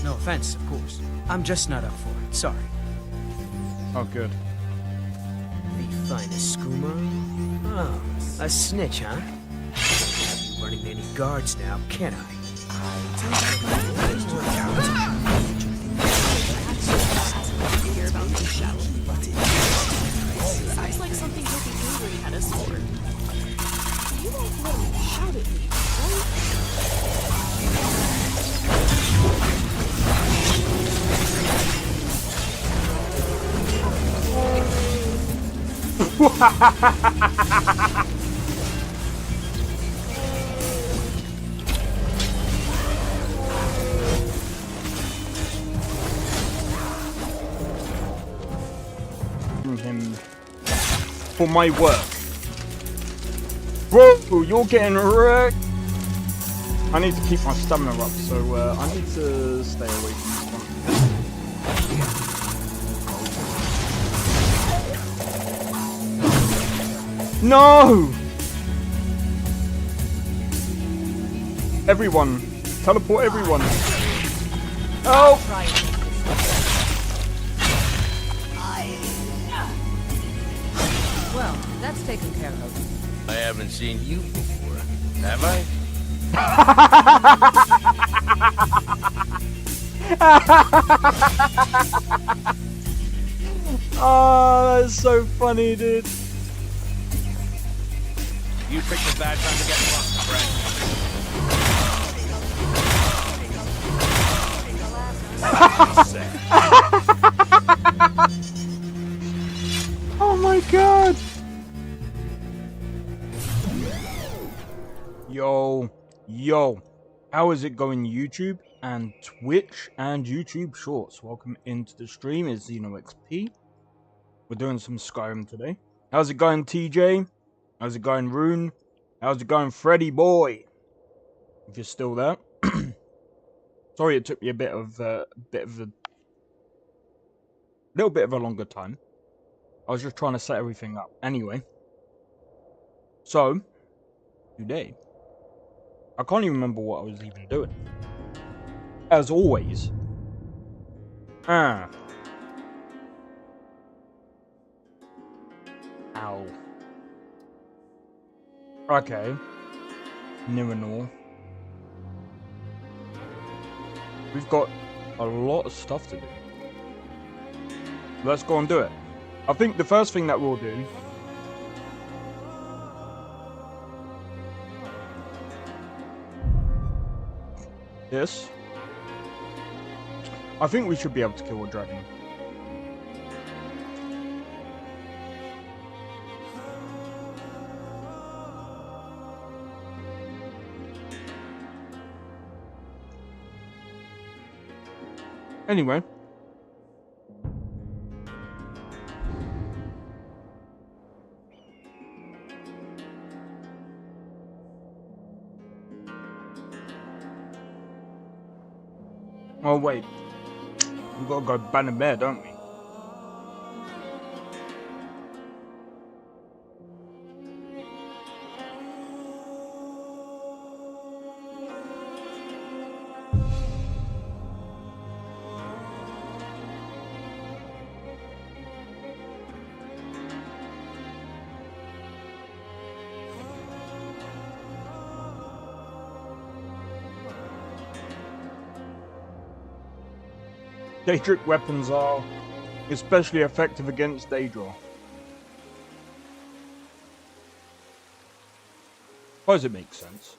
No offense, of course. I'm just not up for it. Sorry. Oh, good. The finest skooma? Oh, a snitch, huh? Can't be running any guards now, can I? Hear about the shout. Sounds like something Toby Avery had us for. You won't let him shout at me, Him for my work. Whoa, you're getting wrecked. I need to keep my stamina up, so I need to stay away from this one. No! Everyone, teleport everyone. Oh! Well, that's taken care of. I haven't seen you before, have I? Oh, that's so funny, dude. You picked a bad time to get lost, Oh my god! Yo, how is it going, YouTube and Twitch and YouTube Shorts? Welcome into the stream. It's XP. We're doing some Skyrim today. How's it going, TJ? How's it going, Rune? How's it going, Freddy boy? If you're still there. Sorry, it took me a little bit of a longer time. I was just trying to set everything up. Anyway, so today, I can't even remember what I was even doing. As always. Ow. Okay. Niranor. We've got a lot of stuff to do. Let's go and do it. I think the first thing that we'll do this. I think we should be able to kill a dragon. Anyway. Oh wait, we've got to go ban a bear, don't we? Daedric weapons are especially effective against Daedra. Suppose it makes sense.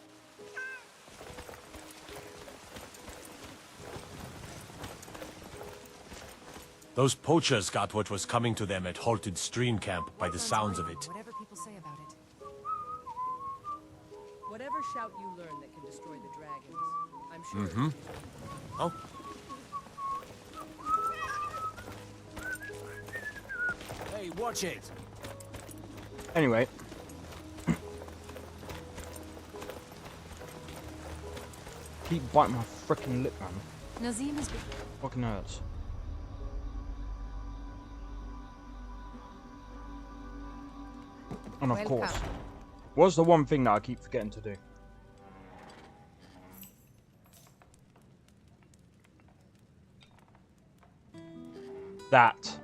Those poachers got what was coming to them at Halted Stream Camp by the sounds of it. Whatever people say about it. Whatever shout you learn that can destroy the dragons, I'm sure. Mm-hmm. Oh. Hey, watch it! Anyway. Keep biting my freaking lip, man. Nazim has been... Fucking hurts. And of course, what's the one thing that I keep forgetting to do? that.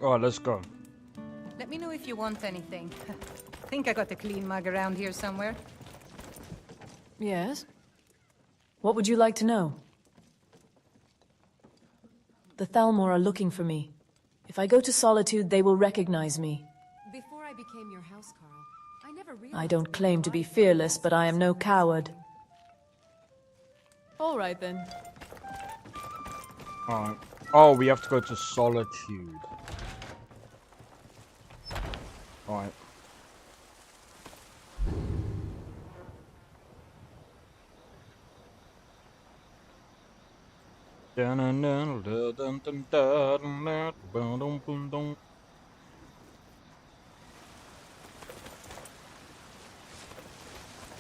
Alright, let's go. Let me know if you want anything. Think I got a clean mug around here somewhere. Yes? What would you like to know? The Thalmor are looking for me. If I go to Solitude, they will recognize me. Before I became your housecarl, I never realized... I don't claim to be fearless, but I am no coward. All right then. Alright. Oh, we have to go to Solitude. Alright.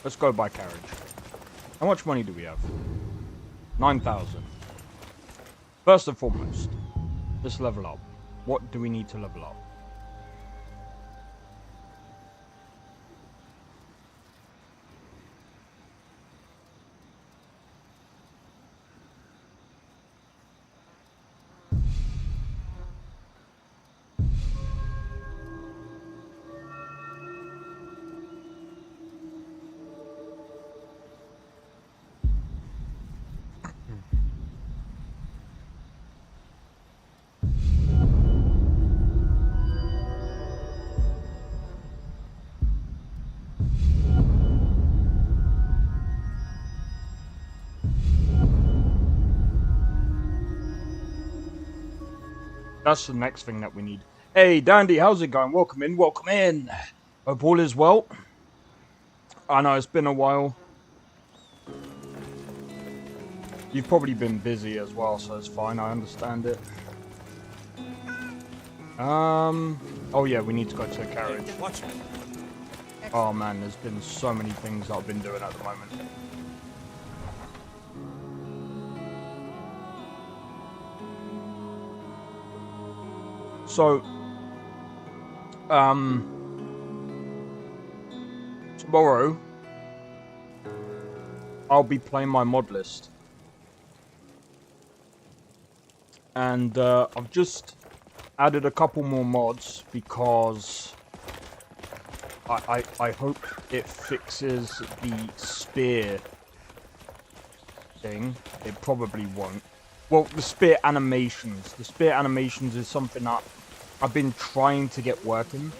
Let's go by carriage. How much money do we have? 9,000. First and foremost, let's level up. What do we need to level up? That's the next thing that we need. Hey, Dandy, how's it going? Welcome in, welcome in. Hope all is well. I know it's been a while. You've probably been busy as well, so it's fine. I understand it. Oh yeah, we need to go to the carriage. Watch me. Oh man, there's been so many things that I've been doing at the moment. So, tomorrow, I'll be playing my mod list. And, I've just added a couple more mods because I hope it fixes the spear thing. It probably won't. Well, the spear animations. The spear animations is something that I've been trying to get working.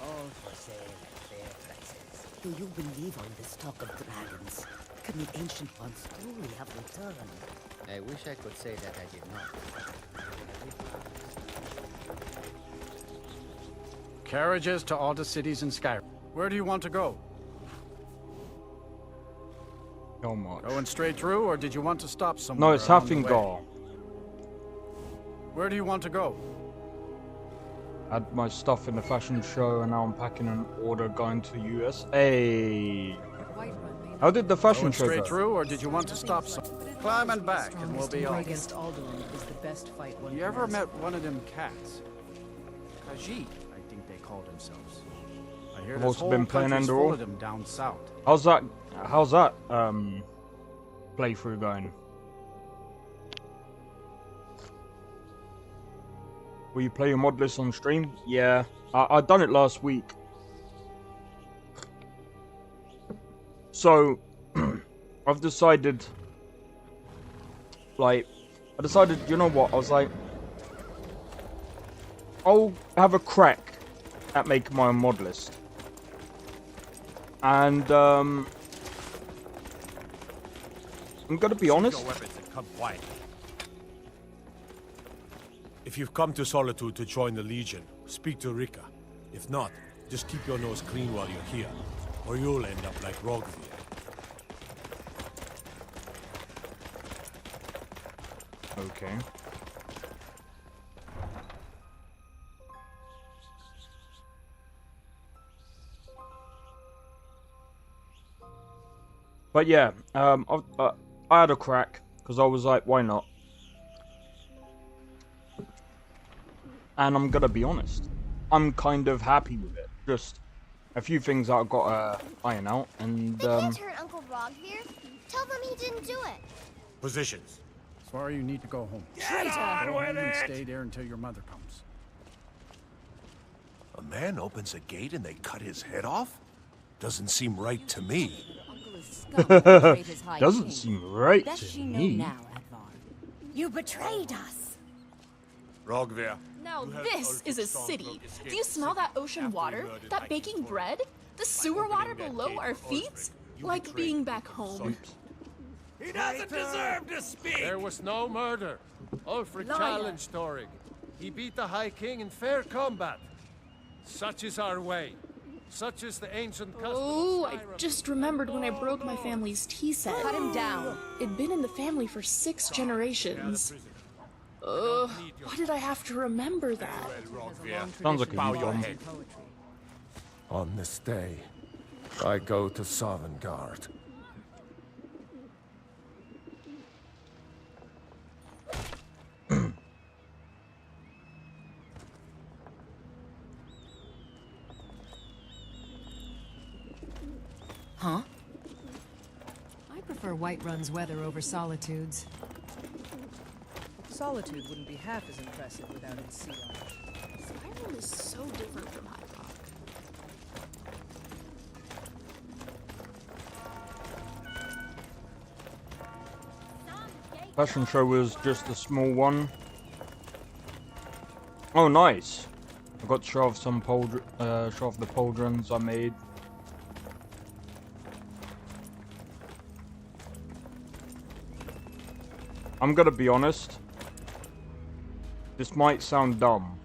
All for sale at fair prices. Do you believe on this talk of dragons? Can the ancient ones truly have returned? I wish I could say that I did not. Carriages to all the cities in Skyrim. Where do you want to go? No much. Going straight through, or did you want to stop somewhere? No, it's along the way? Haffingar. Where do you want to go? Had my stuff in the fashion show, and now I'm packing an order going to US. Hey, how did the fashion Going show straight go? through, or did you want to stop somewhere? Climb and back, and we'll be off. Against Alderaan is the best fight one You can ever ask met one of them cats? Khajiit, I think they called themselves. I hear I've this also whole been playing country's Ender full All. of them down south. How's that playthrough going? Will you play your mod list on stream? Yeah, I done it last week. So, I've decided, you know what, I was like, I'll have a crack at making my own mod list. And, I'm gonna be honest. Your weapons and come quietly. If you've come to Solitude to join the Legion, speak to Rika. If not, just keep your nose clean while you're here, or you'll end up like Rogvir. Okay. But yeah, I had a crack because I was like, why not? And I'm gonna be honest, I'm kind of happy with it. Just a few things that I've got to iron out, and They can't turn Uncle Rogvir. Tell them he didn't do it. Positions. far, you need to go home. Traitor! Go home and stay there until your mother comes. A man opens a gate and they cut his head off? Doesn't seem right to me. Uncle is scum that betrayed his high Doesn't king. seem right Does to she know me. now, Advar? You betrayed us! Rogver. Now this is a city. Do you smell that ocean water? That baking bread? The sewer water below our feet? Like being back home. He doesn't deserve to speak! There was no murder. Ulfric challenged Thorig. He beat the High King in fair combat. Such is our way. Such is the ancient custom. Oh, I just remembered when I broke my family's tea set. Cut him down. It'd been in the family for 6 generations. Ugh, why did I have to remember that? Sounds like a Bow your bomb. head. On this day, I go to Sovngarde. Huh? I prefer Whiterun's weather over Solitude's. Solitude wouldn't be half as impressive without its sea life. Skyrim is so different from High Rock. Fashion show was just a small one. Oh, nice! I got to show off some show off the pauldrons I made. I'm gonna be honest. This might sound dumb.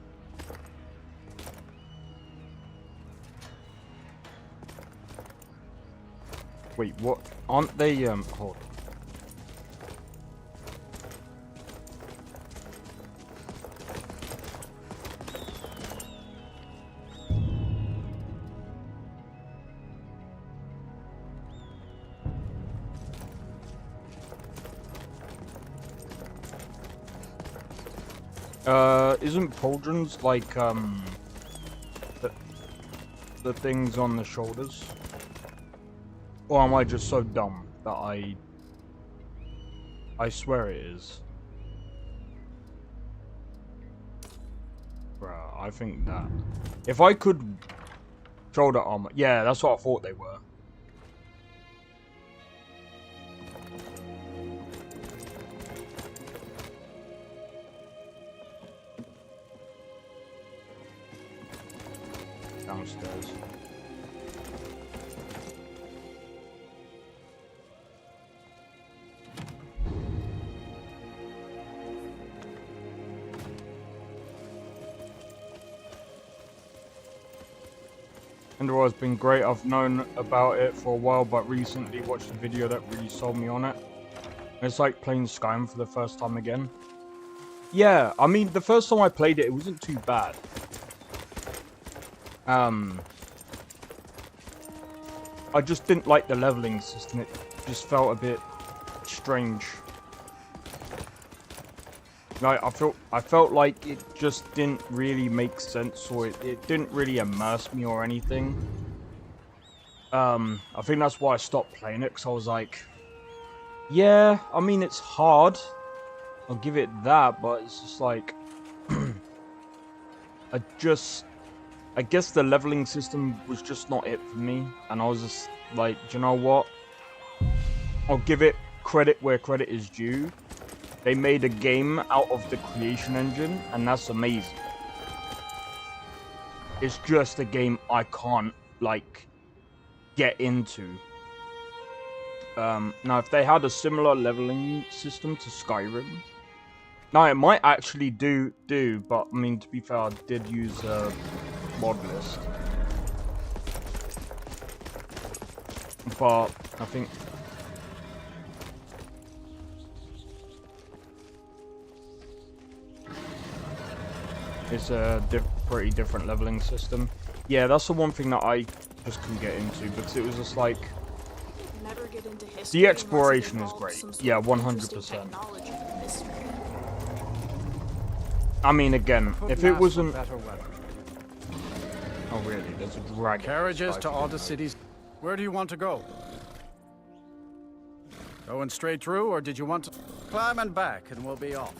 Wait, what? Aren't they, hold on. Isn't pauldrons like, the things on the shoulders? Or am I just so dumb that I swear it is. Bruh, I think that. If I could shoulder armor, yeah, that's what I thought they were. Downstairs. Endor has been great. I've known about it for a while, but recently watched a video that really sold me on it. It's like playing Skyrim for the first time again. Yeah, I mean, the first time I played it, it wasn't too bad. I just didn't like the leveling system. It just felt a bit strange. Like, I felt like it just didn't really make sense, or it didn't really immerse me or anything. I think that's why I stopped playing it, because I was like, yeah, I mean, it's hard. I'll give it that, but it's just like, I guess the leveling system was just not it for me, and I was just like, do you know what? I'll give it credit where credit is due. They made a game out of the creation engine, and that's amazing. It's just a game I can't, like, get into. Now, if they had a similar leveling system to Skyrim, now it might actually do, but I mean, to be fair, I did use a mod list. But I think it's a pretty different leveling system. Yeah, that's the one thing that I just couldn't get into, because it was just like, Never get into history the exploration unless is it great. involves some Yeah, sort of interesting 100%. technology and mystery. I mean, again, if it Couldn't ask for wasn't... better weather. Oh really, there's a dragon. Carriages inside. to all the cities. Where do you want to go? Going straight through, or did you want to climb and back, and we'll be off?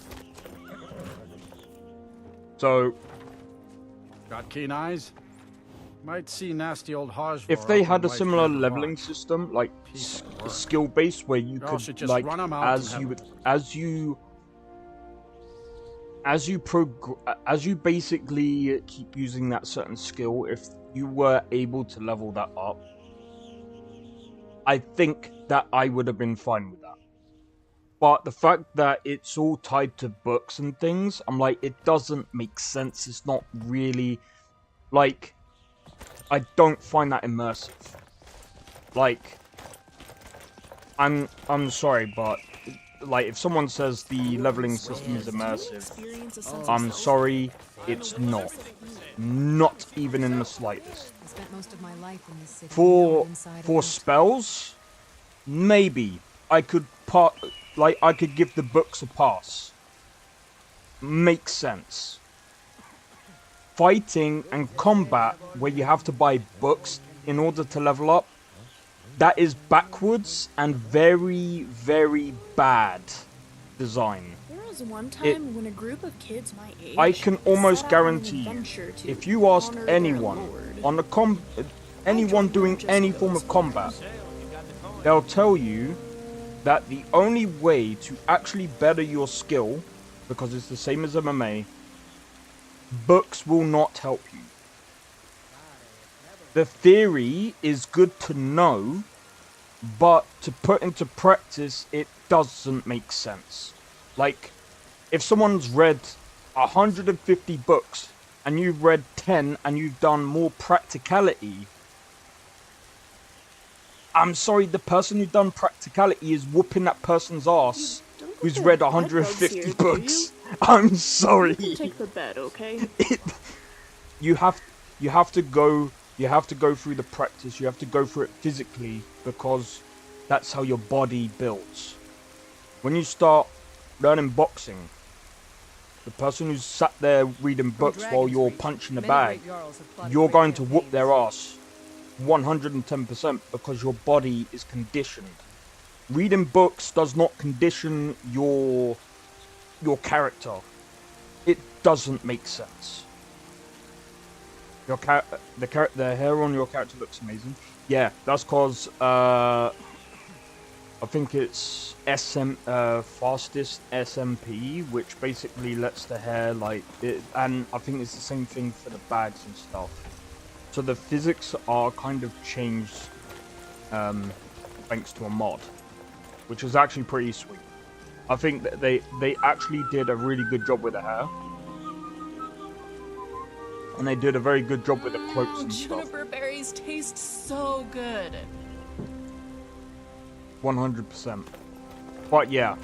So, got keen eyes? Might see nasty old Hajvar. If they had a similar leveling system, like skill based, where you could like as you basically keep using that certain skill, if you were able to level that up, I think that I would have been fine with that. But the fact that it's all tied to books and things, I'm like, it doesn't make sense. It's not really like, I don't find that immersive. Like, I'm sorry, but like, if someone says the leveling system is immersive, I'm sorry, it's not. Not even in the slightest. For spells, maybe I could I could give the books a pass. Makes sense. Fighting and combat, where you have to buy books in order to level up, that is backwards and very, very bad design. There was one time when a group of kids my age, I can almost guarantee you, if you asked anyone on anyone doing any form of combat, they'll tell you that the only way to actually better your skill, because it's the same as MMA, books will not help you. The theory is good to know, but to put into practice, it doesn't make sense. Like, if someone's read 150 books, and you've read 10, and you've done more practicality, I'm sorry, the person who's done practicality is whooping that person's ass who's read 150 books. I'm sorry. You can take the bed, okay? You have to go through the practice. You have to go through it physically, because that's how your body builds. When you start learning boxing, the person who's sat there reading books while you're punching the bag, you're going to whoop their ass 110%, because your body is conditioned. Reading books does not condition your character. It doesn't make sense. The hair on your character looks amazing. Yeah, that's cause I think it's fastest SMP, which basically lets the hair and I think it's the same thing for the bags and stuff. So the physics are kind of changed thanks to a mod, which is actually pretty sweet. I think that they actually did a really good job with the hair. And they did a very good job with the cloaks and stuff. Juniper berries taste so good. 100%. But yeah,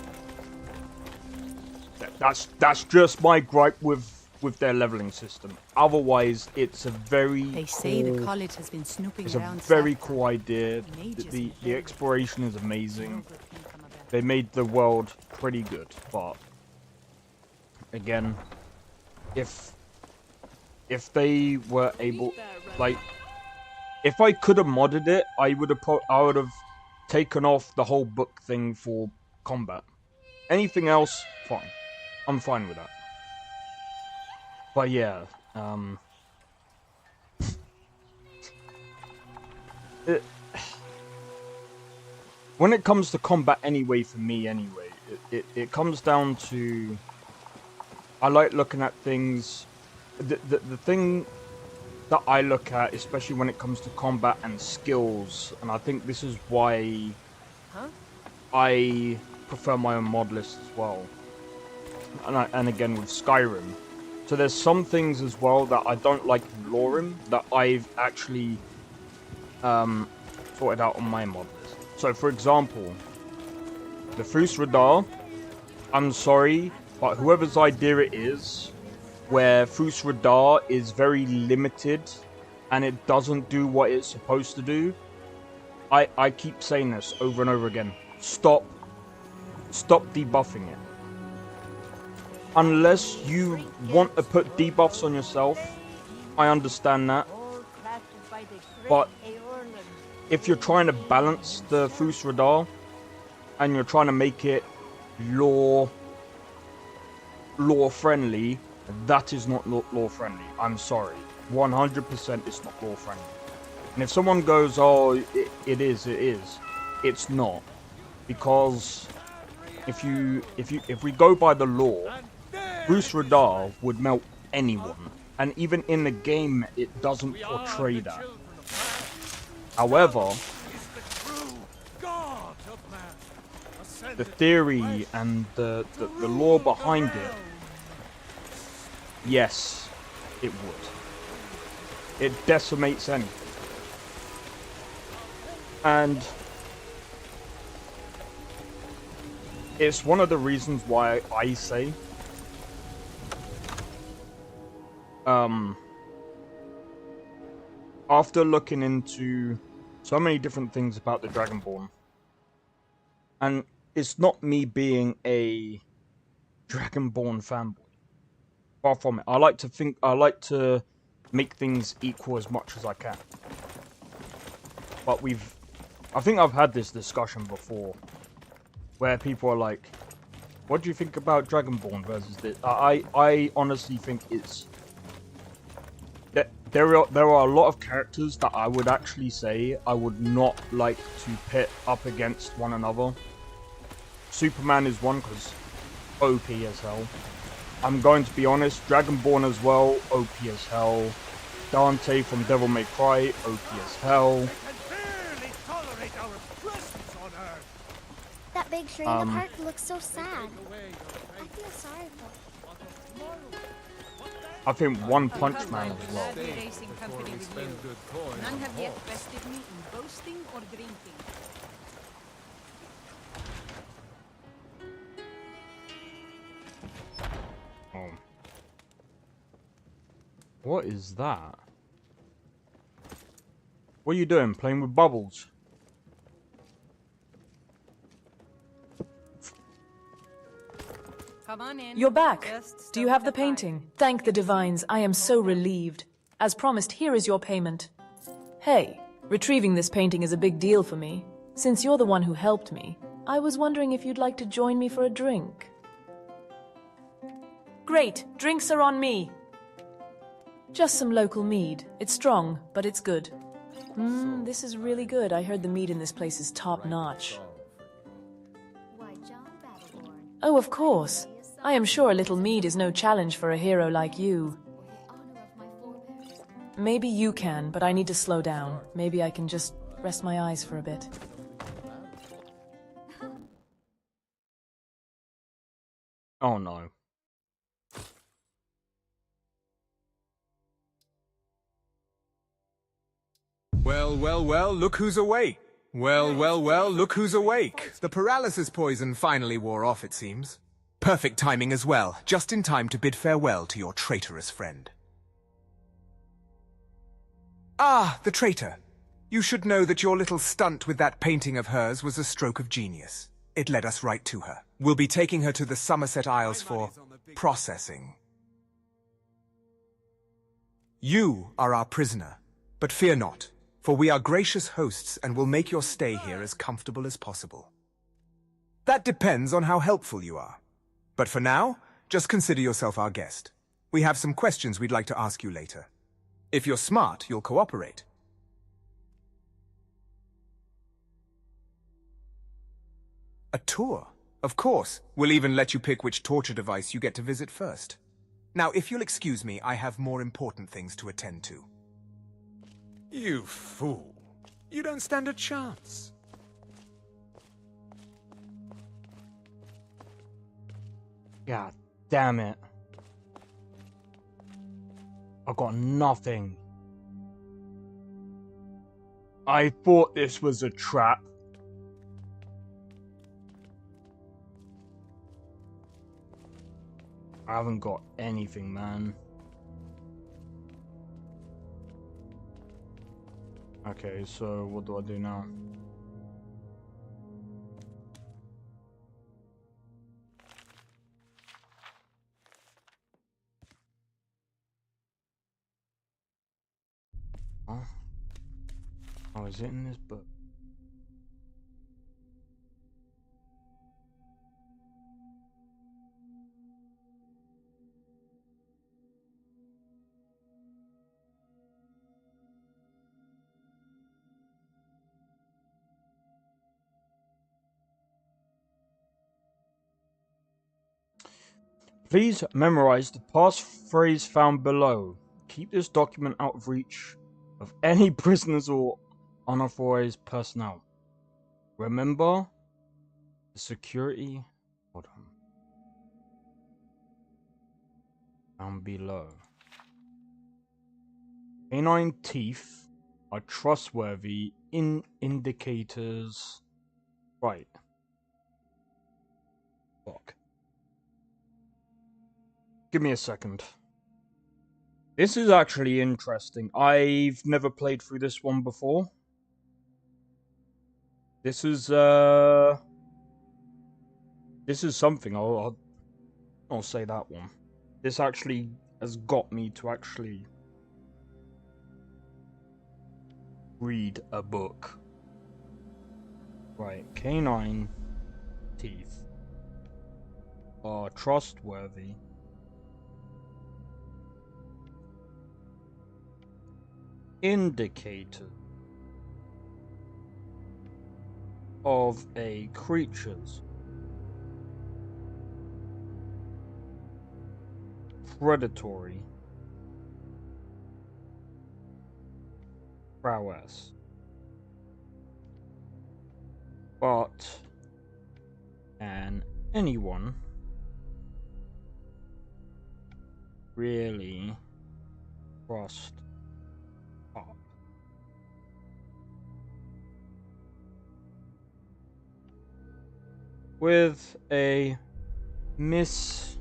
that's just my gripe with their leveling system. Otherwise, it's a very They say the college has been snooping it's a around. very cool idea. The exploration is amazing. They made the world pretty good, but again, if they were able, like, if I could have modded it, I would have taken off the whole book thing for combat. Anything else, fine. I'm fine with that. But yeah, when it comes to combat anyway, for me anyway, it comes down to, I like looking at things, the thing that I look at, especially when it comes to combat and skills, and I think this is why I prefer my own mod list as well, and again with Skyrim. So there's some things as well that I don't like in LoreRim that I've actually sorted out on my mod list. So for example, the Fus Radar, I'm sorry, but whoever's idea it is, where Fus Radar is very limited and it doesn't do what it's supposed to do, I keep saying this over and over again. Stop debuffing it. Unless you want to put debuffs on yourself, I understand that. But if you're trying to balance the Fus Radar, and you're trying to make it lore friendly, that is not lore friendly. I'm sorry. 100% it's not lore friendly. And if someone goes, oh, it is, it's not. Because if we go by the lore, Bruce Radar would melt anyone. And even in the game, it doesn't portray that. However, the theory and the lore behind it, yes, it would. It decimates anything. And it's one of the reasons why I say after looking into so many different things about the Dragonborn, and it's not me being a Dragonborn fanboy. Far from it. I like to make things equal as much as I can. But I think I've had this discussion before, where people are like, what do you think about Dragonborn versus this? I honestly think it's... There are a lot of characters that I would actually say I would not like to pit up against one another. Superman is one, because OP as hell. I'm going to be honest, Dragonborn as well, OP as hell. Dante from Devil May Cry, OP as hell. That big tree in the park looks so sad. I feel sorry for it. I think One Punch Man as well. None have yet bested me in boasting or drinking. Oh. What is that? What are you doing? Playing with bubbles? Come on in. You're back. Just Do you have the painting? Thank the divines. I am so relieved. As promised, here is your payment. Hey, retrieving this painting is a big deal for me. Since you're the one who helped me, I was wondering if you'd like to join me for a drink. Great. Drinks are on me. Just some local mead. It's strong, but it's good. This is really good. I heard the mead in this place is top-notch. Oh, of course. I am sure a little mead is no challenge for a hero like you. Maybe you can, but I need to slow down. Maybe I can just rest my eyes for a bit. Oh no. Well, well, well, look who's awake. Well, well, well, look who's awake. The paralysis poison finally wore off, it seems. Perfect timing as well, just in time to bid farewell to your traitorous friend. Ah, the traitor. You should know that your little stunt with that painting of hers was a stroke of genius. It led us right to her. We'll be taking her to the Somerset Isles for processing. You are our prisoner, but fear not, for we are gracious hosts and will make your stay here as comfortable as possible. That depends on how helpful you are. But for now, just consider yourself our guest. We have some questions we'd like to ask you later. If you're smart, you'll cooperate. A tour? Of course. We'll even let you pick which torture device you get to visit first. Now, if you'll excuse me, I have more important things to attend to. You fool. You don't stand a chance. God damn it. I got nothing. I thought this was a trap. I haven't got anything, man. Okay, so what do I do now? Oh, is it in this book? Please memorize the passphrase found below. Keep this document out of reach of any prisoners or unauthorized personnel. Remember the security. Hold on. Down below. Canine teeth are trustworthy indicators. Right. Fuck. Give me a second. This is actually interesting. I've never played through this one before. This is something. I'll say that one. This actually has got me to actually read a book. Right, canine teeth are trustworthy indicator of a creature's predatory prowess. But can anyone really trust up? With a mischievous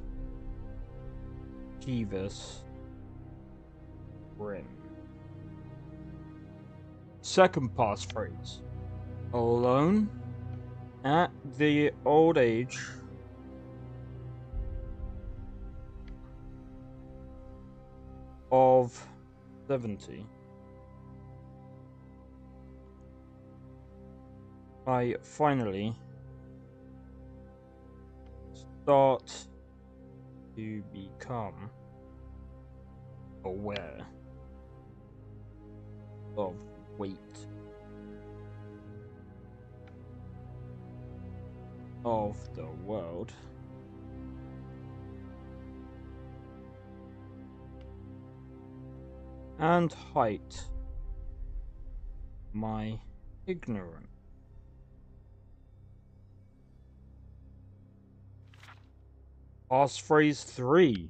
grin. Second passphrase. Alone at the old age of 70, I finally start to become aware of weight of the world and height my ignorance. Passphrase 3.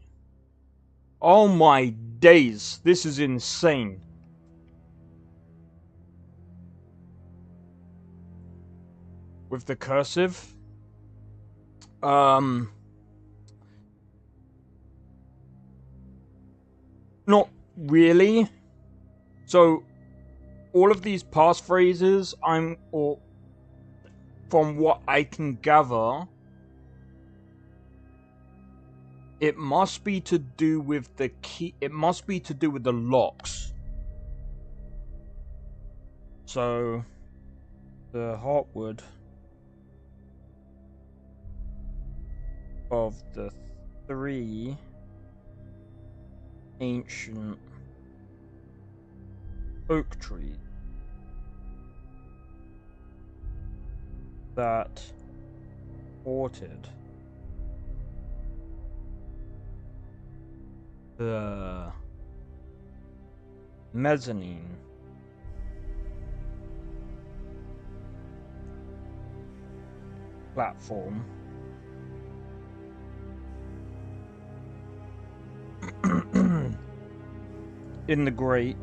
Oh my days, this is insane. With the cursive, not really. So, all of these passphrases, from what I can gather, it must be to do with the key. It must be to do with the locks. So, the heartwood of the 3 ancient oak trees that supported the mezzanine platform in the great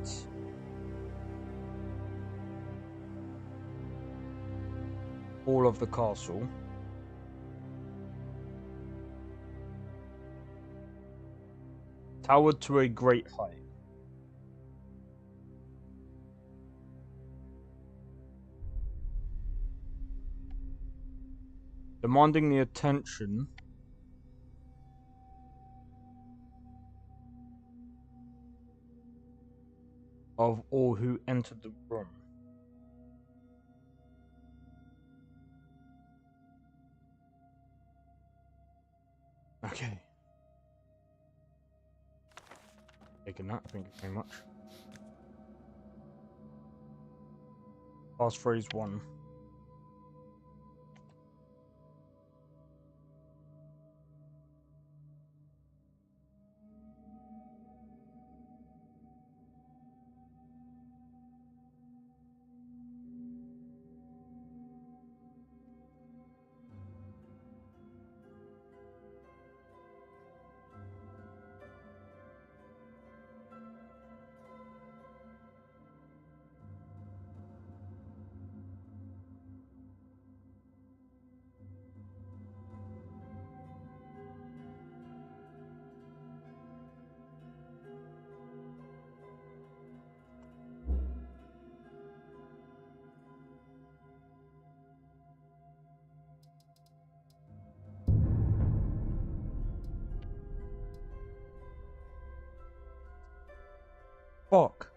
hall of the castle. Towered to a great height. Demanding the attention of all who entered the room. Okay. Taking that, thank you very much. Passphrase 1. fuck?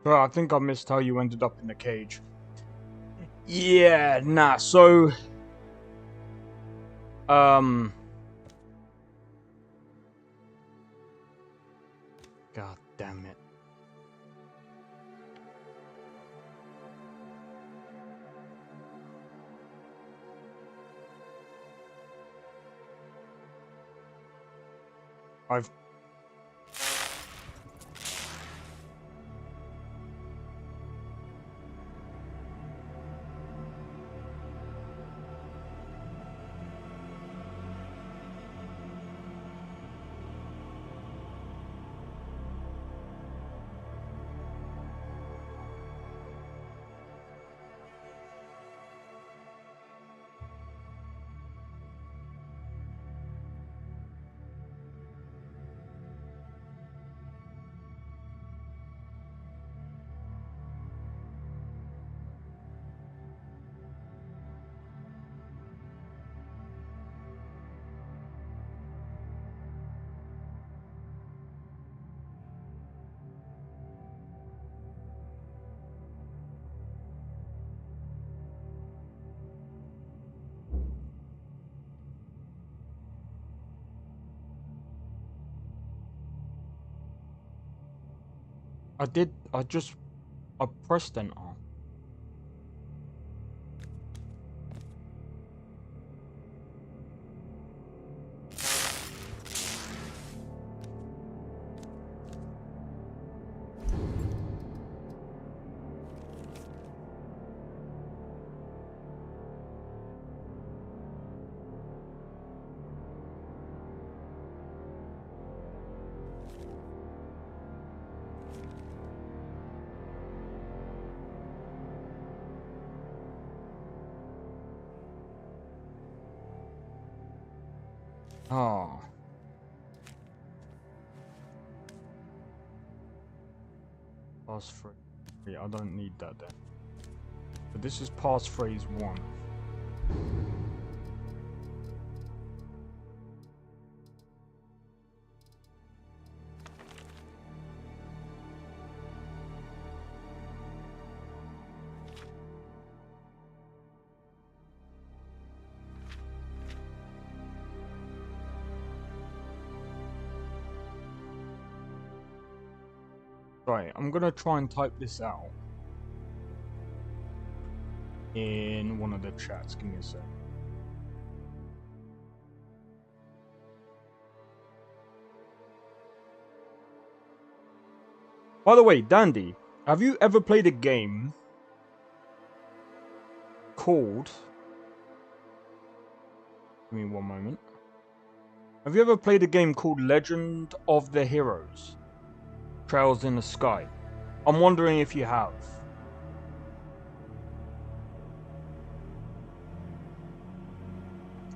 Bro, I think I missed how you ended up in the cage. Yeah, nah, so... God damn it. I've... I pressed enter. Oh. Passphrase. Yeah, I don't need that then. But this is passphrase 1. Right, I'm gonna try and type this out in one of the chats. Give me a sec. By the way, Dandy, have you ever played a game called... Give me one moment. Have you ever played a game called Legend of the Heroes? Trails in the Sky. I'm wondering if you have.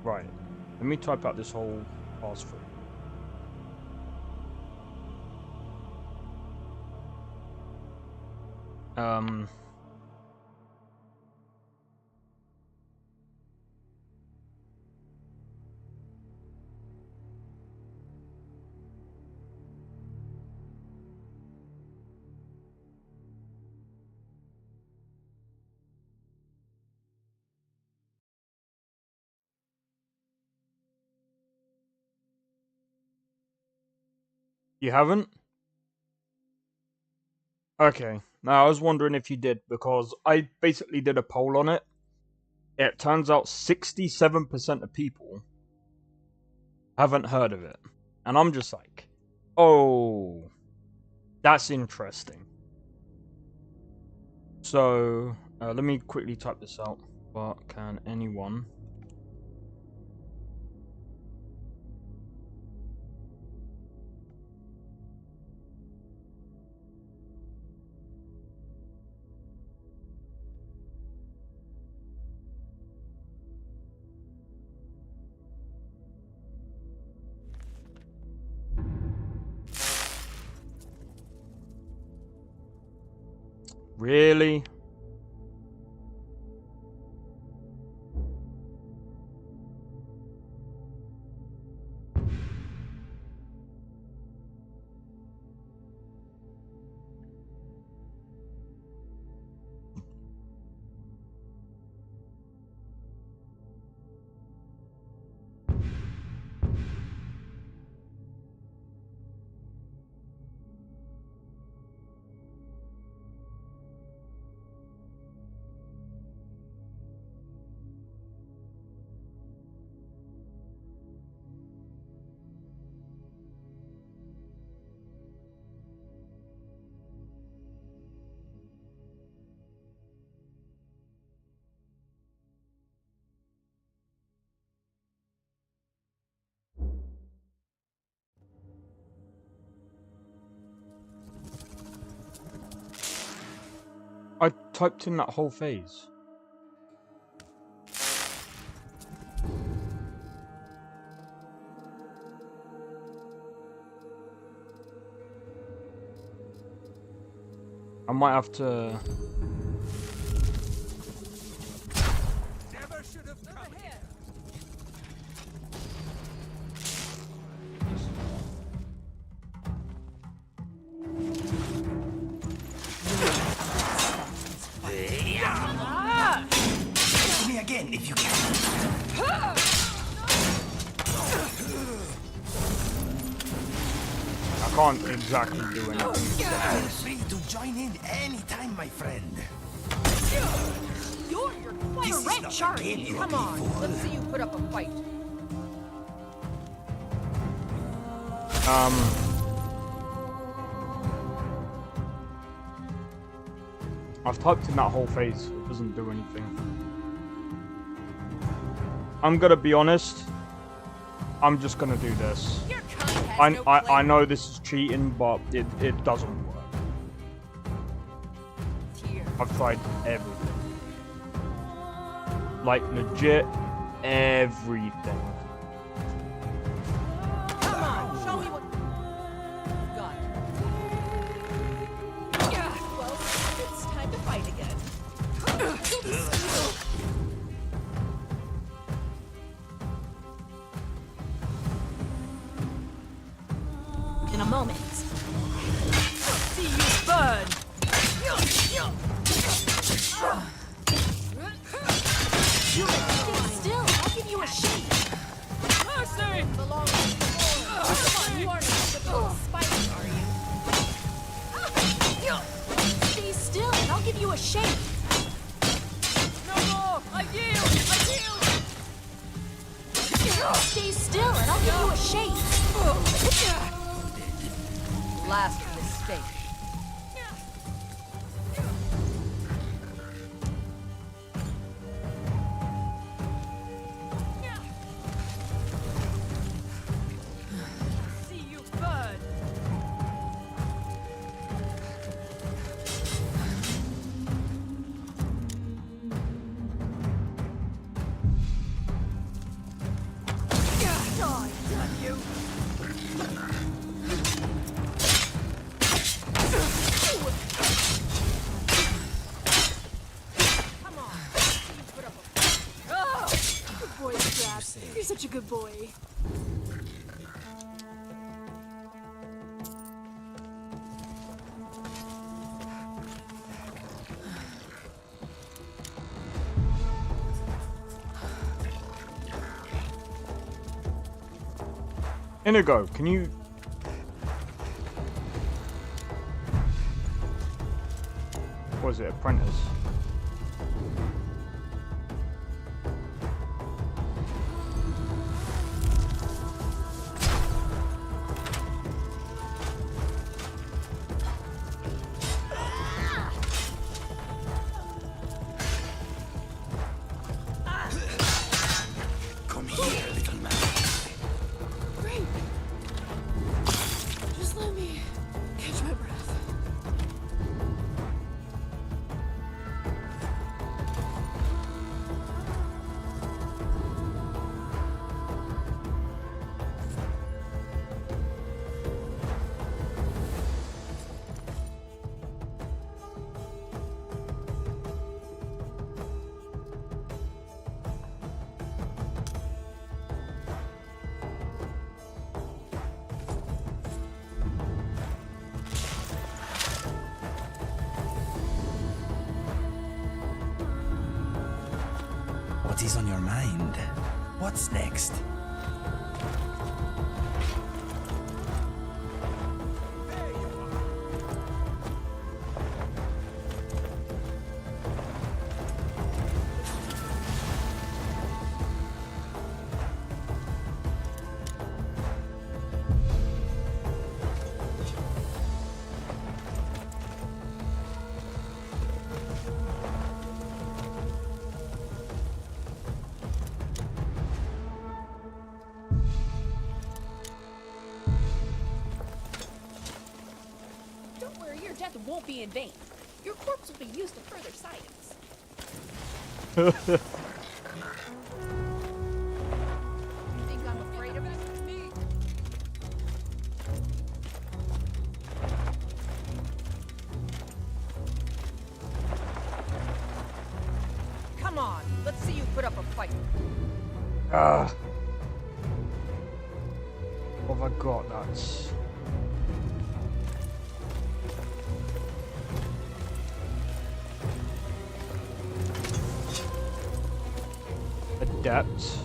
Right. Let me type out this whole passphrase. You haven't? Okay. Now I was wondering if you did, because I basically did a poll on it. It turns out 67% of people haven't heard of it. And I'm just like, oh, that's interesting. So, let me quickly type this out. But can anyone... Really? I typed in that whole phase. I might have to... Never should have come here. Hit me again if you can. I can't exactly do anything. Feel free to join in anytime, my friend. You're quite a wrench, aren't you? Come on, let's see you put up a fight. I've typed in that whole phase. It doesn't do anything. I'm gonna be honest. I'm just gonna do this. I know this is cheating, but it doesn't work. I've tried everything. Like, legit everything. Come on, show me what you've got. Yeah, well, it's time to fight again. In a moment. See you burn! Stay still, I'll give you a shake. Mercy! Come on, you aren't a little spicy, are you? Stay still and I'll give you a shake. No more! I yield! Stay still and I'll give you a shake. Last mistake. See you burn. Die, damn you! Good boy, Scraps. You're such a good boy. Inigo, can you... Was it apprentice? Come here, little man. Great. Just let me catch my breath. What is on your mind? What's next? Don't worry, your death won't be in vain. Your corpse will be used to further science. You think I'm afraid of me? Come on, let's see you put up a fight. What have I got? That's adept.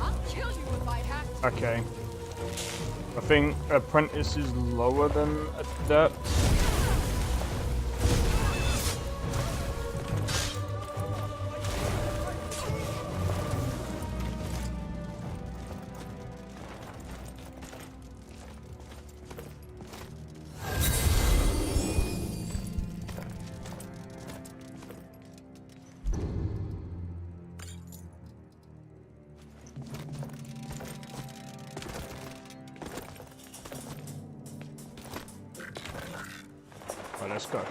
I'll kill you if I have to. Okay. I think apprentice is lower than adept. Right, let's go.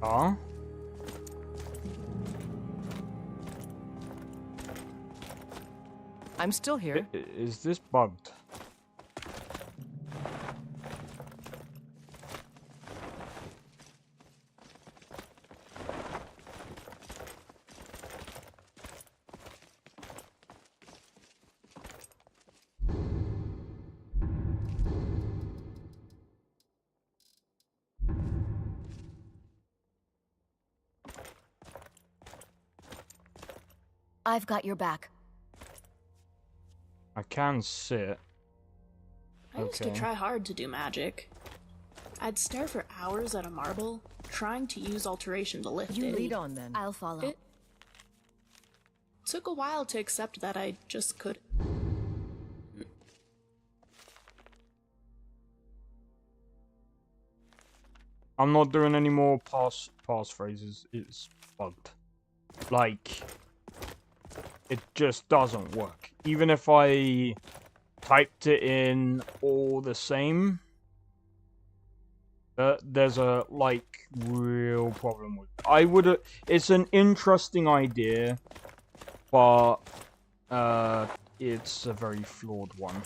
Ah. I'm still here. Is this bugged? I've got your back. I can sit. I used to try hard to do magic. I'd stare for hours at a marble, trying to use alteration to lift You it. lead on then. I'll follow. It took a while to accept that I just could. I'm not doing any more pass phrases. It's bugged. Like, it just doesn't work. Even if I typed it in all the same, there's a like real problem with it. I would. It's an interesting idea, but it's a very flawed one.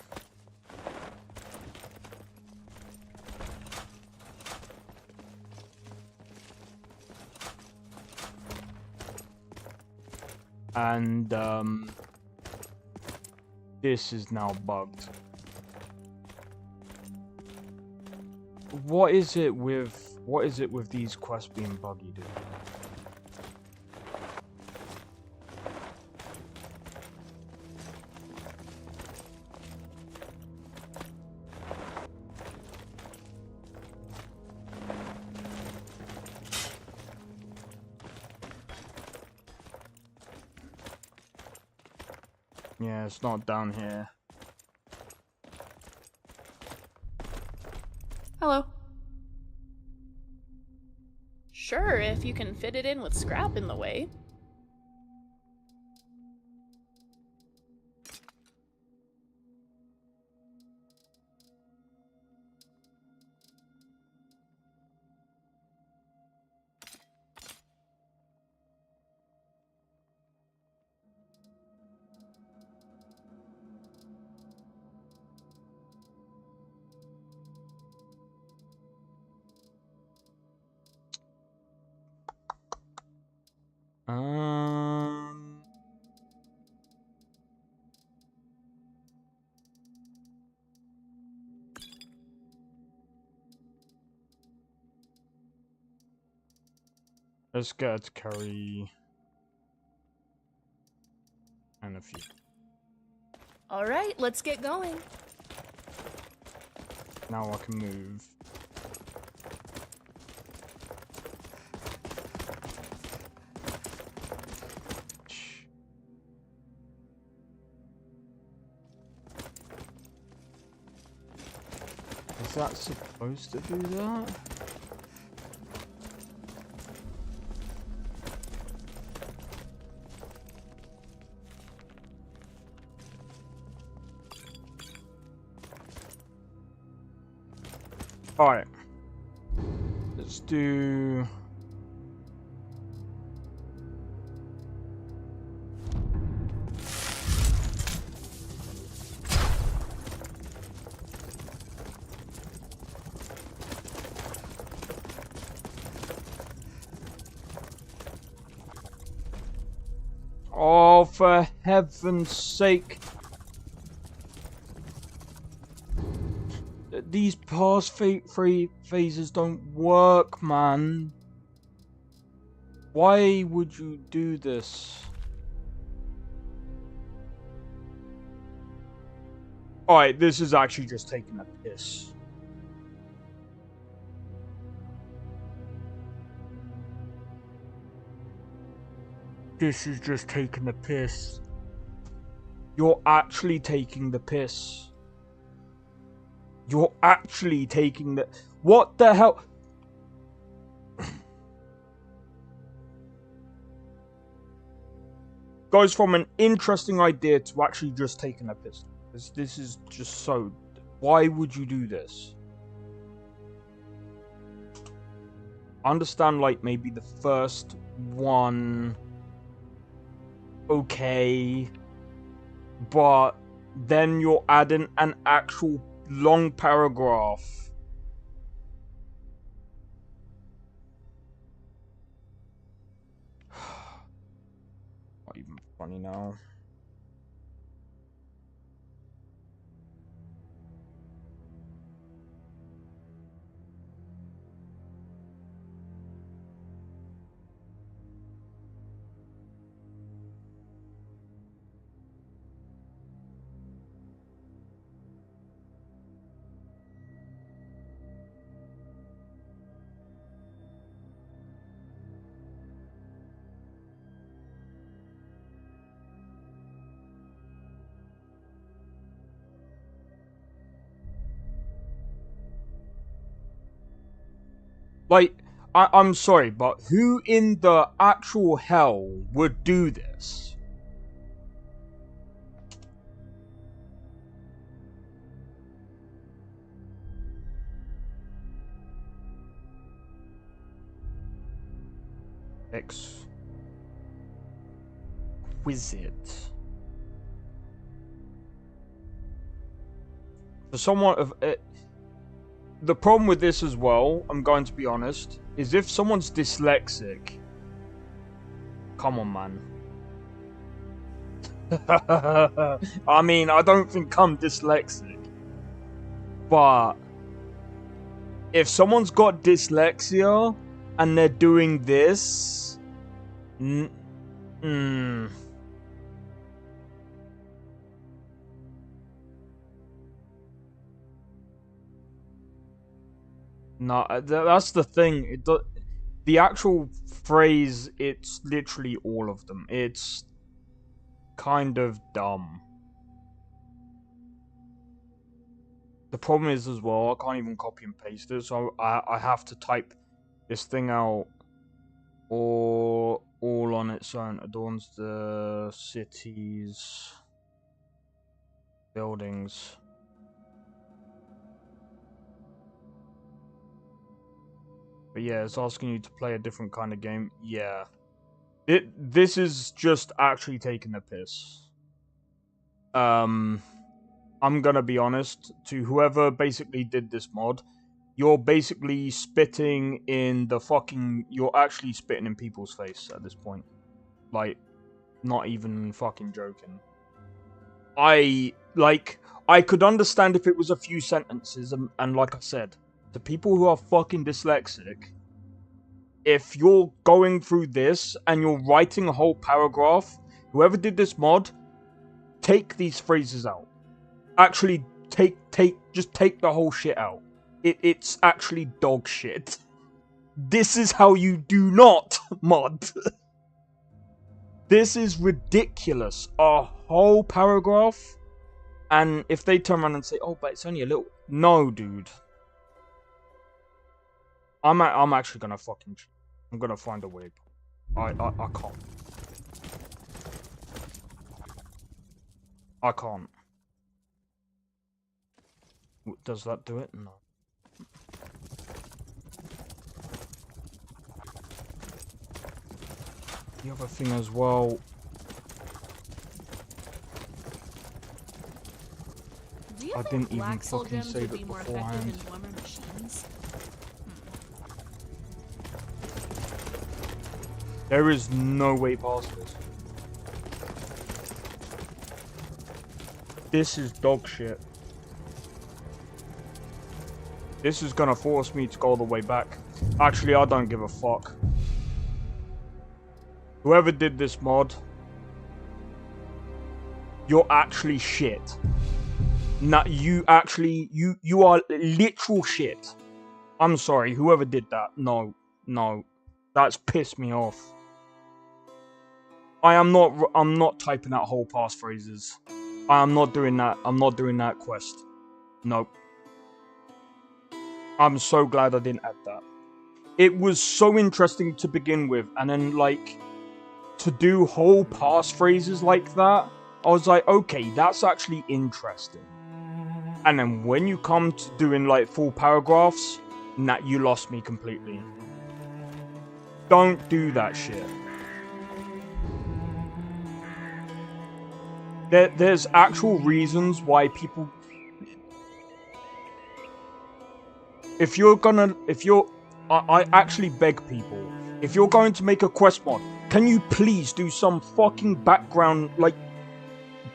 And this is now bugged. What is it with these quests being buggy, dude? Yeah, it's not down here. Hello. Sure, if you can fit it in with scrap in the way. Let's get carry and a few. All right, let's get going. Now I can move. Is that supposed to do that? Alright. Let's do... Oh, for heaven's sake. These past three phases don't work, man. Why would you do this? Alright, this is actually just taking a piss. This is just taking the piss. You're actually taking the piss. You're actually taking the... What the hell? Goes from an interesting idea to actually just taking a piss. This is just so... Why would you do this? I understand, like, maybe the first one... Okay. But then you're adding an actual long paragraph. Not even funny now. Like, I'm sorry, but who in the actual hell would do this? Exquisite. For someone of... the problem with this as well, I'm going to be honest, is if someone's dyslexic... Come on, man. I mean, I don't think I'm dyslexic. But if someone's got dyslexia and they're doing this... No, that's the thing. The actual phrase, it's literally all of them. It's kind of dumb. The problem is as well, I can't even copy and paste it, so I have to type this thing out all on its own. Adorns the city's buildings. But yeah, it's asking you to play a different kind of game. Yeah. This is just actually taking the piss. I'm gonna be honest, to whoever basically did this mod, you're basically spitting in the fucking... You're actually spitting in people's face at this point. Like, not even fucking joking. I could understand if it was a few sentences, and like I said, the people who are fucking dyslexic, if you're going through this and you're writing a whole paragraph, whoever did this mod, take these phrases out. Actually, just take the whole shit out. It's actually dog shit. This is how you do not mod. This is ridiculous. A whole paragraph, and if they turn around and say, "Oh, but it's only a little," no, dude. I'm actually gonna fucking... I'm gonna find a way. I can't. I can't. Does that do it? No. The other thing as well... I didn't even fucking save it beforehand. There is no way past this. This is dog shit. This is gonna force me to go all the way back. Actually, I don't give a fuck. Whoever did this mod, you're actually shit. You are literal shit. I'm sorry, whoever did that. No. That's pissed me off. I'm not typing out whole passphrases. I am not doing that. I'm not doing that quest. Nope. I'm so glad I didn't add that. It was so interesting to begin with, and then like to do whole passphrases like that, I was like, okay, that's actually interesting. And then when you come to doing like full paragraphs, nah, you lost me completely. Don't do that shit. There's actual reasons why people... I actually beg people, if you're going to make a quest mod, can you please do some fucking background, like,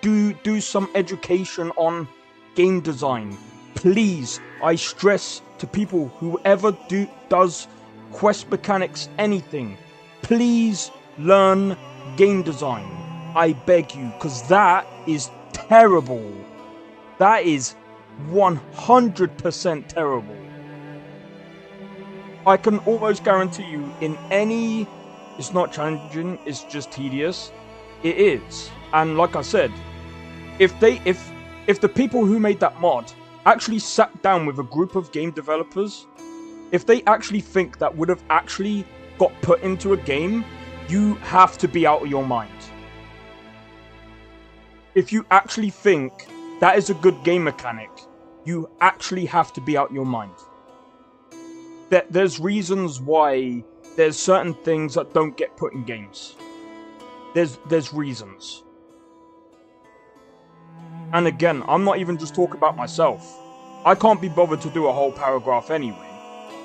do some education on game design. Please, I stress to people, whoever does quest mechanics, anything, please learn game design. I beg you, because that is terrible. That is 100% terrible. I can almost guarantee you, in any... It's not challenging, it's just tedious. It is. And like I said, if the people who made that mod actually sat down with a group of game developers, if they actually think that would have actually got put into a game, you have to be out of your mind. If you actually think that is a good game mechanic, you actually have to be out of your mind. There's reasons why there's certain things that don't get put in games. There's reasons. And again, I'm not even just talking about myself. I can't be bothered to do a whole paragraph anyway.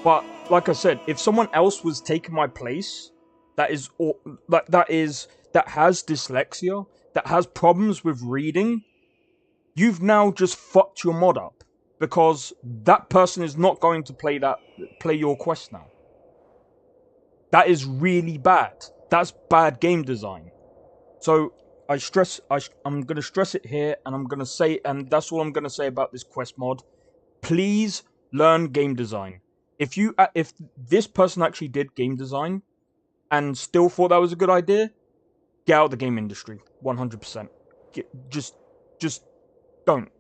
But like I said, if someone else was taking my place, that has dyslexia, that has problems with reading, you've now just fucked your mod up. Because that person is not going to play your quest now. That is really bad. That's bad game design. So I'm gonna stress it here, and I'm gonna say, and that's all I'm gonna say about this quest mod. Please learn game design. If this person actually did game design and still thought that was a good idea, get out of the game industry. 100%. Just don't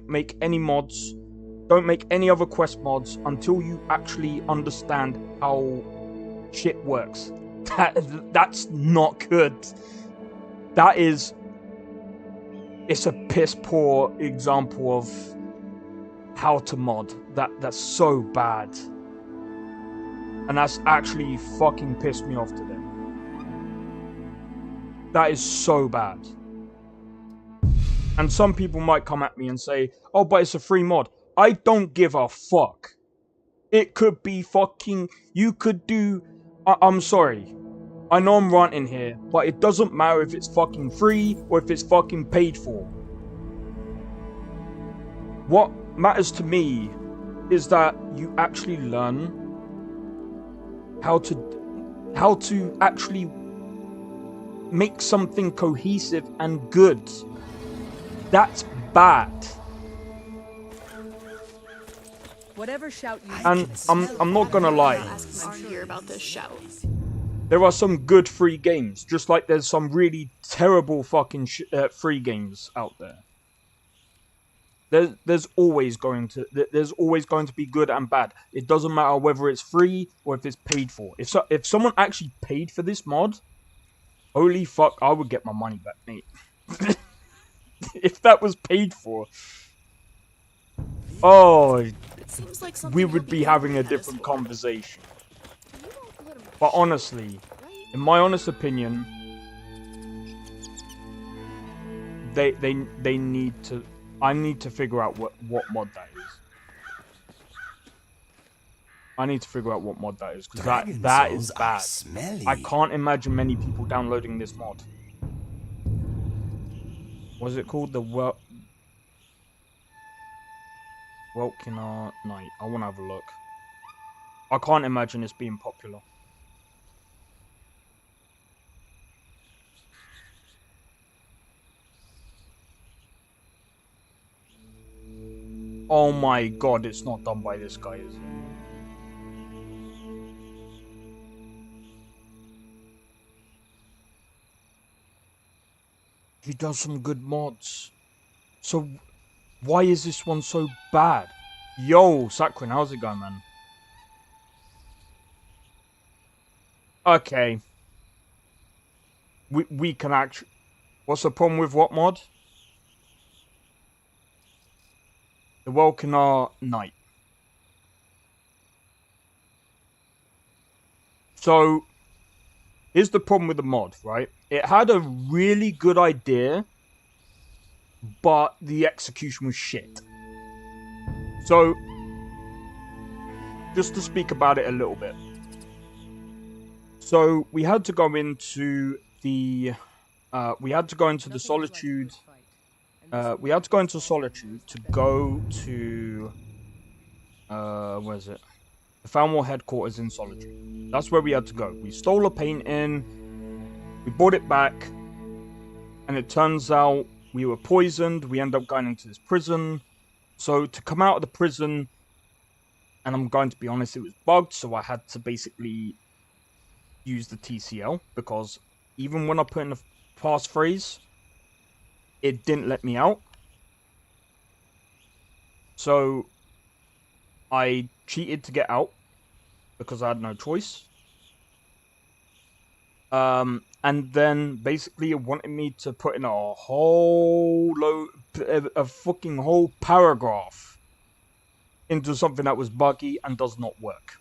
make any mods. Don't make any other quest mods until you actually understand how shit works. That's not good. It's a piss poor example of how to mod. That's so bad. And that's actually fucking pissed me off today. That is so bad. And some people might come at me and say, oh, but it's a free mod. I don't give a fuck. It could be fucking... You could do... I'm sorry. I know I'm ranting here, but it doesn't matter if it's fucking free or if it's fucking paid for. What matters to me is that you actually learn how to actually make something cohesive and good. That's bad. Whatever shout you And I'm not gonna lie. I'm here about this shout. There are some good free games, just like there's some really terrible fucking free games out there. There's always going to be good and bad. It doesn't matter whether it's free or if it's paid for. If someone actually paid for this mod, holy fuck, I would get my money back, mate. If that was paid for, oh, we would be having a different conversation. But honestly, in my honest opinion, they need to. I need to figure out what mod that is. I need to figure out what mod that is, because that is bad. I can't imagine many people downloading this mod. What's it called? The Welkinar Night. I want to have a look. I can't imagine this being popular. Oh my god, it's not done by this guy, is it? He does some good mods. So, why is this one so bad? Yo, Sakrin, how's it going, man? Okay. We can actually... What's the problem with what mod? The Welkinar Night. So, here's the problem with the mod, right? It had a really good idea, but the execution was shit. So, just to speak about it a little bit. So, we had to go into the... Solitude... we had to go into Solitude to go to... where is it? The Falmore headquarters in Solitude. That's where we had to go. We stole a painting, we brought it back, and it turns out we were poisoned. We end up going into this prison. So to come out of the prison, and I'm going to be honest, it was bugged, so I had to basically use the TCL, because even when I put in the passphrase, it didn't let me out. So I cheated to get out because I had no choice. And then basically it wanted me to put in a whole fucking whole paragraph into something that was buggy and does not work.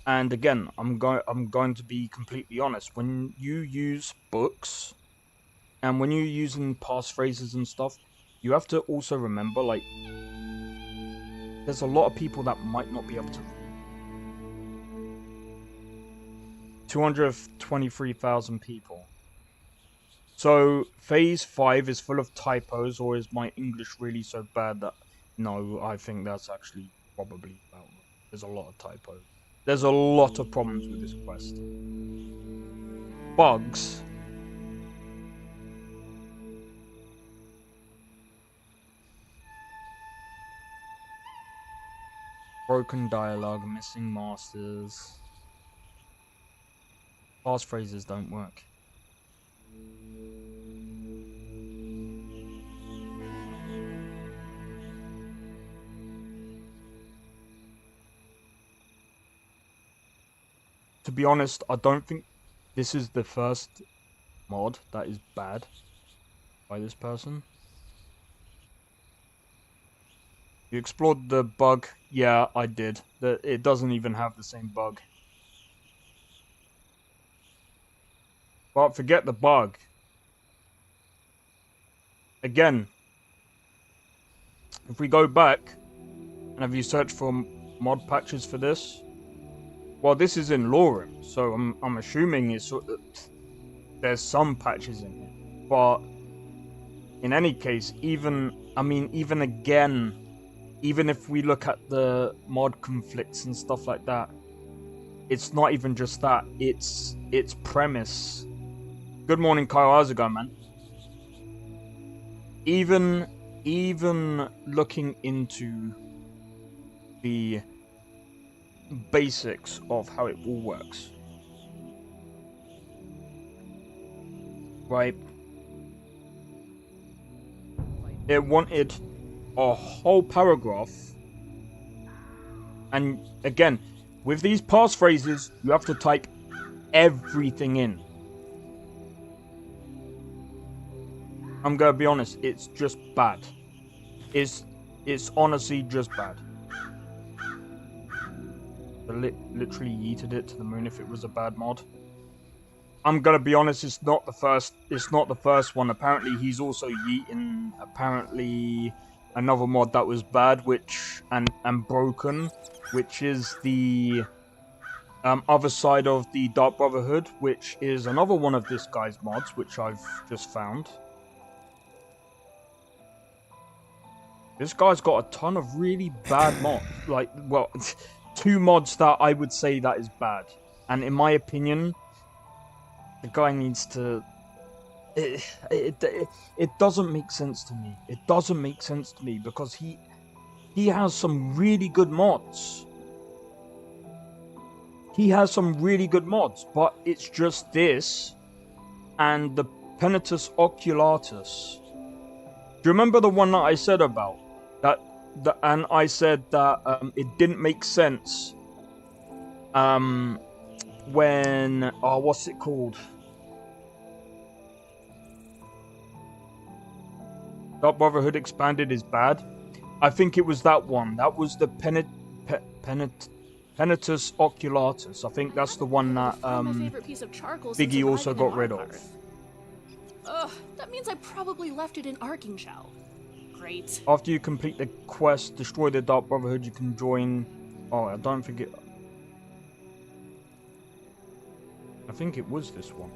And again, I'm going to be completely honest. When you use books and when you're using passphrases and stuff, you have to also remember, like, there's a lot of people that might not be able to. 223,000 people. So, Phase 5 is full of typos, or is my English really so bad that... No, I think that's actually probably about right. There's a lot of typos. There's a lot of problems with this quest. Bugs. Broken dialogue, missing masters. Passphrases don't work. To be honest, I don't think this is the first mod that is bad by this person. You explored the bug? Yeah, I did. It doesn't even have the same bug. But forget the bug. Again, if we go back, and have you searched for mod patches for this? Well, this is in LoreRim, so I'm assuming it's there's some patches in here. But in any case, even again, even if we look at the mod conflicts and stuff like that, it's not even just that. It's premise. Good morning, Kyle. How's it going, man? Even looking into the basics of how it all works, right? It wanted a whole paragraph, and again, with these passphrases, you have to type everything in. I'm gonna be honest, it's just bad. It's honestly just bad. I literally yeeted it to the moon if it was a bad mod. I'm gonna be honest, it's not the first one. Apparently he's also yeeting apparently another mod that was bad, which and broken, which is the other side of the Dark Brotherhood, which is another one of this guy's mods, which I've just found. This guy's got a ton of really bad mods. Like, well, 2 mods that I would say that is bad. And in my opinion, the guy needs to... It doesn't make sense to me. It doesn't make sense to me because he has some really good mods. He has some really good mods, but it's just this and the Penitus Oculatus. Do you remember the one that I said about? And I said that it didn't make sense when... Oh, what's it called? Dark Brotherhood Expanded is bad. I think it was that one. That was the Penitus Oculatus. I think that's the one that Biggie also got rid of. Ugh, that means I probably left it in Archangel. Great. After you complete the quest, destroy the Dark Brotherhood, you can join... Oh, I don't think it... I think it was this one.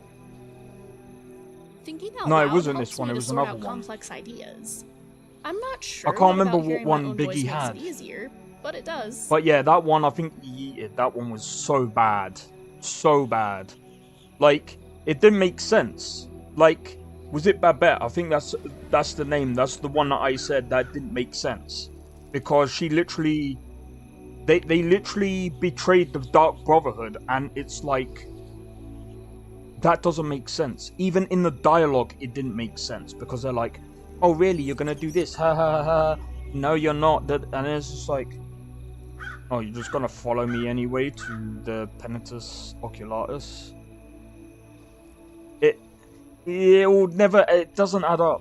Thinking out no, loud it wasn't helps this one, me it to was sort another out one. complex ideas. I'm not sure. I can't remember about what hearing one my own voice Biggie makes had. it easier, but it does. But yeah, that one, I think he yeeted. That one was so bad. So bad. Like, it didn't make sense. Like, was it Babette? I think that's the name. That's the one that I said that didn't make sense. Because she literally... They literally betrayed the Dark Brotherhood, and it's like... That doesn't make sense. Even in the dialogue, it didn't make sense. Because they're like, oh really, you're gonna do this? Ha ha ha. No, you're not. And it's just like... Oh, you're just gonna follow me anyway to the Penitus Oculatus? It will never... It doesn't add up.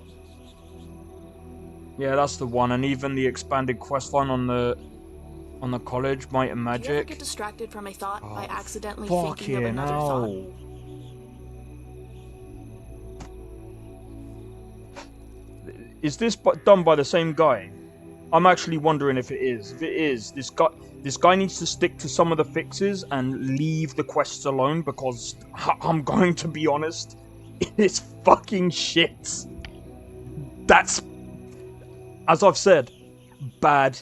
Yeah, that's the one. And even the expanded questline on the college, Might and Magic. Do you ever get distracted from a thought by accidentally Fuck thinking of another thought? Is this done by the same guy? I'm actually wondering if it is. If it is, this guy needs to stick to some of the fixes and leave the quests alone, because I'm going to be honest, It's fucking shit. That's, as I've said, bad.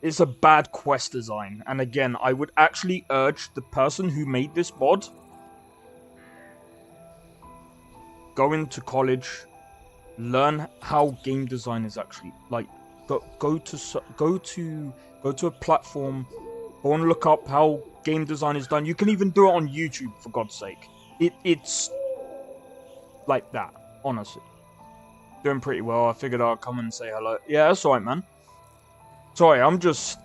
It's a bad quest design. And again, I would actually urge the person who made this mod, go into college, learn how game design is actually like. Go to a platform, go and look up how game design is done. You can even do it on YouTube, for God's sake. It's like that, honestly. Doing pretty well. I figured I'd come and say hello. Yeah, that's alright, man. Sorry, I'm just...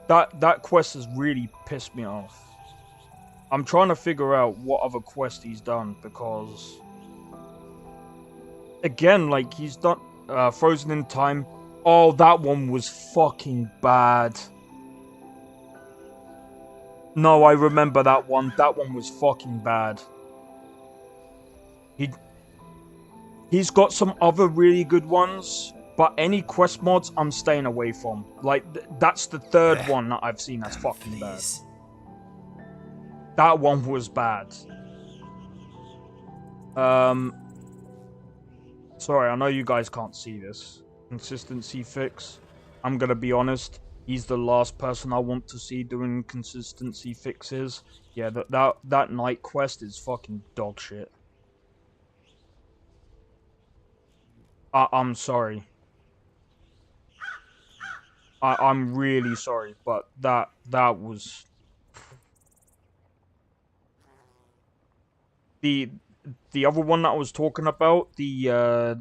That quest has really pissed me off. I'm trying to figure out what other quest he's done, because... Again, like, he's done... Frozen in Time. Oh, that one was fucking bad. No, I remember that one. That one was fucking bad. He's got some other really good ones, but any quest mods I'm staying away from. Like, that's the third one that I've seen that's fucking bad. That one was bad. Sorry, I know you guys can't see this. Consistency fix. I'm gonna be honest. He's the last person I want to see doing consistency fixes. Yeah, that night quest is fucking dog shit. I'm sorry. I'm really sorry, but that was the other one that I was talking about. I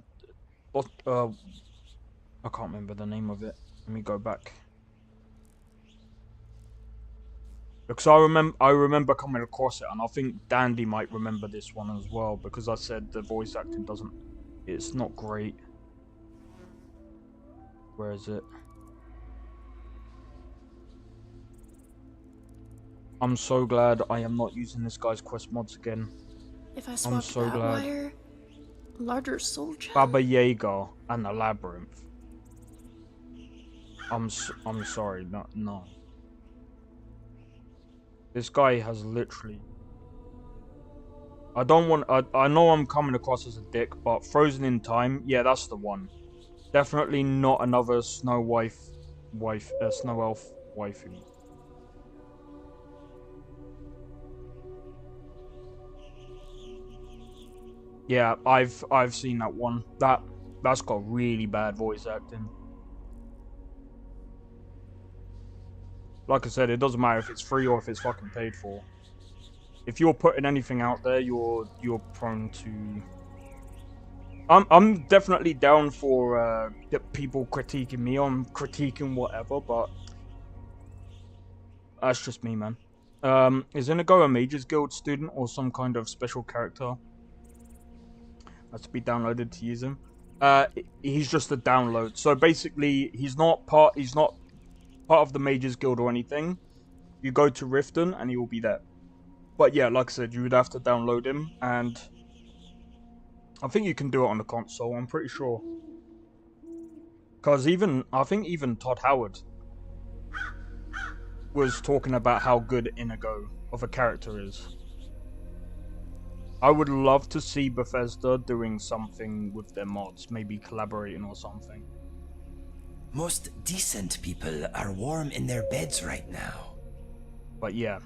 can't remember the name of it. Let me go back. Because I remember coming across it, and I think Dandy might remember this one as well, because I said the voice acting it's not great. Where is it? I'm so glad I am not using this guy's quest mods again. If I swapped that wire, larger soul gem. Baba Yaga and the Labyrinth. I'm sorry, no. This guy has literally... I know I'm coming across as a dick, but Frozen in Time, yeah, that's the one. Definitely not another Snow Elf waifu. Yeah, I've seen that one. That's got really bad voice acting. Like I said, it doesn't matter if it's free or if it's fucking paid for. If you're putting anything out there, you're prone to... I'm definitely down for people critiquing me on critiquing whatever, but that's just me, man. Is Inigo a Mage's Guild student or some kind of special character? Has to be downloaded to use him. He's just a download. So basically, he's not part of the Mage's Guild or anything. You go to Riften and he will be there. But yeah, like I said, you would have to download him, and I think you can do it on the console, I'm pretty sure. Because I think even Todd Howard was talking about how good Inigo of a character is. I would love to see Bethesda doing something with their mods, maybe collaborating or something. Most decent people are warm in their beds right now. But yeah,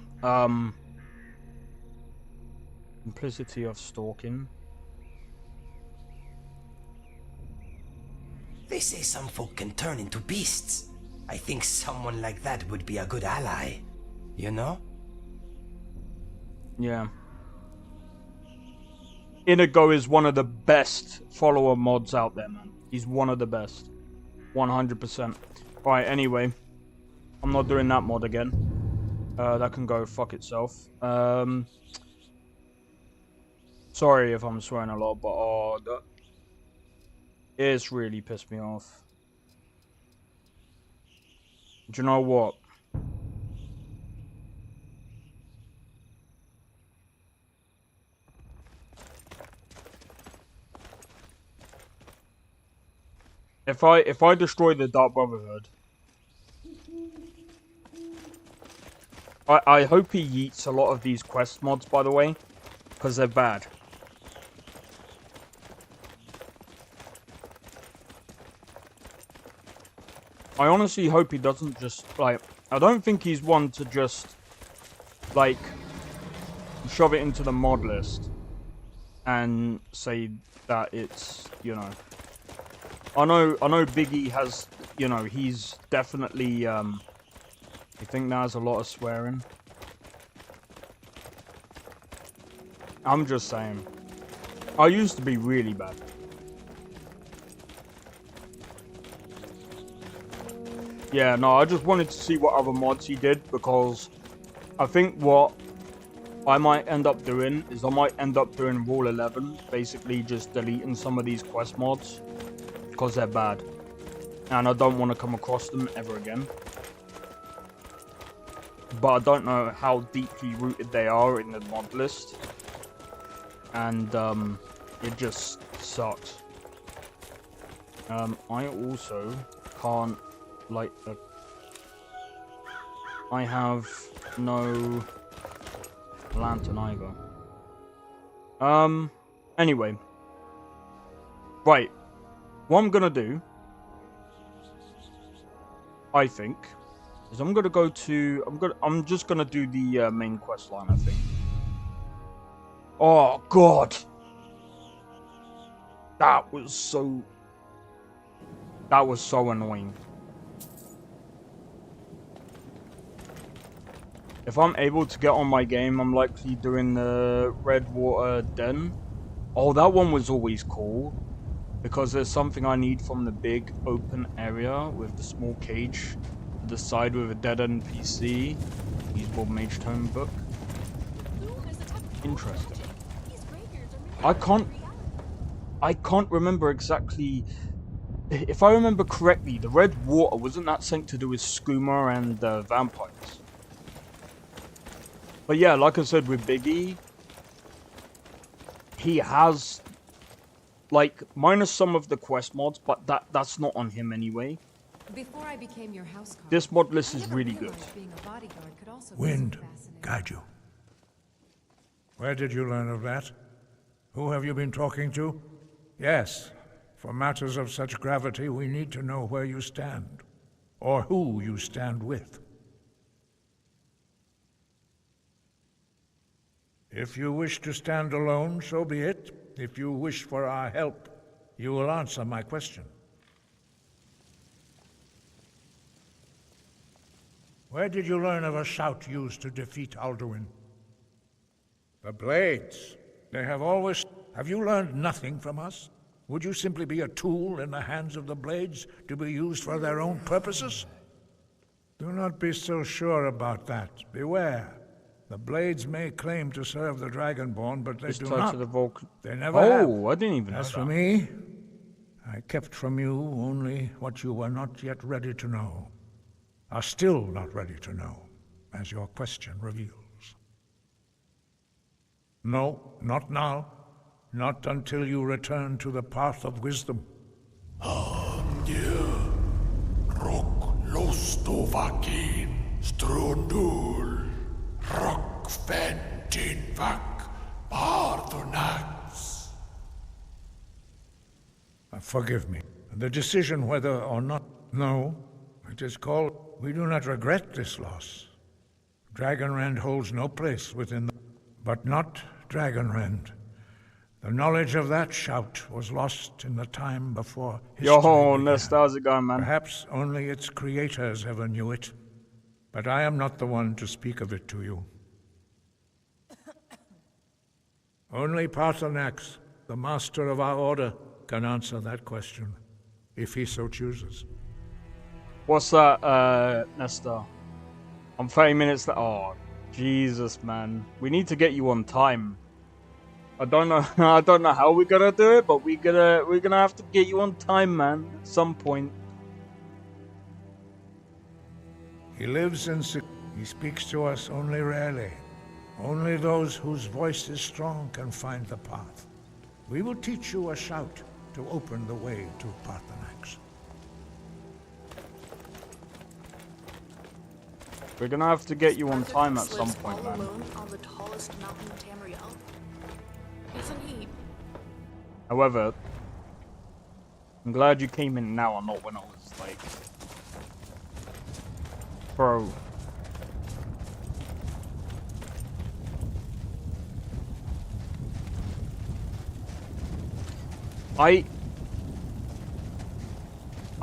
simplicity of stalking. They say some folk can turn into beasts. I think someone like that would be a good ally. You know? Yeah. Inigo is one of the best follower mods out there, man. He's one of the best. 100%. Right, anyway. I'm not doing that mod again. That can go fuck itself. Sorry if I'm swearing a lot, but it's really pissed me off. Do you know what? If I destroy the Dark Brotherhood, I hope he yeets a lot of these quest mods, by the way, because they're bad. I honestly hope he doesn't just, like, I don't think he's one to just, like, shove it into the mod list and say that it's, you know, I know Biggie has, you know, he's definitely, I think there's a lot of swearing. I'm just saying. I used to be really bad. Yeah, no, I just wanted to see what other mods he did, because I think what I might end up doing is I might end up doing Rule 11, basically just deleting some of these quest mods, because they're bad. And I don't want to come across them ever again. But I don't know how deeply rooted they are in the mod list. And it just sucks. I also can't light the... I have no lantern either. Anyway. Right. What I'm gonna do, I think, is I'm gonna go to... I'm just gonna do the main quest line, I think. Oh, God! That was so annoying. If I'm able to get on my game, I'm likely doing the Redwater Den. Oh, that one was always cool. Because there's something I need from the big open area with the small cage. The side with a dead NPC. Usable Mage Tome book. Interesting. I can't remember exactly. If I remember correctly, the red water, wasn't that something to do with skooma and vampires? But yeah, like I said with Biggie, he has, like, minus some of the quest mods, but that's not on him anyway. Before I became your housecarl, this mod list is really good. Wind guide you. Where did you learn of that? Who have you been talking to? Yes, for matters of such gravity, we need to know where you stand, or who you stand with. If you wish to stand alone, so be it. If you wish for our help, you will answer my question. Where did you learn of a shout used to defeat Alduin? The blades. They have always... Have you learned nothing from us? Would you simply be a tool in the hands of the blades to be used for their own purposes? Do not be so sure about that. Beware. The blades may claim to serve the Dragonborn, but they do not. They never have. Oh, I didn't even know that. As for me, I kept from you only what you were not yet ready to know. Are still not ready to know, as your question reveals. No, not now. Not until you return to the path of wisdom. Forgive me. The decision whether or not... No, it is called... We do not regret this loss. Dragonrend holds no place within the... But not Dragonrend. The knowledge of that shout was lost in the time before history began. Nesta, how's it going, man? Perhaps only its creators ever knew it. But I am not the one to speak of it to you. Only Paarthurnax, the master of our order, can answer that question, if he so chooses. What's that, Nesta? I'm 30 minutes... Oh, Jesus, man. We need to get you on time. I don't know how we're gonna do it, but we're gonna have to get you on time, man, at some point. He lives in... He speaks to us only rarely. Only those whose voice is strong can find the path. We will teach you a shout to open the way to Paarthurnax. We're gonna have to get you on time at some point, man. Alone on the tallest mountain in Tamriel. Isn't he? However, I'm glad you came in now and not when I was, like, Bro. I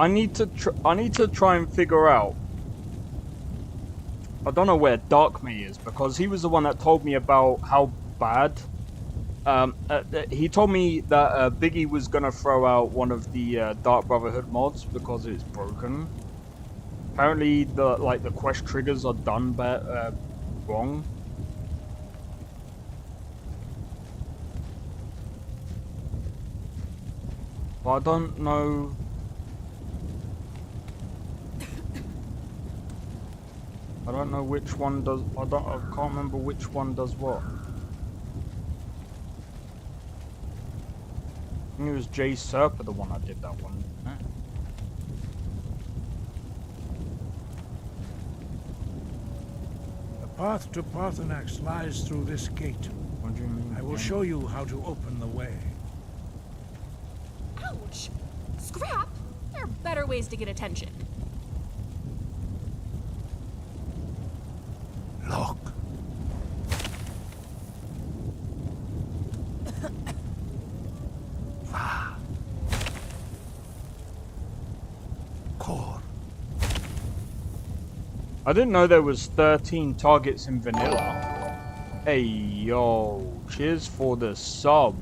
need to try and figure out. I don't know where Dark May is, because he was the one that told me about how bad. He told me that Biggie was gonna throw out one of the Dark Brotherhood mods because it's broken. Apparently, the quest triggers are done wrong. But I don't know. I don't know which one does. I can't remember which one does what. I think it was Jay Serpa the one I did that one. The path to Parthenax lies through this gate. What do you mean? I will show you how to open the way. Ouch! Scrap! There are better ways to get attention. Look. Core. I didn't know there was 13 targets in vanilla. Hey yo, cheers for the sub.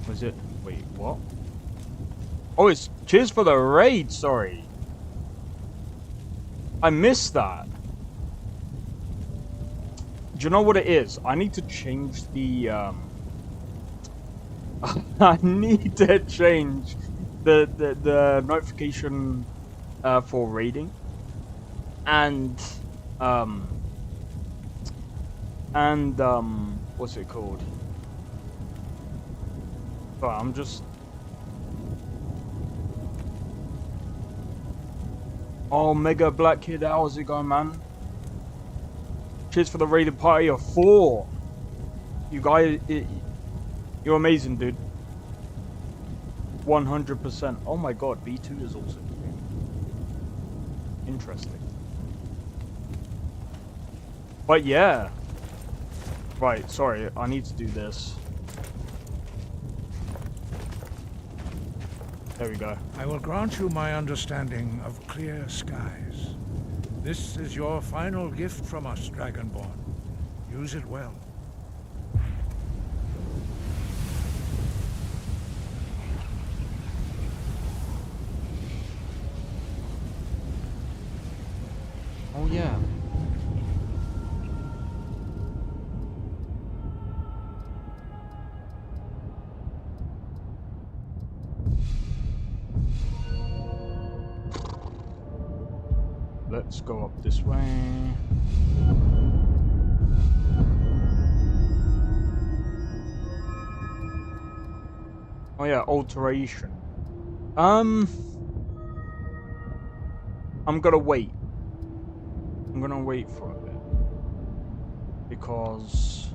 Was it? Wait, what? Oh, it's cheers for the raid. Sorry, I missed that. Do you know what it is? I need to change the I need to change the notification for raiding, and what's it called? But I'm just. Oh, Mega Black Kid, how's it going, man? Cheers for the raided party of 4. You guys, you're amazing, dude. 100%. Oh my god, B2 is also interesting. But yeah. Right, sorry, I need to do this. There we go. I will grant you my understanding of clear skies. This is your final gift from us, Dragonborn. Use it well. Oh yeah. Let's go up this way. Oh yeah, alteration. I'm gonna wait. I'm gonna wait for a bit. Because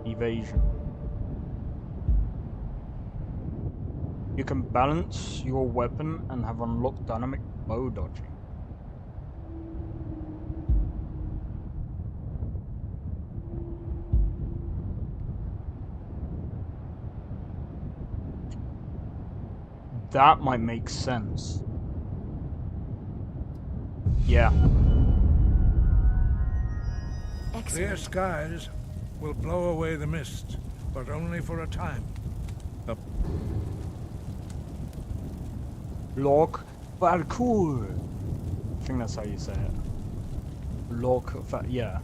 evasion. You can balance your weapon and have unlocked dynamic bow dodging. That might make sense. Yeah. Clear skies will blow away the mist, but only for a time. The Lock parkour. I think that's how you say it. Yeah.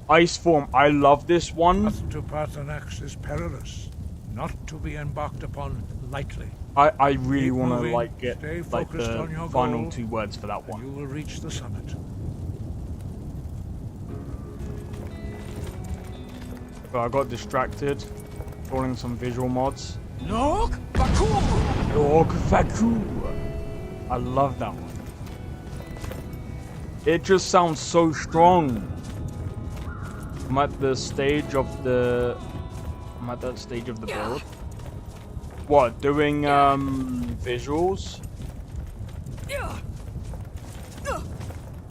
Ice form. I love this one. path to Parthenax is perilous, not to be embarked upon lightly. I really want to moving, like get stay like focused the on your final goal, 2 words for that and one. you will reach the summit. But I got distracted, calling some visual mods. Look, parkour! Look, parkour! I love that one. It just sounds so strong. I'm at the stage of the... I'm at that stage of the build. What, doing visuals?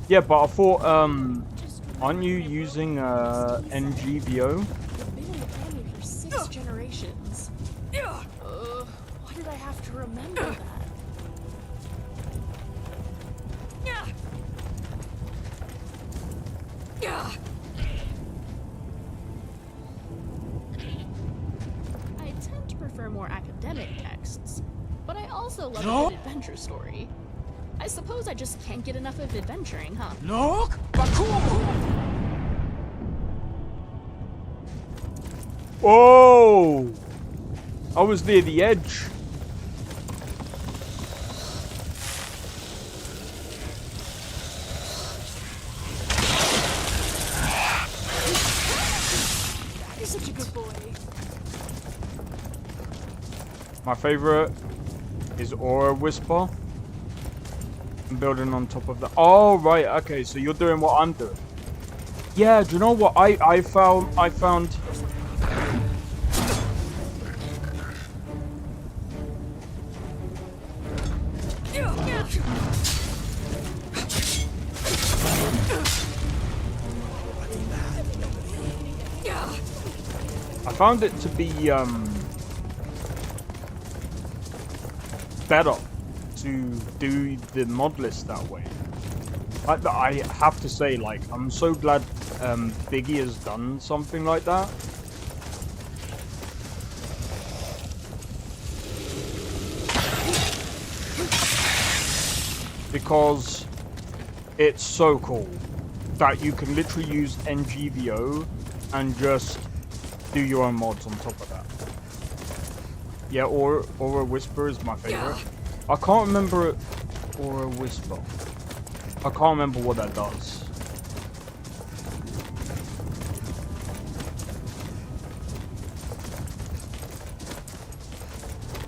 Yeah, but I thought, aren't you using NGVO? I've been in the family for 6 generations. Why did I have to remember that? I tend to prefer more academic texts, but I also love a good adventure story. I suppose I just can't get enough of adventuring, huh? Look! Oh! I was near the edge. You're such a good boy. My favorite is Aura Whisper. I'm building on top of that. Oh, right. Okay, so you're doing what I'm doing. Yeah, do you know what I found? I found it to be better to do the mod list that way. I have to say, like, I'm so glad Biggie has done something like that. Because it's so cool that you can literally use NGVO and just do your own mods on top of that. Yeah, Aura Whisper is my favorite. I can't remember Aura Whisper. I can't remember what that does.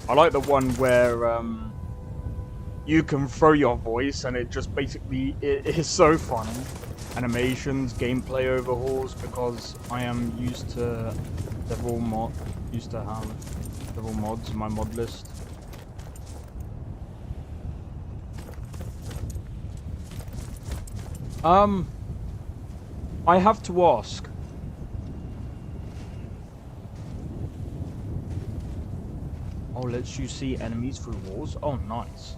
I like the one where you can throw your voice and it just basically it is so funny. Animations, gameplay overhauls, because I am used to several mods in my mod list. I have to ask. Oh, lets you see enemies through walls. Oh, nice.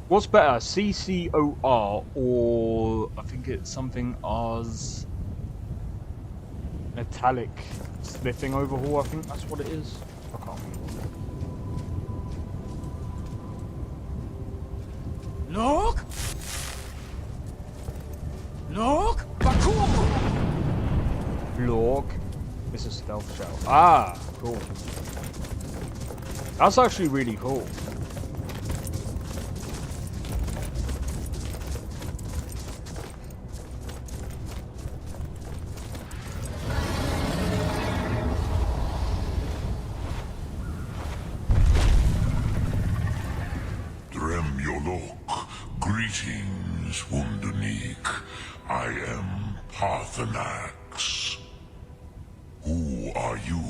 What's better, CCOR or I think it's something as metallic smithing overhaul? I think that's what it is. I can't remember. Look! Look! Look! It's a stealth shell. Ah, cool. That's actually really cool. Greetings, Wunderneek. I am Parthenax. Who are you?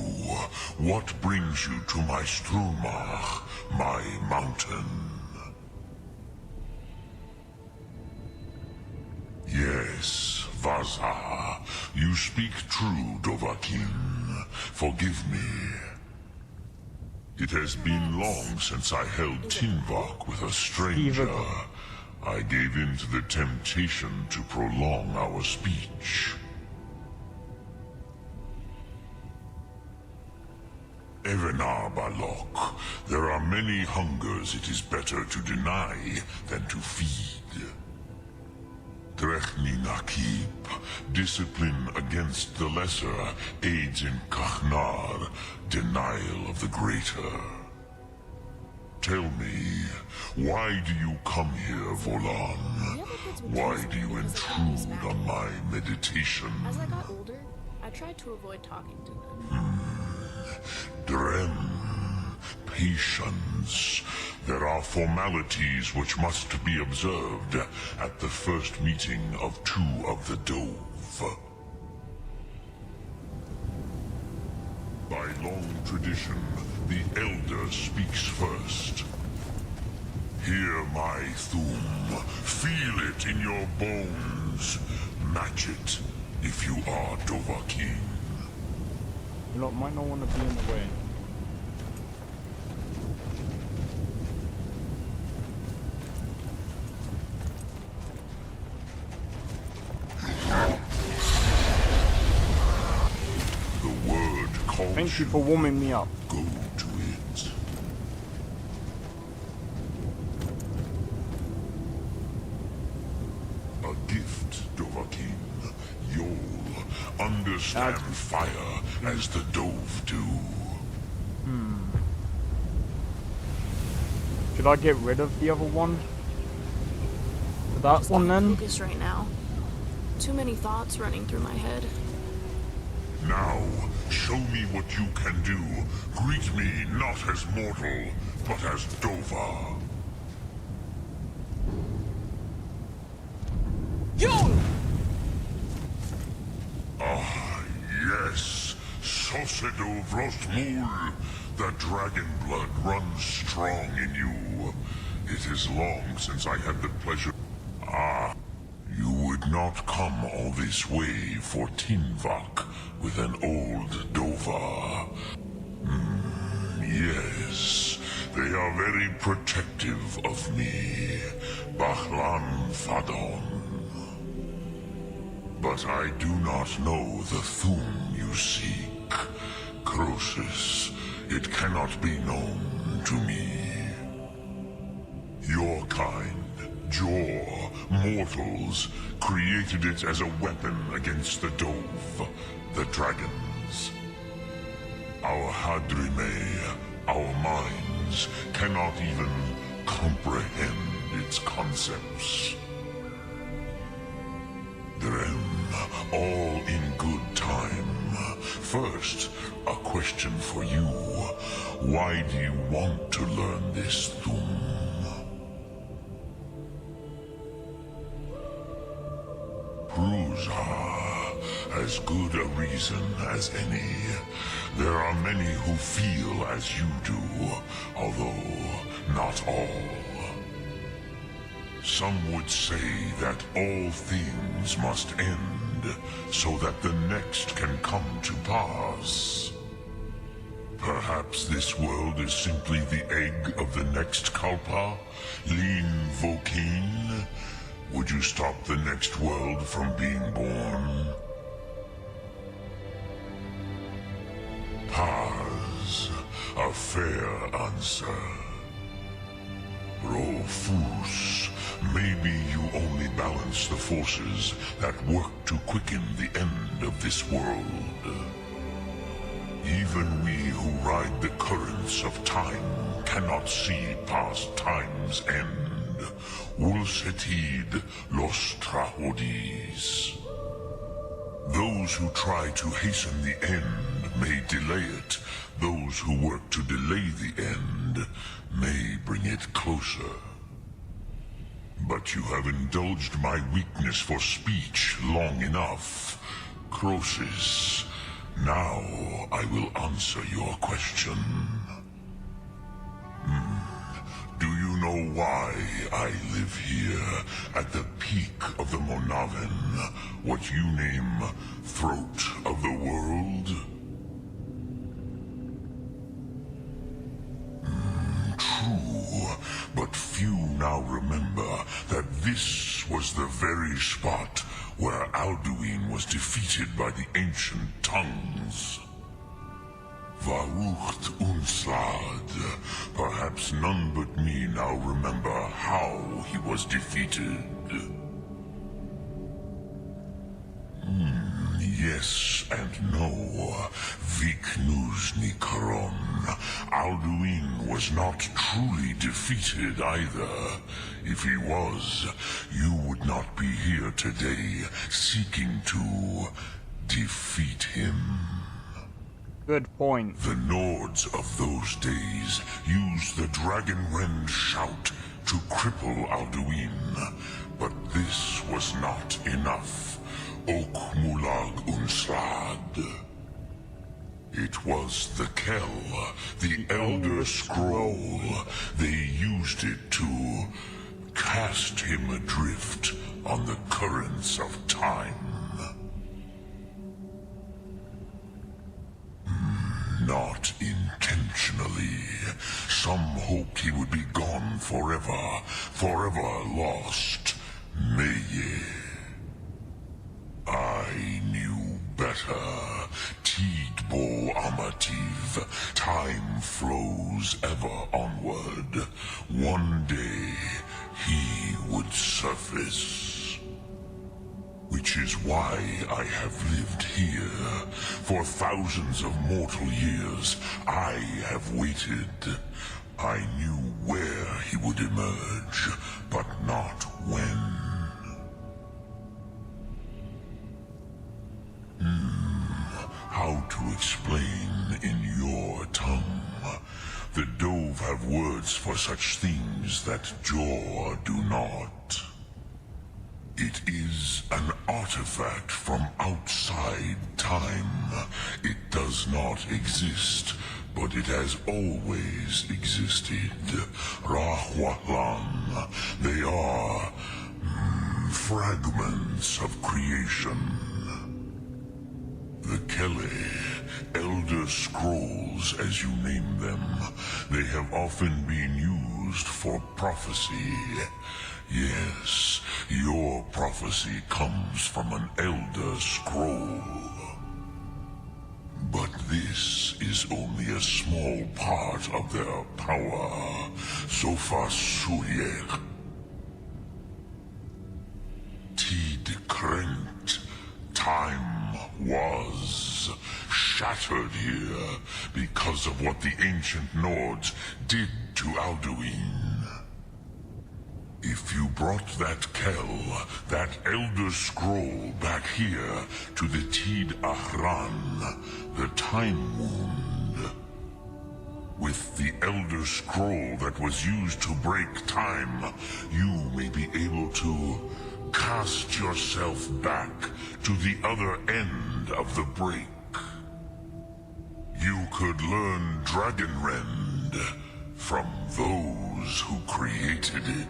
What brings you to my Strumach, my mountain? Yes, Vaza. You speak true, Dovahkiin. Forgive me. It has been long since I held Tinvok with a stranger. I gave in to the temptation to prolong our speech. Evenar Balok, there are many hungers it is better to deny than to feed. Drechni Nakib, discipline against the lesser aids in Kachnar, denial of the greater. Tell me, why do you come here, Volan? Why do you intrude on my meditation? As I got older, I tried to avoid talking to them. Drem, patience. There are formalities which must be observed at the first meeting of two of the Dove. By long tradition, the Elder speaks first. Hear my Thum. Feel it in your bones. Match it if you are Dovahkiin. You lot might not want to be in the way. The word calls. Thank you for warming me up. Go to it. A gift, Dovahkiin. You'll understand fire as the Dove do. Should I get rid of the other one? That one then? Focus right now. Too many thoughts running through my head. Now, show me what you can do. Greet me not as mortal, but as Dova. Ah, yes. Sosedo Vrostmul. The dragon blood runs strong in you. It is long since I had the pleasure. Ah, you would not come all this way for Tinvak with an old Dova. Yes, they are very protective of me. Bahlan Fadon. But I do not know the Thum you seek. Croesus, it cannot be known to me. Your kind, Jor, mortals, created it as a weapon against the Dove, the dragons. Our Hadrime, our minds, cannot even comprehend its concepts. Drem, all in good time. First, a question for you. Why do you want to learn this Thum? Prusa, as good a reason as any. There are many who feel as you do, although not all. Some would say that all things must end, so that the next can come to pass. Perhaps this world is simply the egg of the next Kalpa, Lean Vokeen. Would you stop the next world from being born? Paz, a fair answer. Rofus, maybe you only balance the forces that work to quicken the end of this world. Even we who ride the currents of time cannot see past time's end. Ulsetid los trahodis. Those who try to hasten the end may delay it. Those who work to delay the end may bring it closer. But you have indulged my weakness for speech long enough. Croesus, now I will answer your question. Do you know why I live here at the peak of the Monaven, what you name Throat of the World? True, but few now remember that this was the very spot where Alduin was defeated by the ancient tongues. Varucht Unslad. Perhaps none but me now remember how he was defeated. Yes and no. Viknuzny Karon. Alduin was not truly defeated either. If he was, you would not be here today seeking to defeat him. Good point. The Nords of those days used the Dragonrend shout to cripple Alduin, but this was not enough. Ok Mulag Unslad. It was the Kell, the Elder Scroll. They used it to cast him adrift on the currents of time. Not intentionally. Some hoped he would be gone forever, forever lost. Mage. I knew better. Tidbo Amativ. Time flows ever onward. One day, he would surface. Which is why I have lived here. For thousands of mortal years, I have waited. I knew where he would emerge, but not when. How to explain in your tongue? The Dove have words for such things that Jor do not. It is an artifact from outside time. It does not exist, but it has always existed. Rahwalan. They are fragments of creation. The Kele, Elder Scrolls as you name them, they have often been used for prophecy. Yes, your prophecy comes from an Elder Scroll. But this is only a small part of their power. Sofa Suyer. Tid Krent. Time was shattered here because of what the ancient Nords did to Alduin. If you brought that Kell, that Elder Scroll back here to the Tid Ahran, the Time Wound, with the Elder Scroll that was used to break time, you may be able to cast yourself back to the other end of the break. You could learn Dragonrend from those who created it.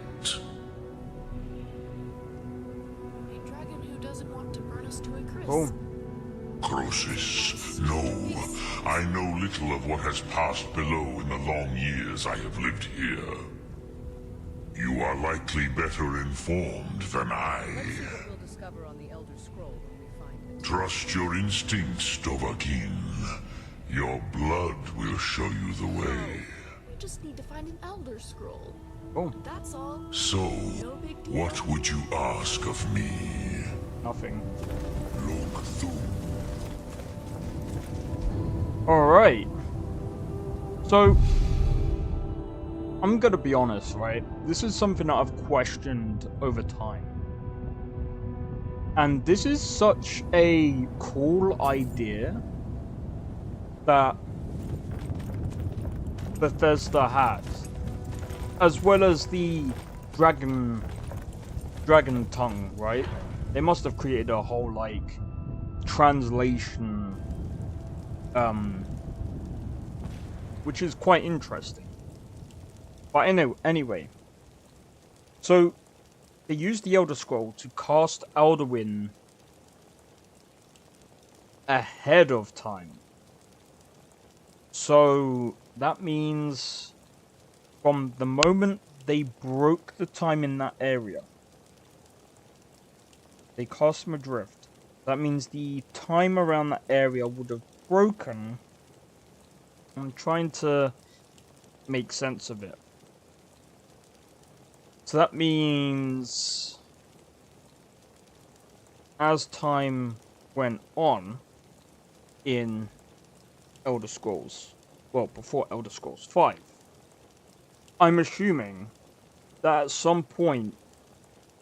A dragon who doesn't want to burn us to a crisp. Oh. Croesus, no. I know little of what has passed below in the long years I have lived here. You are likely better informed than I. We'll discover on the Elder Scroll when we find it. Trust your instincts, Dovahkiin. Your blood will show you the way. We just need to find an Elder Scroll. Oh. That's all. So, what would you ask of me? Nothing. Look through. Alright. So, I'm gonna be honest, right? This is something that I've questioned over time. And this is such a cool idea that Bethesda has. As well as the dragon tongue, right? They must have created a whole, like, translation, which is quite interesting. But anyway, so they used the Elder Scroll to cast Alduin ahead of time. So that means from the moment they broke the time in that area, they cast him adrift. That means the time around that area would have broken. I'm trying to make sense of it. So that means as time went on in Elder Scrolls, well, before Elder Scrolls 5, I'm assuming that at some point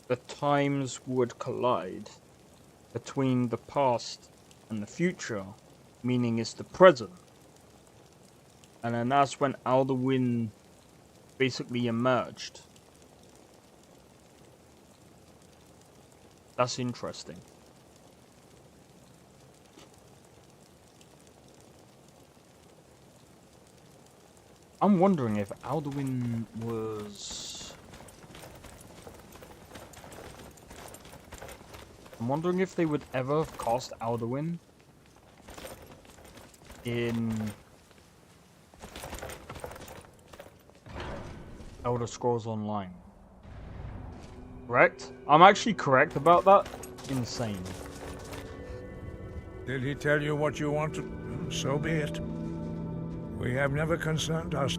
the times would collide between the past and the future, meaning it's the present. And then that's when Alduin basically emerged. That's interesting. I'm wondering if Alduin was... I'm wondering if they would ever have cast Alduin in Elder Scrolls Online. Correct? I'm actually correct about that? Insane. Did he tell you what you wanted? So be it. We have never concerned us.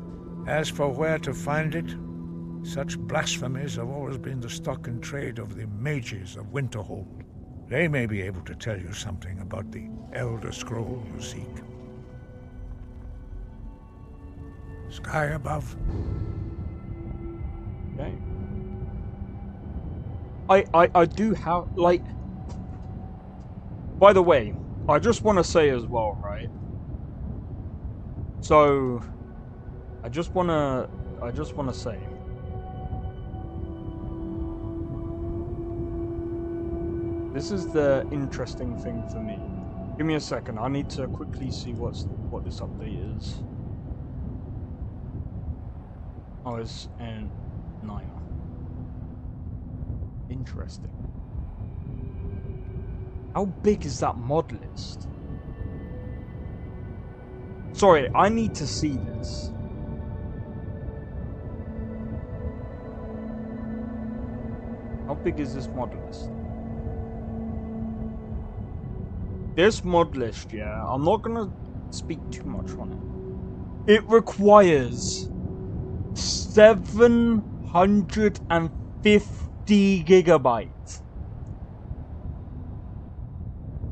As for where to find it, such blasphemies have always been the stock and trade of the mages of Winterhold. They may be able to tell you something about the Elder Scroll you seek. Sky above. Okay. I do have, like... By the way, I just want to say as well, right? So, I just want to say... This is the interesting thing for me. Give me a second, I need to quickly see what this update is. Oh, it's in 9. Interesting. How big is that mod list? Sorry, I need to see this. How big is this mod list? This mod list, yeah, I'm not gonna speak too much on it. It requires 750 gigabytes.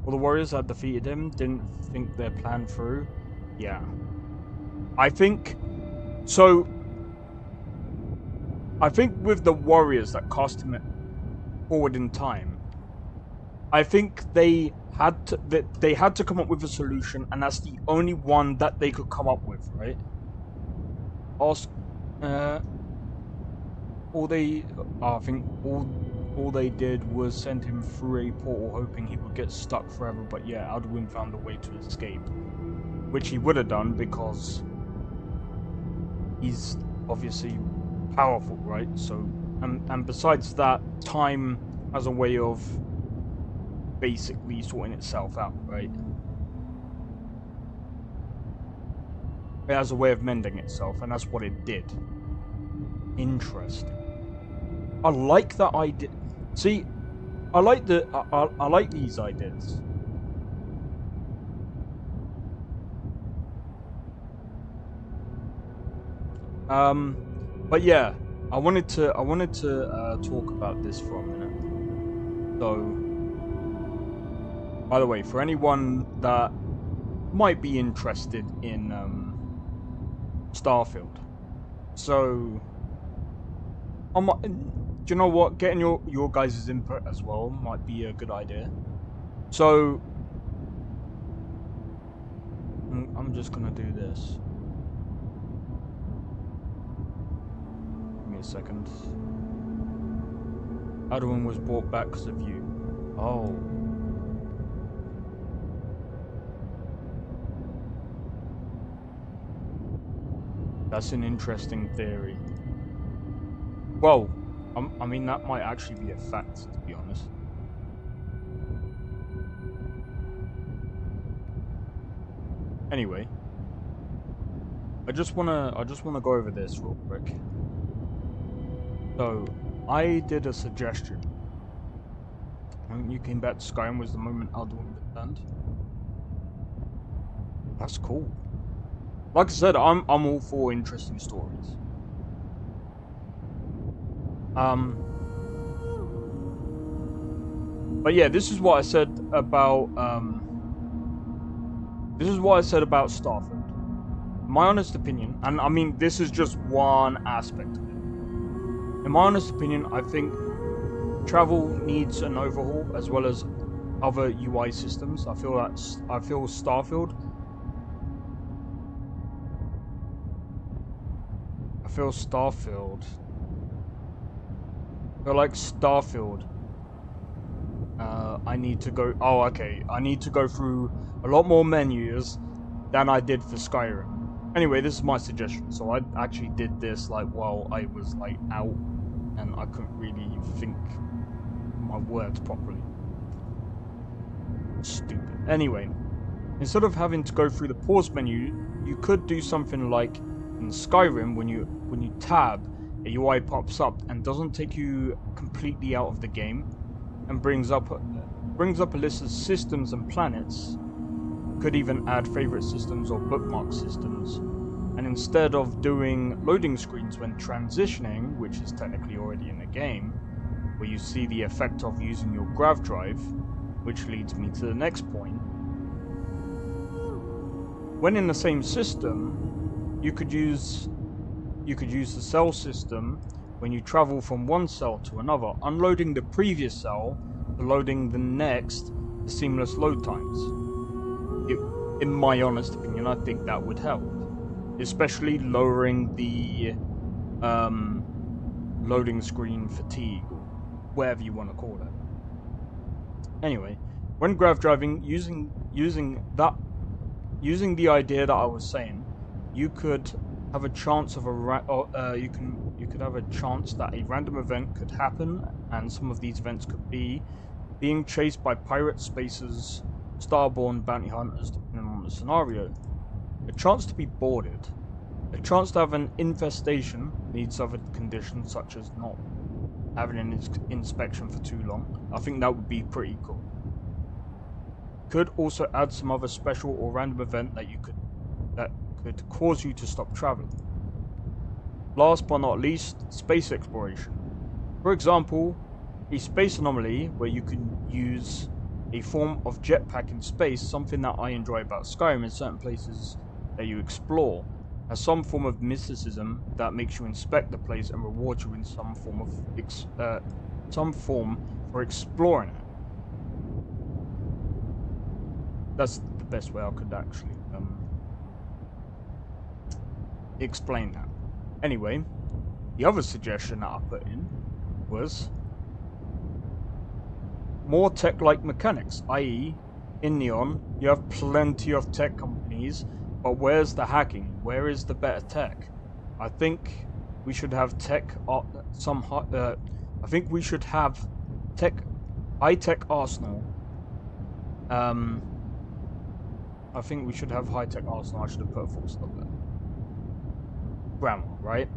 Well, the warriors that defeated him didn't think their plan through. Yeah. I think... So... I think with the warriors that cast him forward in time, I think they had to come up with a solution, and that's the only one that they could come up with, right? I think all they did was send him through a portal, hoping he would get stuck forever. But yeah, Alduin found a way to escape, which he would have done because he's obviously powerful, right? So, and besides that, time has a way of basically sorting itself out, right? It has a way of mending itself, and that's what it did. Interesting. I like that idea. See, I like I like these ideas. But yeah, I wanted to talk about this for a minute. So, by the way, for anyone that might be interested in Starfield, so do you know what? Getting your guys' input as well might be a good idea. So I'm just gonna do this. Give me a second. Alduin was brought back because of you. Oh. That's an interesting theory. Well, I mean, that might actually be a fact, to be honest. Anyway, I just wanna go over this real quick. So, I did a suggestion. When you came back to Skyrim was the moment Alduin returned. That's cool. Like I said, I'm all for interesting stories. But yeah, this is what I said about Starfield. My honest opinion, and I mean this is just one aspect of it. In my honest opinion, I think travel needs an overhaul as well as other UI systems. I feel Starfield feel Starfield. I feel like Starfield. I need to go... Oh, okay. I need to go through a lot more menus than I did for Skyrim. Anyway, this is my suggestion. So I actually did this like while I was like out and I couldn't really think my words properly. Stupid. Anyway, instead of having to go through the pause menu, you could do something like in Skyrim when you tab, a UI pops up and doesn't take you completely out of the game and brings up a list of systems and planets. Could even add favorite systems or bookmark systems. And instead of doing loading screens when transitioning, which is technically already in the game, where you see the effect of using your grav drive, which leads me to the next point. When in the same system, you could use the cell system when you travel from one cell to another, unloading the previous cell to loading the next, the seamless load times. In my honest opinion, I think that would help, especially lowering the loading screen fatigue, or whatever you want to call it. Anyway, when grav driving, using the idea that I was saying, you could have a chance of you could have a chance that a random event could happen, and some of these events could be being chased by pirate spacers, starborn bounty hunters, depending on the scenario. A chance to be boarded. A chance to have an infestation needs other conditions such as not having an inspection for too long. I think that would be pretty cool. Could also add some other special or random event that could cause you to stop traveling. Last but not least, space exploration. For example, a space anomaly where you can use a form of jetpack in space, something that I enjoy about Skyrim in certain places that you explore, has some form of mysticism that makes you inspect the place and rewards you in some form for exploring it. That's the best way I could actually explain that. Anyway, the other suggestion that I put in was more tech-like mechanics, i.e. in Neon, you have plenty of tech companies, but where's the hacking? Where is the better tech? I think we should have I think we should have high-tech arsenal. I think we should have high-tech arsenal. I should have put a full stop there. Grammar, right?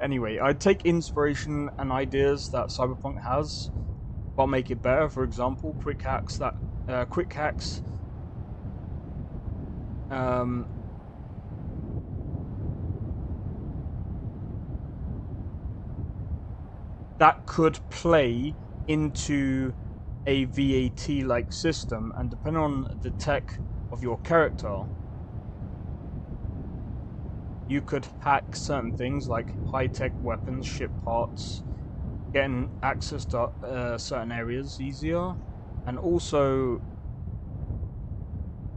Anyway, I'd take inspiration and ideas that Cyberpunk has, but make it better. For example, quick hacks that could play into a VAT-like system, and depending on the tech of your character, you could hack certain things like high-tech weapons, ship parts, getting access to certain areas easier, and also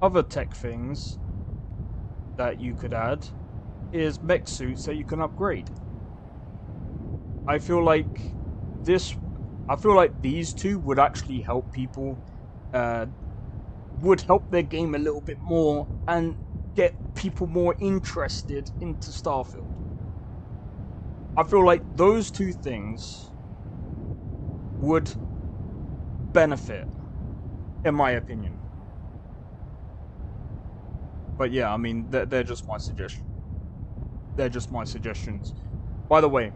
other tech things that you could add is mech suits that you can upgrade. I feel like these two would actually help people, would help their game a little bit more and get people more interested into Starfield. I feel like those two things would benefit, in my opinion. But yeah, I mean, they're just my suggestions. They're just my suggestions. By the way,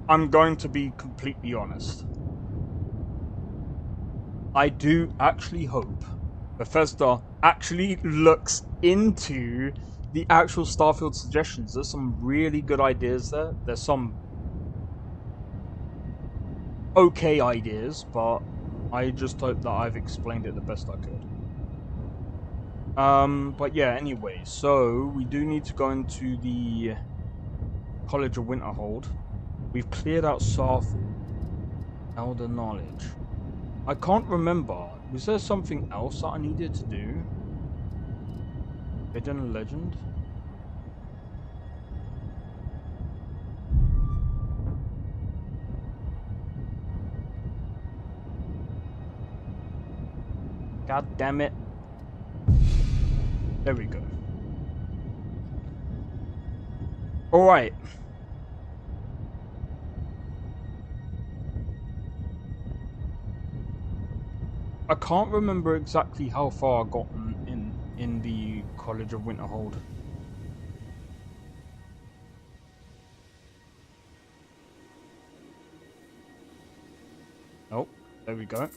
I'm going to be completely honest. I do actually hope Bethesda actually looks into the actual Starfield suggestions. There's some really good ideas there. There's some okay ideas, but I just hope that I've explained it the best I could. But yeah, anyway, so we do need to go into the College of Winterhold. We've cleared out Sarthal. Elder Knowledge. I can't remember. Was there something else that I needed to do? Hidden Legend? God damn it. There we go. Alright. I can't remember exactly how far I got in the College of Winterhold. Oh, there we go.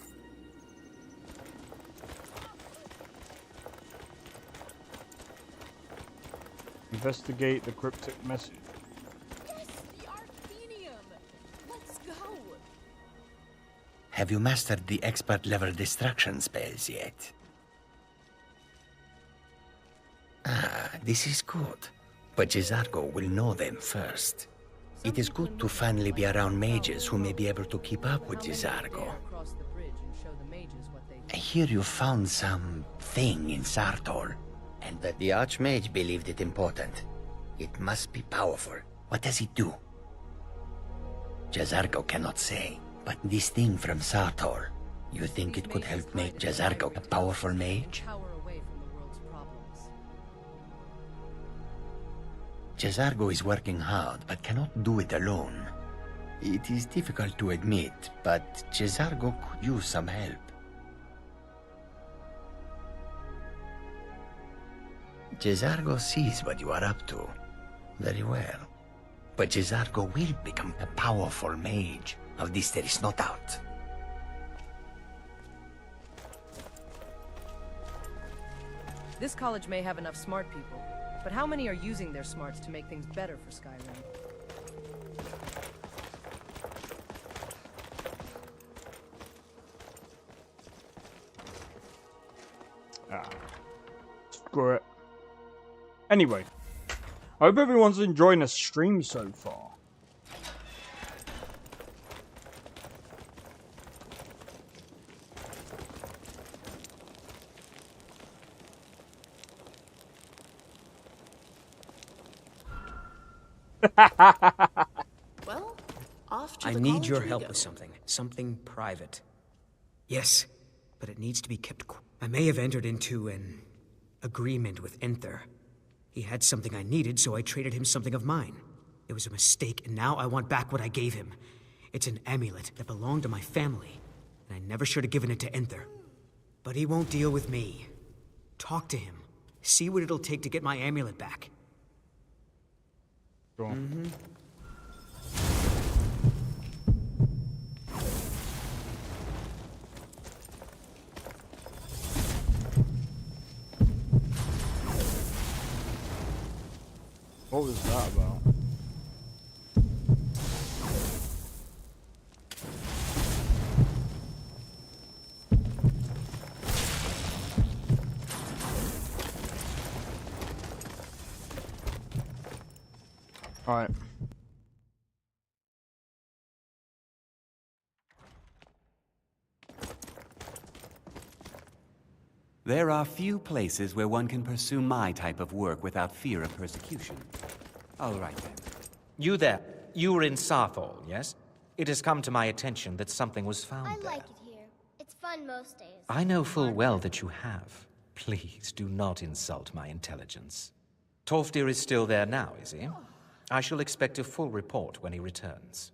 Investigate the cryptic message. Yes, the Arcanium! Let's go! Have you mastered the expert level distraction spells yet? Ah, this is good. But Jizargo will know them first. It is good to finally be around mages who may be able to keep up with Jizargo. I hear you found some thing in Sartol, and that the Archmage believed it important. It must be powerful. What does it do? Jizargo cannot say, but this thing from Sartol, you think it could help make Jizargo a powerful mage? Jizargo is working hard, but cannot do it alone. It is difficult to admit, but Jizargo could use some help. Jizargo sees what you are up to. Very well. But Jizargo will become a powerful mage. Of this there is no doubt. This college may have enough smart people, but how many are using their smarts to make things better for Skyrim? Screw it. Anyway, I hope everyone's enjoying the stream so far. Well, off to I the need college your we help go. with something private. Yes, but it needs to be kept I may have entered into an agreement with Enther. He had something I needed, so I traded him something of mine. It was a mistake, and now I want back what I gave him. It's an amulet that belonged to my family, and I never should have given it to Enther. But he won't deal with me. Talk to him. See what it'll take to get my amulet back. Go on. Mm-hmm. What was that about? Alright. There are few places where one can pursue my type of work without fear of persecution. All right, then. You there. You were in Sarthol, yes? It has come to my attention that something was found I there. like it here. It's fun most days. I know full well that you have. Please do not insult my intelligence. Tolfdir is still there now, is he? I shall expect a full report when he returns.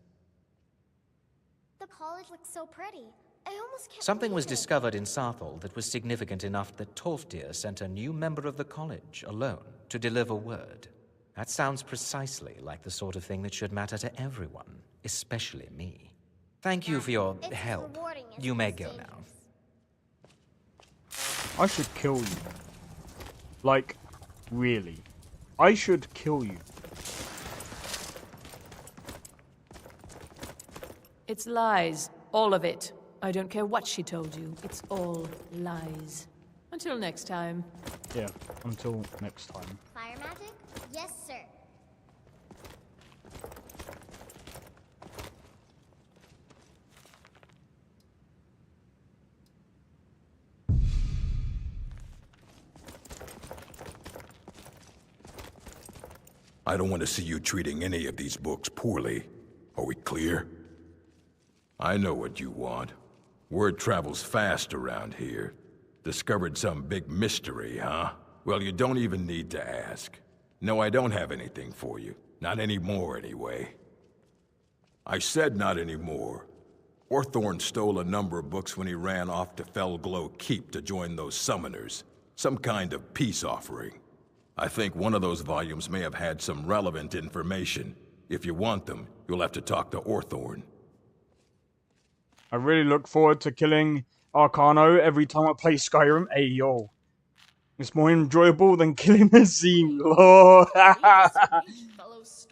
The college looks so pretty. I almost can't Something was believe it. discovered in Sarthol that was significant enough that Tolfdir sent a new member of the college, alone, to deliver word. That sounds precisely like the sort of thing that should matter to everyone, especially me. Thank you for your help. You may go now. I should kill you. Like, really. I should kill you. It's lies. All of it. I don't care what she told you. It's all lies. Until next time. Yeah, until next time. Fire magic? Yes, sir. I don't want to see you treating any of these books poorly. Are we clear? I know what you want. Word travels fast around here. Discovered some big mystery, huh? Well, you don't even need to ask. No, I don't have anything for you. Not anymore, anyway. I said not anymore. Orthorn stole a number of books when he ran off to Felglow Keep to join those summoners. Some kind of peace offering. I think one of those volumes may have had some relevant information. If you want them, you'll have to talk to Orthorn. I really look forward to killing Arcano every time I play Skyrim. Hey, yo. It's more enjoyable than killing a Zine. Lord.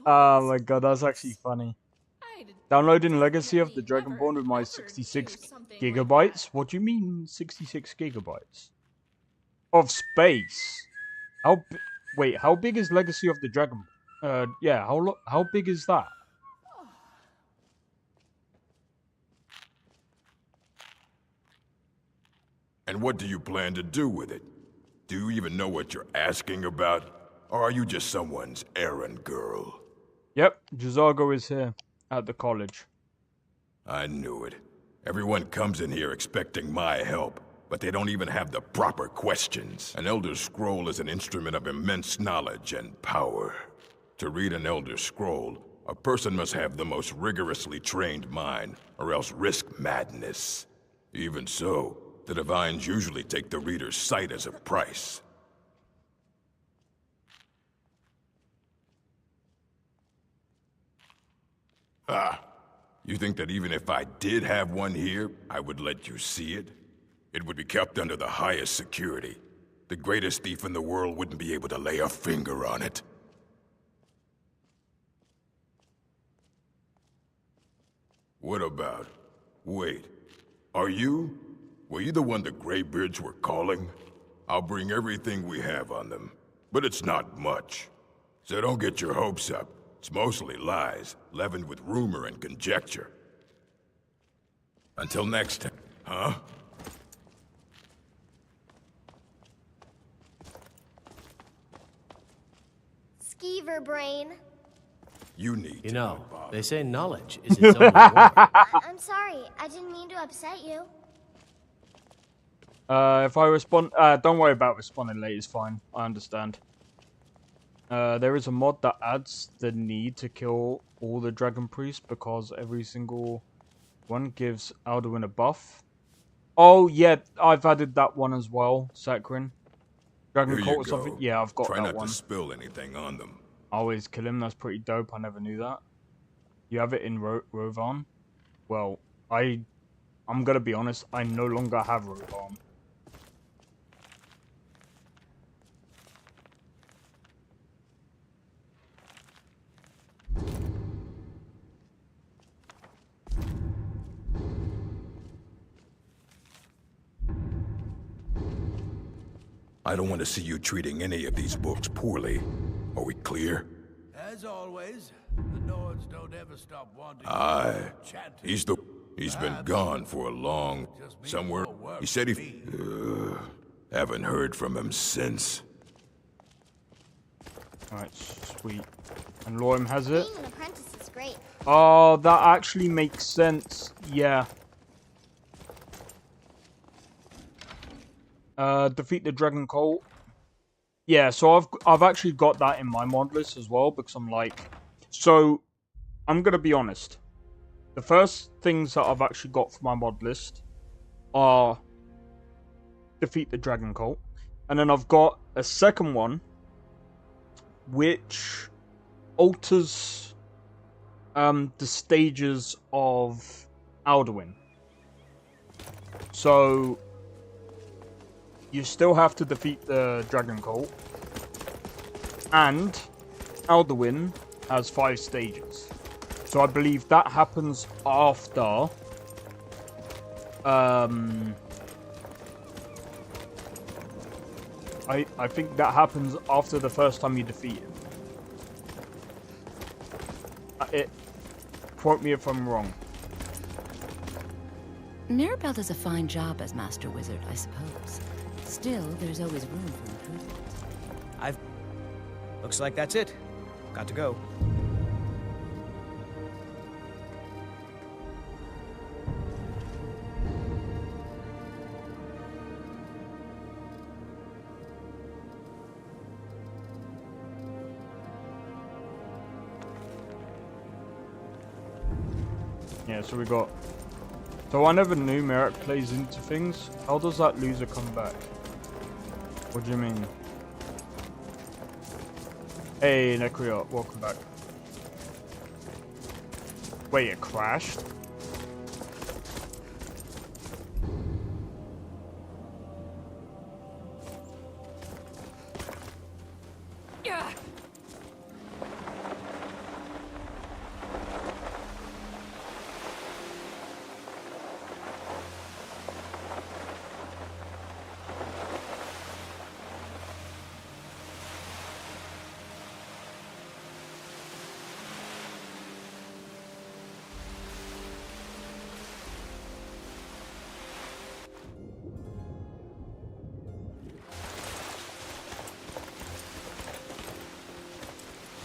Oh my god, that's actually funny. Downloading Legacy of the Dragonborn with my 66 gigabytes? What do you mean 66 gigabytes? Of space? Wait, how big is Legacy of the Dragon? Yeah, how big is that? And what do you plan to do with it? Do you even know what you're asking about? Or are you just someone's errand girl? Yep, J'zargo is here, at the college. I knew it. Everyone comes in here expecting my help, but they don't even have the proper questions. An Elder Scroll is an instrument of immense knowledge and power. To read an Elder Scroll, a person must have the most rigorously trained mind, or else risk madness. Even so, the Divines usually take the reader's sight as a price. Ah, you think that even if I did have one here, I would let you see it? It would be kept under the highest security. The greatest thief in the world wouldn't be able to lay a finger on it. What about... Wait, are you? Were you the one the Greybeards were calling? I'll bring everything we have on them, but it's not much. So don't get your hopes up. It's mostly lies, leavened with rumor and conjecture. Until next time, huh? Skeever brain. You need You know, they say knowledge is its own reward. I'm sorry. I didn't mean to upset you. If I respond... don't worry about responding late, it's fine. I understand. There is a mod that adds the need to kill all the Dragon Priests because every single one gives Alduin a buff. Oh, yeah, I've added that one as well, Sakrin. Dragon Here Cult you or something? go. Yeah, I've got Try that not one. to spill anything on them. Always kill him, that's pretty dope, I never knew that. You have it in Rovan? Well, I'm gonna be honest, I no longer have Rovan. I don't want to see you treating any of these books poorly. Are we clear? As always, the Nords don't ever stop wanting Aye. chanting. He's been gone for a long... somewhere. He said he... haven't heard from him since. Alright, sweet. And LoreRim has it. Being an apprentice is great. Oh, that actually makes sense. Yeah. Defeat the Dragon Cult. Yeah, so I've actually got that in my mod list as well because I'm like... So, I'm gonna be honest. The first things that I've actually got for my mod list are defeat the Dragon Cult. And then I've got a second one which alters the stages of Alduin. So you still have to defeat the Dragon Cult, and Alduin has 5 stages. So I believe that happens after I think that happens after the first time you defeat him. Quote me if I'm wrong. Mirabelle does a fine job as Master Wizard, I suppose. Still, there's always room for improvement. Looks like that's it. Got to go. Yeah, so we got... So I never knew merit plays into things. How does that loser come back? What do you mean? Hey, Necrio, welcome back. Wait, it crashed?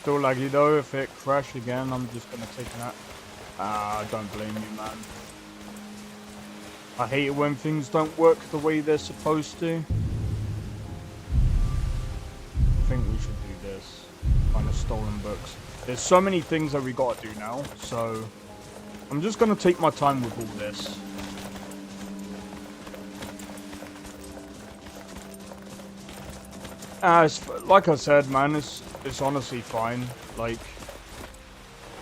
Still laggy though. If it crashed again, I'm just gonna take that. I don't blame you, man. I hate it when things don't work the way they're supposed to. I think we should do this. Find the stolen books. There's so many things that we gotta do now, so I'm just gonna take my time with all this. Like I said, man, it's honestly fine. Like,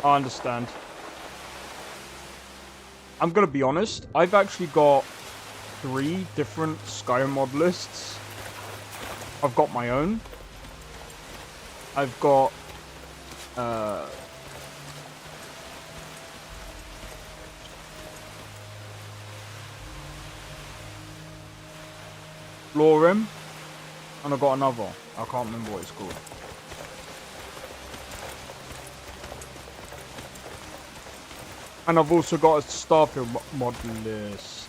I understand. I'm gonna be honest, I've actually got 3 different Skyrim mod lists. I've got my own. I've got LoreRim, and I've got another. I can't remember what it's called. And I've also got a Starfield mod list.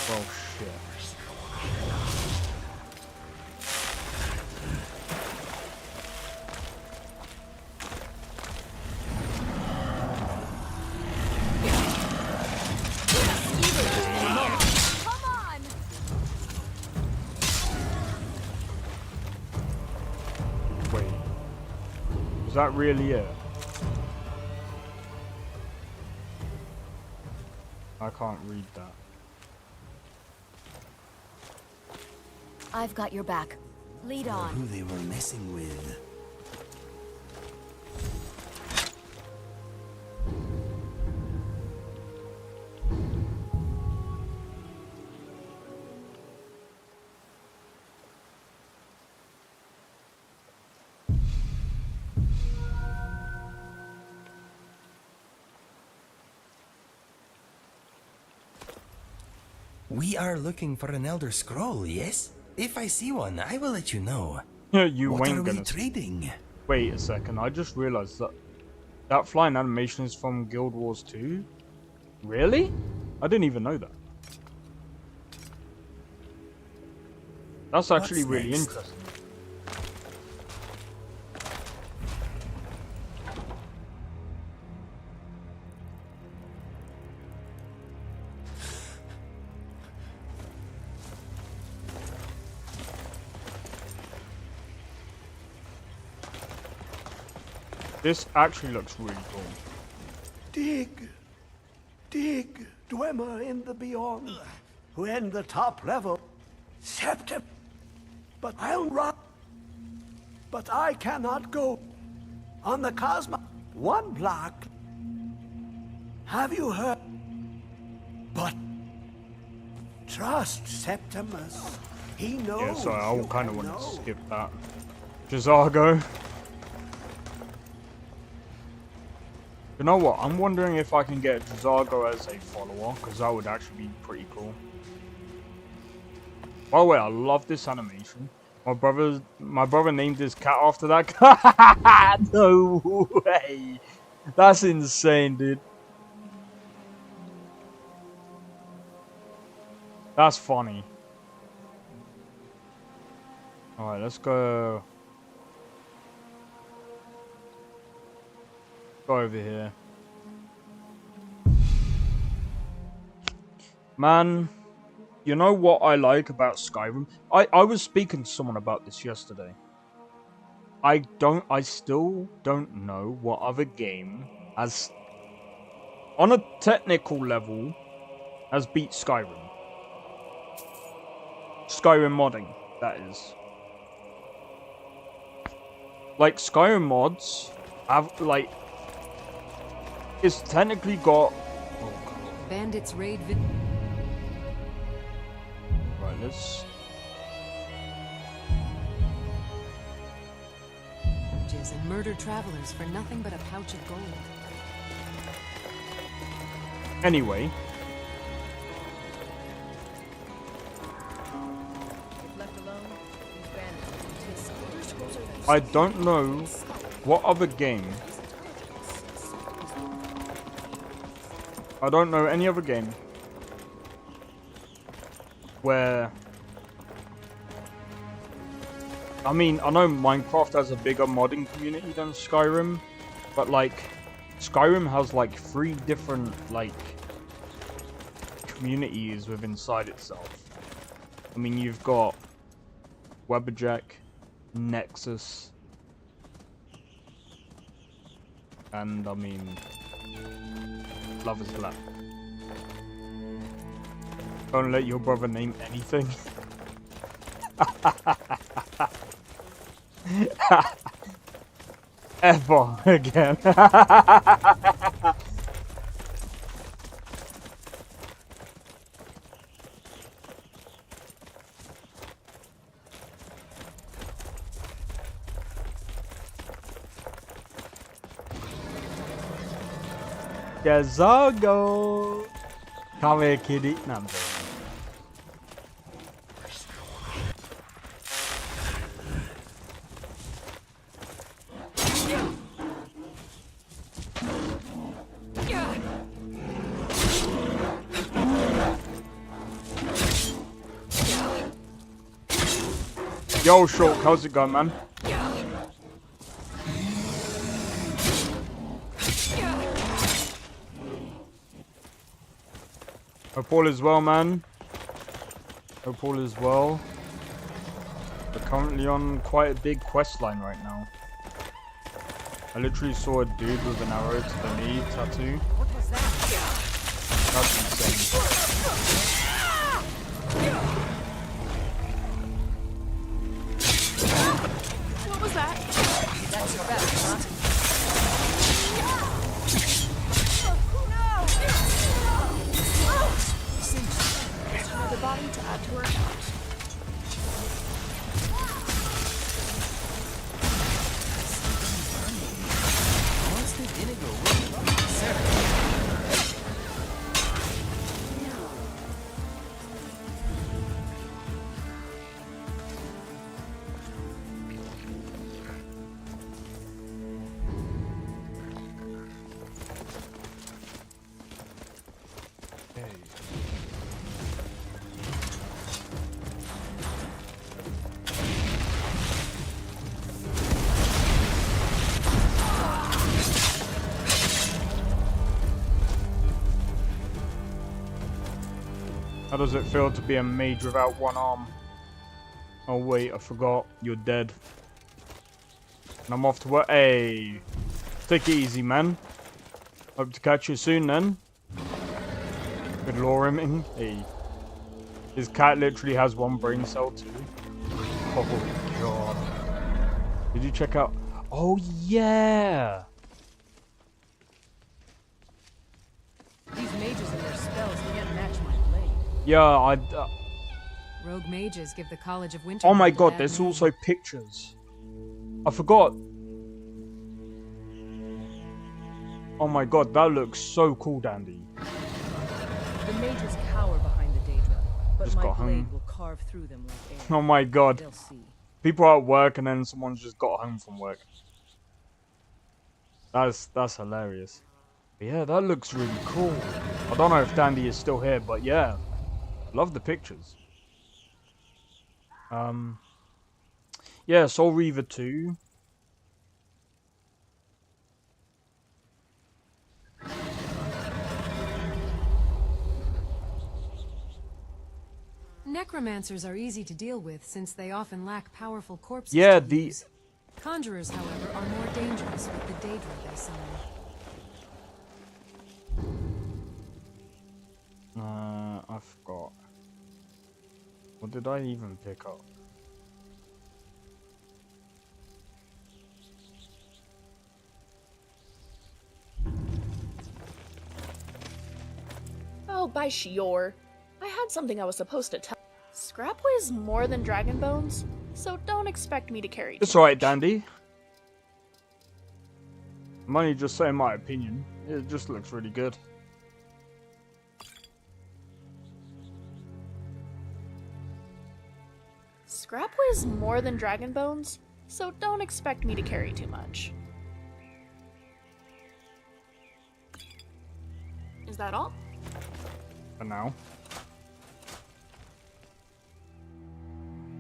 Oh shit. Wait. Is that really it? I can't read that. I've got your back. Lead on. Who they were messing with. We are looking for an Elder Scroll, yes? If I see one, I will let you know. You what ain't are we gonna trading? Wait a second, I just realized that flying animation is from Guild Wars 2? Really? I didn't even know that. That's actually really interesting. This actually looks really cool. Dig, Dwemer in the beyond. When the top level, Septim. But I'll run. But I cannot go. On the Cosmo, 1 block. Have you heard? But trust Septimus. He knows. Yeah, sorry, I kind of want to skip that. Jazargo. You know what? I'm wondering if I can get Jazargo as a follower, because that would actually be pretty cool. By the way, I love this animation. My brother named his cat after that. No way! That's insane, dude. That's funny. Alright, let's go. Go over here. Man, you know what I like about Skyrim? I was speaking to someone about this yesterday. I still don't know what other game has, on a technical level, has beat Skyrim. Skyrim modding, that is. Like, Skyrim mods have, like, it's technically got... Bandits raid Right, let's... and murder travelers for nothing but a pouch of gold. Anyway. I don't know what other game. I don't know any other game where... I mean, I know Minecraft has a bigger modding community than Skyrim, but like, Skyrim has like 3 different like communities within inside itself. I mean, you've got Webberjack, Nexus, and I mean, Lover's Lap. Don't let your brother name anything. Ever again. Gazago. Come here, kitty. No, I'm joking. Yo, Short, how's it going, man? Hope all is well, man. Hope all is well. We're currently on quite a big quest line right now. I literally saw a dude with an arrow to the knee tattoo. What was that? That's insane. What was that? That's your best, huh? Another body to add to her account. How does it feel to be a mage without one arm? Oh wait, I forgot. You're dead. And I'm off to work. Hey, take it easy, man. Hope to catch you soon, then. Good LoreRimming. Hey, his cat literally has 1 brain cell too. Oh god. Did you check out? Oh yeah. These mages and their spells can't match my blade. Yeah, Rogue mages give the College of Winter. oh my god, there's also pictures. I forgot. Oh my god, that looks so cool, Dandy. The mages cower behind the Daedra, but Just my got blade home. will carve through them like air. Oh my god. They'll see. People are at work and then someone's just got home from work. That's hilarious. But yeah, that looks really cool. I don't know if Dandy is still here, but yeah. Love the pictures. Yeah, Soul Reaver 2. Necromancers are easy to deal with since they often lack powerful corpses. Yeah, to the use. Conjurers, however, are more dangerous with the Daedra they summon. I forgot. What did I even pick up? Oh, by Shior. I had something I was supposed to tell. Scrap weighs more than dragon bones, so don't expect me to carry. It's alright, Dandy. I'm only just saying my opinion. It just looks really good. Scrap weighs more than dragon bones, so don't expect me to carry too much. Is that all? For now.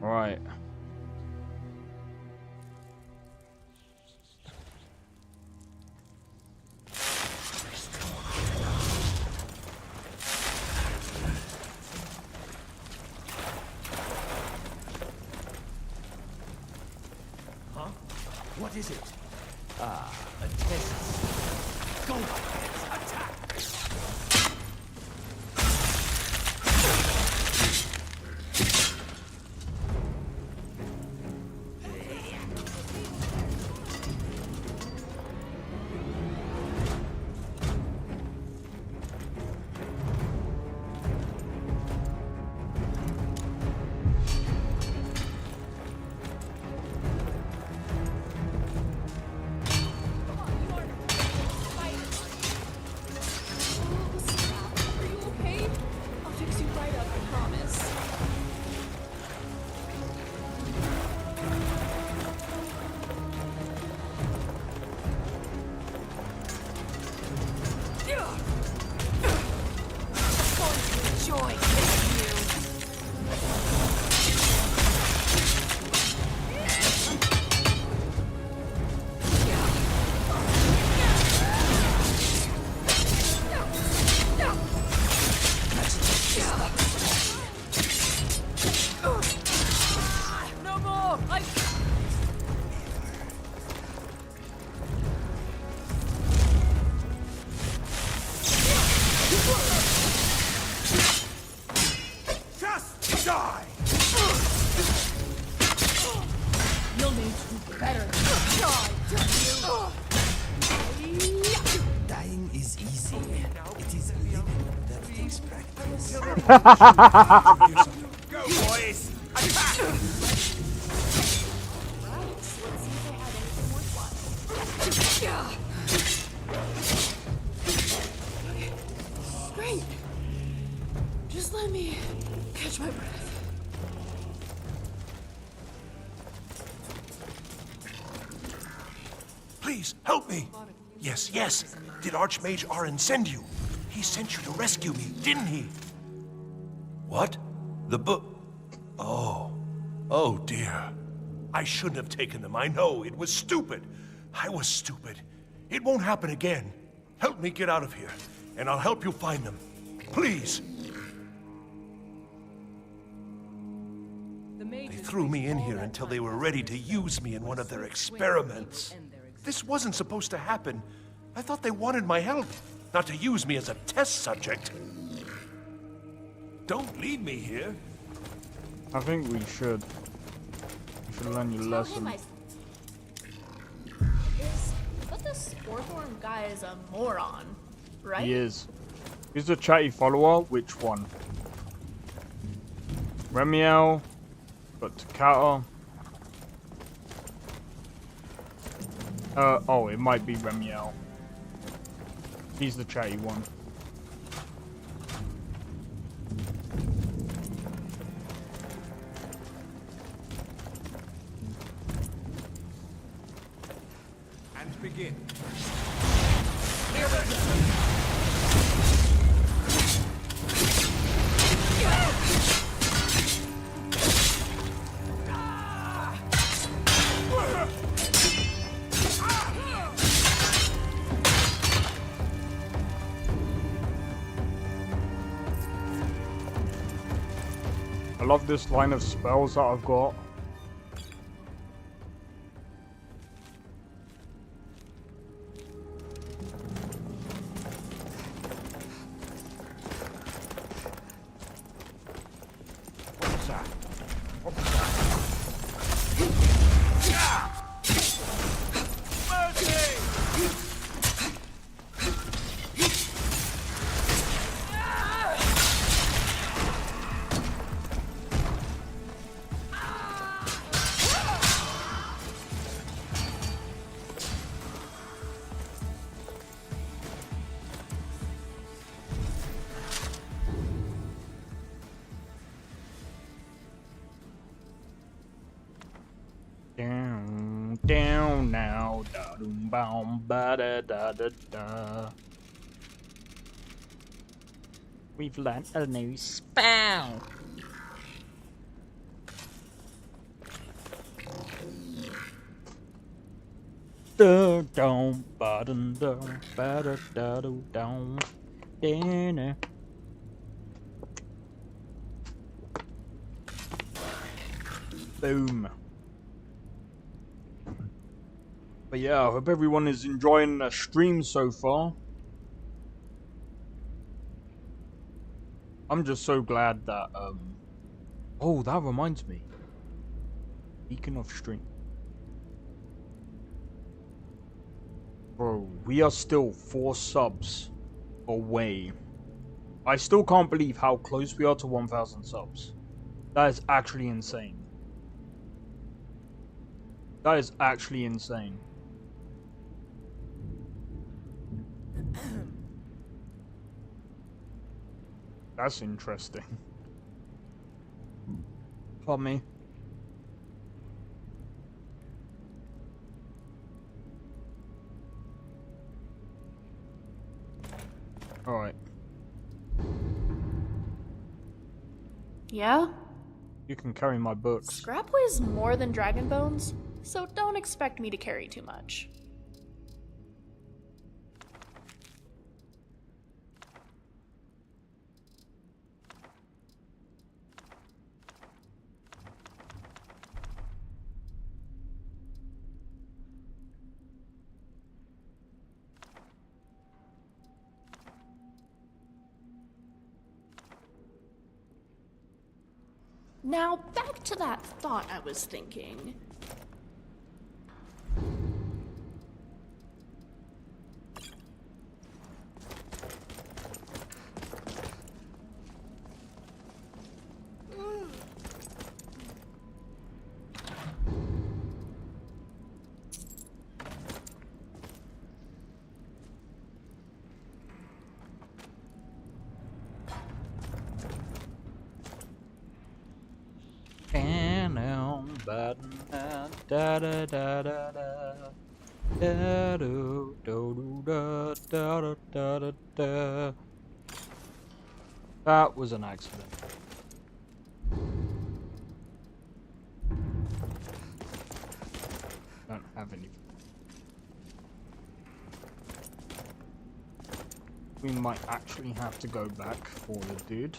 Alright. Huh? What is it? Ah, a test. Go ahead, attack! Go, boys! Attack! Great. Just let me catch my breath. Please, help me! Yes, yes! Did Archmage Arin send you? He sent you to rescue me, didn't he? What? The book? Oh. Oh, dear. I shouldn't have taken them. I know. It was stupid. I was stupid. It won't happen again. Help me get out of here, and I'll help you find them. Please. They threw me in here until they were ready to use me in one of their experiments. This wasn't supposed to happen. I thought they wanted my help, not to use me as a test subject. Don't leave me here. I think we should. You should learn your lesson. But this Sporthorn guy is a moron, right? He is. He's a chatty follower. Which one? Remiel, but Takata. Oh, it might be Remiel. He's the chatty one. And begin. Here we go. I love this line of spells that I've got. Down now, da dum boom ba da da da da. We've learned a new spell. Da dum ba dum dum ba da da do down. Dinner. Boom. But yeah, I hope everyone is enjoying the stream so far. I'm just so glad that, oh, that reminds me. Speaking of stream. Bro, we are still 4 subs away. I still can't believe how close we are to 1,000 subs. That is actually insane. That is actually insane. That's interesting. Pardon me. Alright. Yeah? You can carry my books. Scrap weighs more than dragon bones, so don't expect me to carry too much. Now, back to that thought I was thinking. Da da da da da da do do da da da da da. That was an accident. Don't have any. We might actually have to go back for the dude.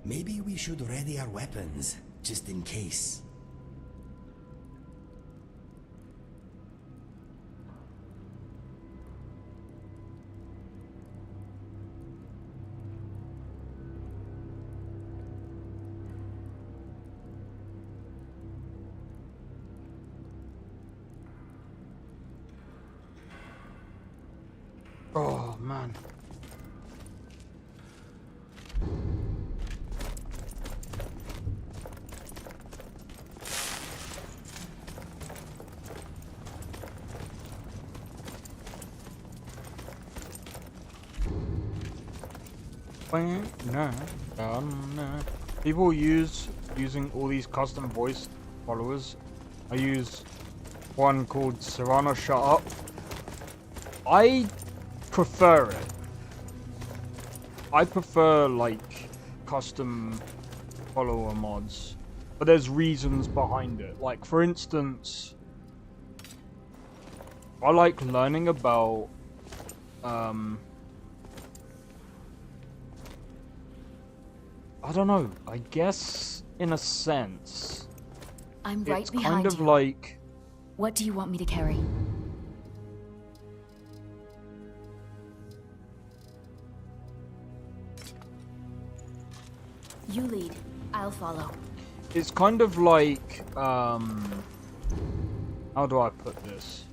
Maybe we should ready our weapons, just in case. Oh, man. People using all these custom voice followers. I use one called Serrano Shut Up. I prefer it. I prefer like custom follower mods, but there's reasons behind it. Like for instance, I like learning about I don't know, I guess in a sense I'm right it's behind kind of you. like, What do you want me to carry? You lead. I'll follow. it's kind of like how do I put this?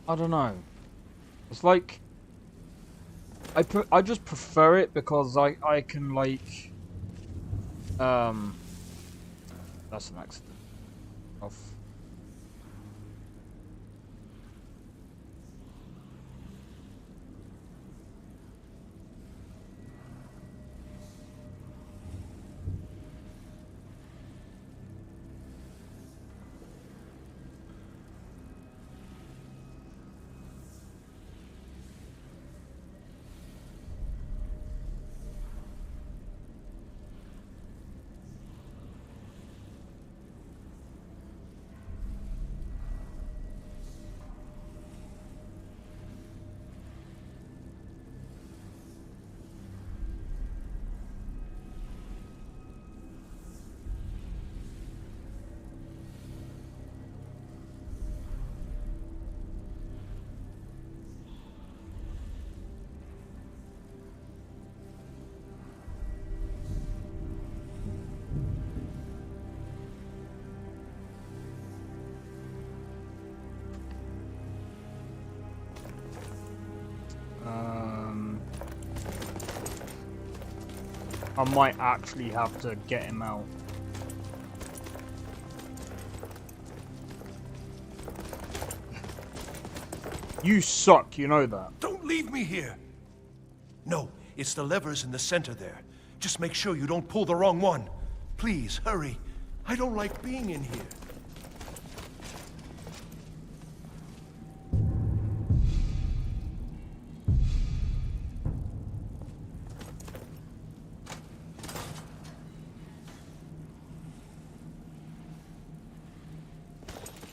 I don't know. It's like I just prefer it because I can like That's an accident. Off. I might actually have to get him out. You suck, you know that. Don't leave me here! No, it's the levers in the center there. Just make sure you don't pull the wrong one. Please, hurry. I don't like being in here.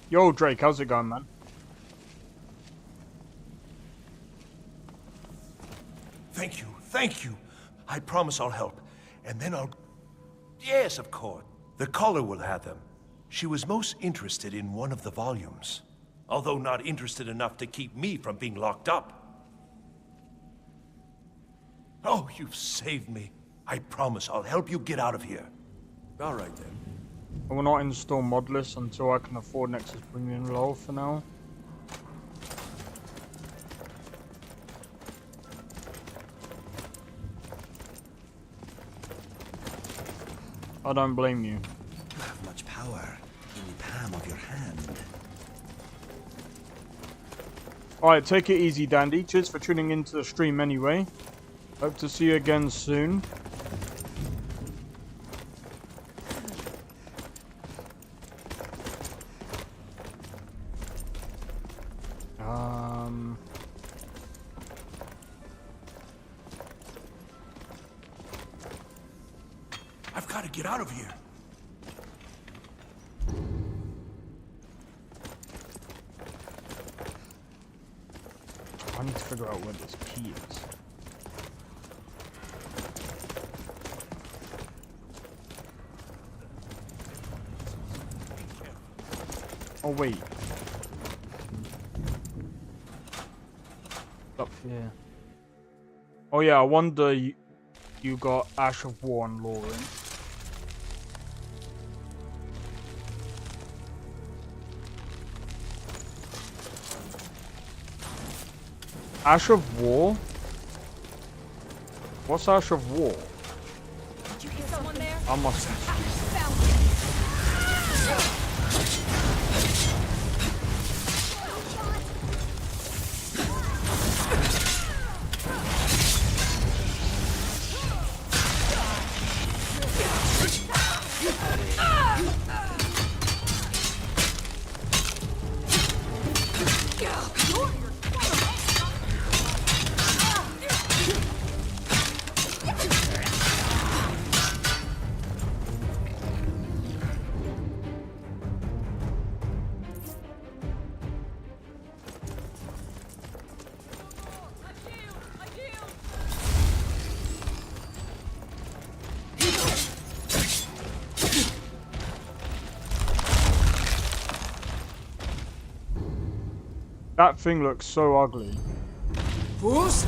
Yo, Drake, how's it going, man? Thank you. I promise I'll help. And then I'll... Yes, of course. The caller will have them. She was most interested in one of the volumes. Although not interested enough to keep me from being locked up. Oh, you've saved me. I promise I'll help you get out of here. All right, then. I will not install Modless until I can afford Nexus Premium LOL for now. I don't blame you. You have much power in the palm of your hand. Alright, take it easy, Dandy. Cheers for tuning into the stream anyway. Hope to see you again soon. I've got to get out of here. I need to figure out where this key is. Oh wait. Up here. Oh yeah, I wonder you got Ash of War and LoreRim. Ash of War? What's Ash of War? Did you hear someone there? I must have. That thing looks so ugly. Boost!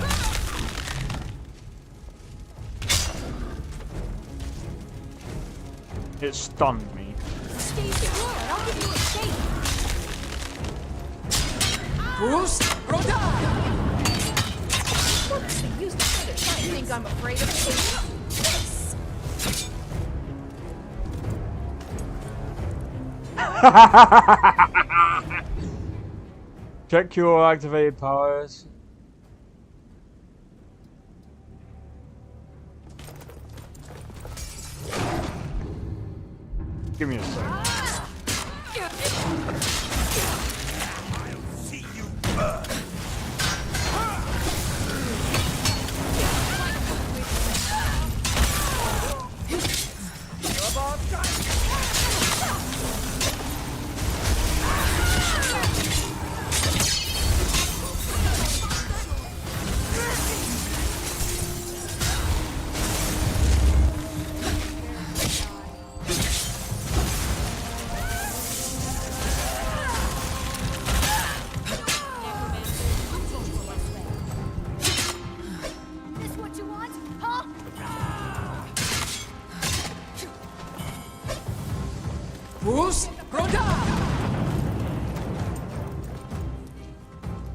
It stunned me. Stay secure, I'll give you a shake. Boost! Roda! What's the use of trying to think I'm afraid of it? Yes. Check your activated powers. Give me a sec. I'll see you burn.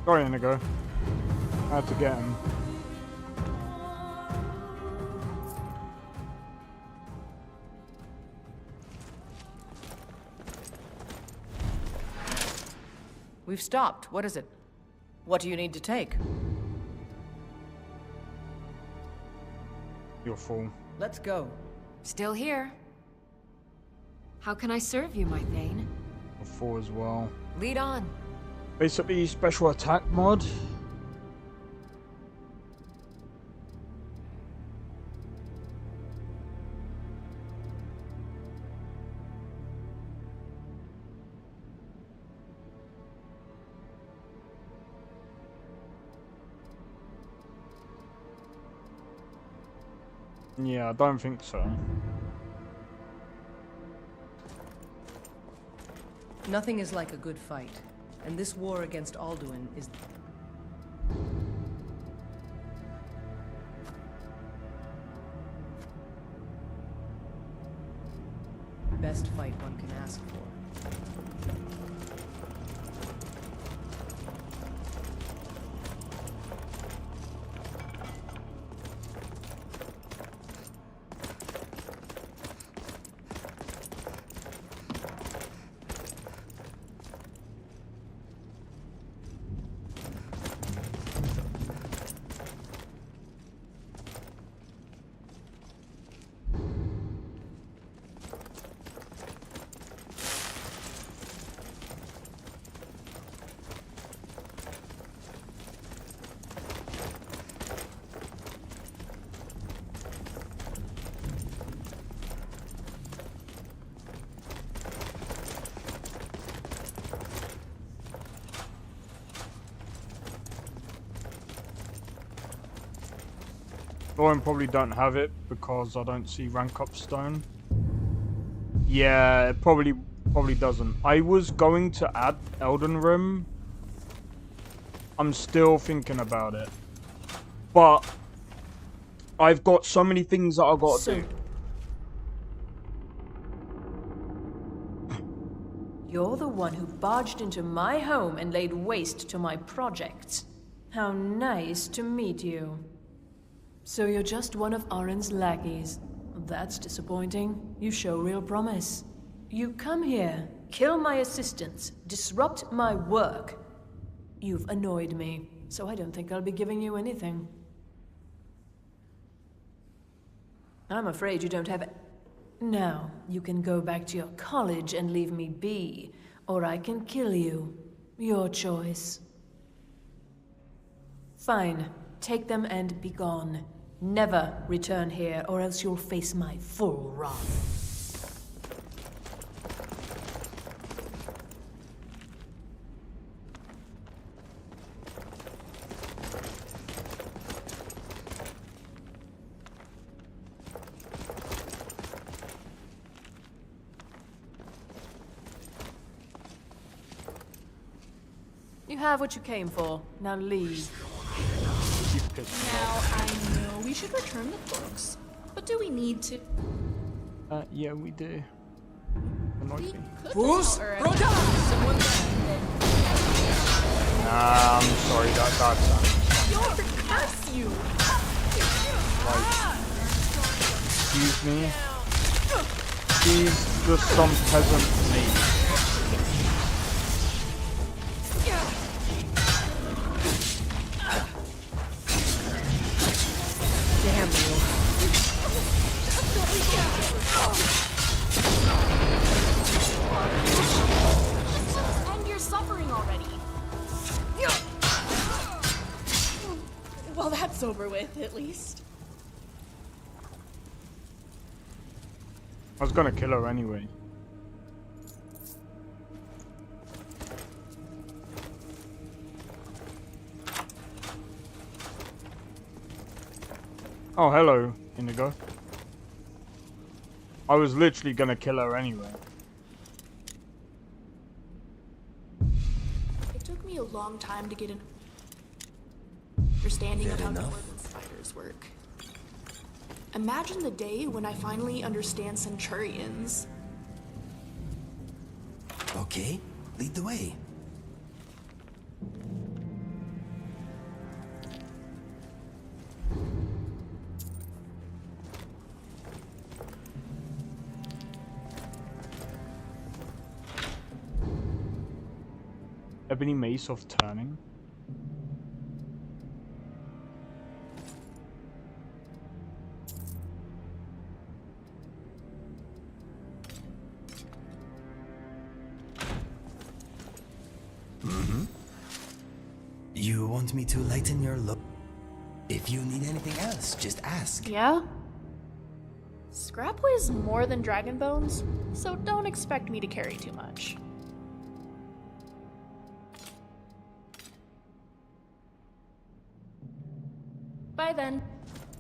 Sorry, Inigo. I had to get him. We've stopped. What is it? What do you need to take? You're full. Let's go. Still here. How can I serve you, my Thane? You're full as well. Lead on. Basically, special attack mod. Yeah, I don't think so. Nothing is like a good fight, and this war against Alduin is... best fight one can ask for. LoreRim probably don't have it because I don't see rank up stone. Yeah, it probably doesn't. I was going to add Elden Rim. I'm still thinking about it. But I've got so many things that I've got to do. You're the one who barged into my home and laid waste to my projects. How nice to meet you. So you're just one of Arin's lackeys. That's disappointing. You show real promise. You come here, kill my assistants, disrupt my work. You've annoyed me, so I don't think I'll be giving you anything. I'm afraid you don't have it. Now, you can go back to your college and leave me be, or I can kill you. Your choice. Fine. Take them and be gone. Never return here, or else you'll face my full wrath. You have what you came for. Now leave. Now, I know we should return the books, but do we need to? Yeah, we do. Annoys me. Nah, I'm sorry, that's You're curse you! Like, excuse me? He's just some peasant mate. Well, that's over with, at least. I was gonna kill her anyway. Oh, hello, Indigo. I was literally gonna kill her anyway. It took me a long time to get an understanding of how dwarven spiders work. Imagine the day when I finally understand centurions. Okay, lead the way. Ebony Mace of Turning. You want me to lighten your load? If you need anything else, just ask. Yeah? Scrap weighs more than dragon bones, so don't expect me to carry too much. Bye then.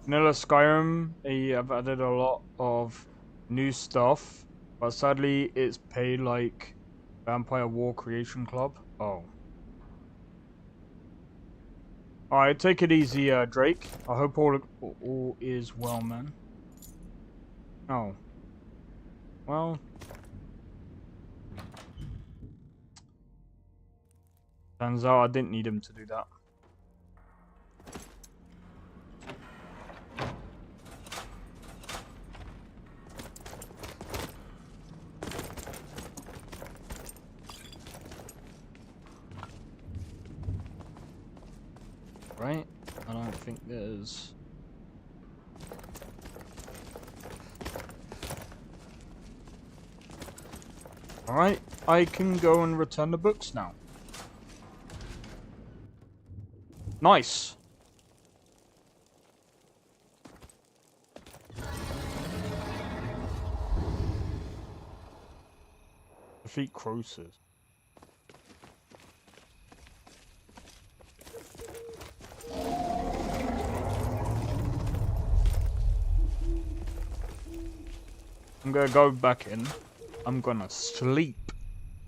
Vanilla Skyrim, they have added a lot of new stuff, but sadly it's paid like Vampire War Creation Club. Oh. Alright, take it easy, Drake. I hope all is well, man. Oh. Well. Turns out I didn't need him to do that. Right? I don't think there's... Alright, I can go and return the books now. Nice! Defeat Croesus. I'm gonna go back in. I'm gonna sleep.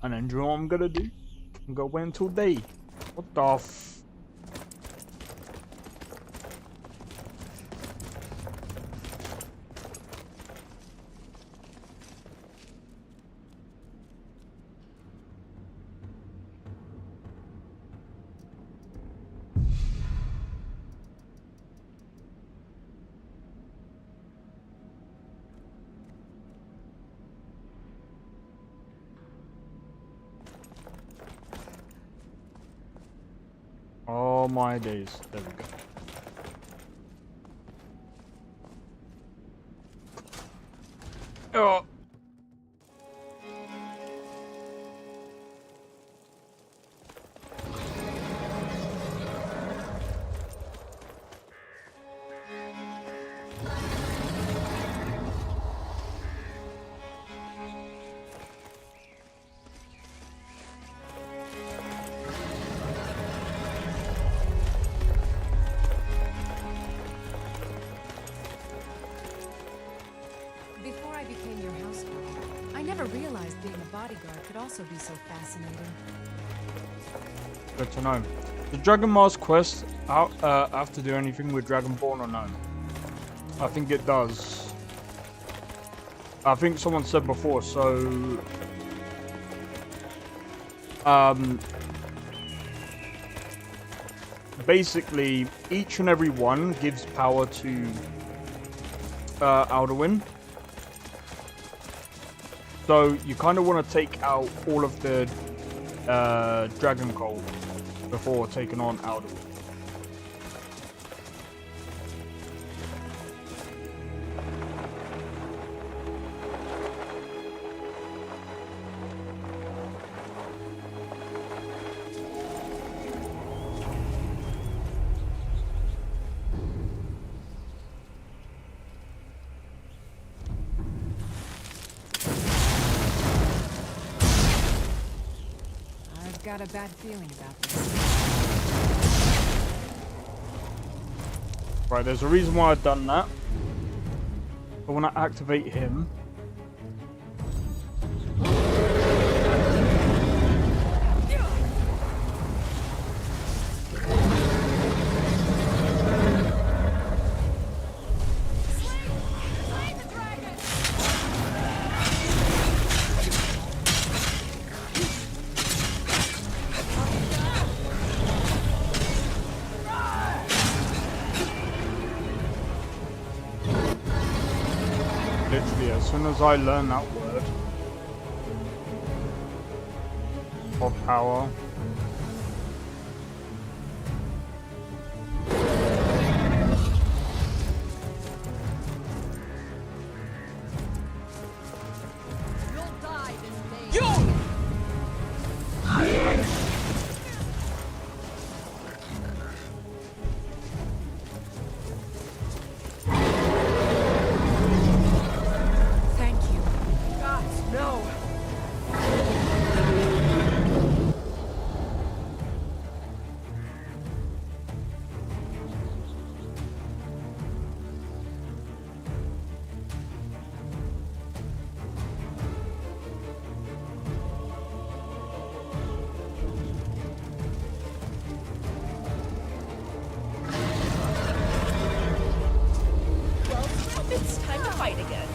And then do you know what I'm gonna do? I'm gonna wait until day. What the f... Oh my days. There we go. Oh. Before I became your houseguard, I never realized being a bodyguard could also be so fascinating. Good to know. Does Dragon Mask quest have to do anything with Dragonborn or no? I think it does. I think someone said before, so... basically, each and every one gives power to Alduin. So you kind of want to take out all of the Dragon Gold before taking on Alduin. got a bad feeling about this. Right, there's a reason why I've done that. I want to activate him. Literally, as soon as I learn that word of power, It's time to fight again.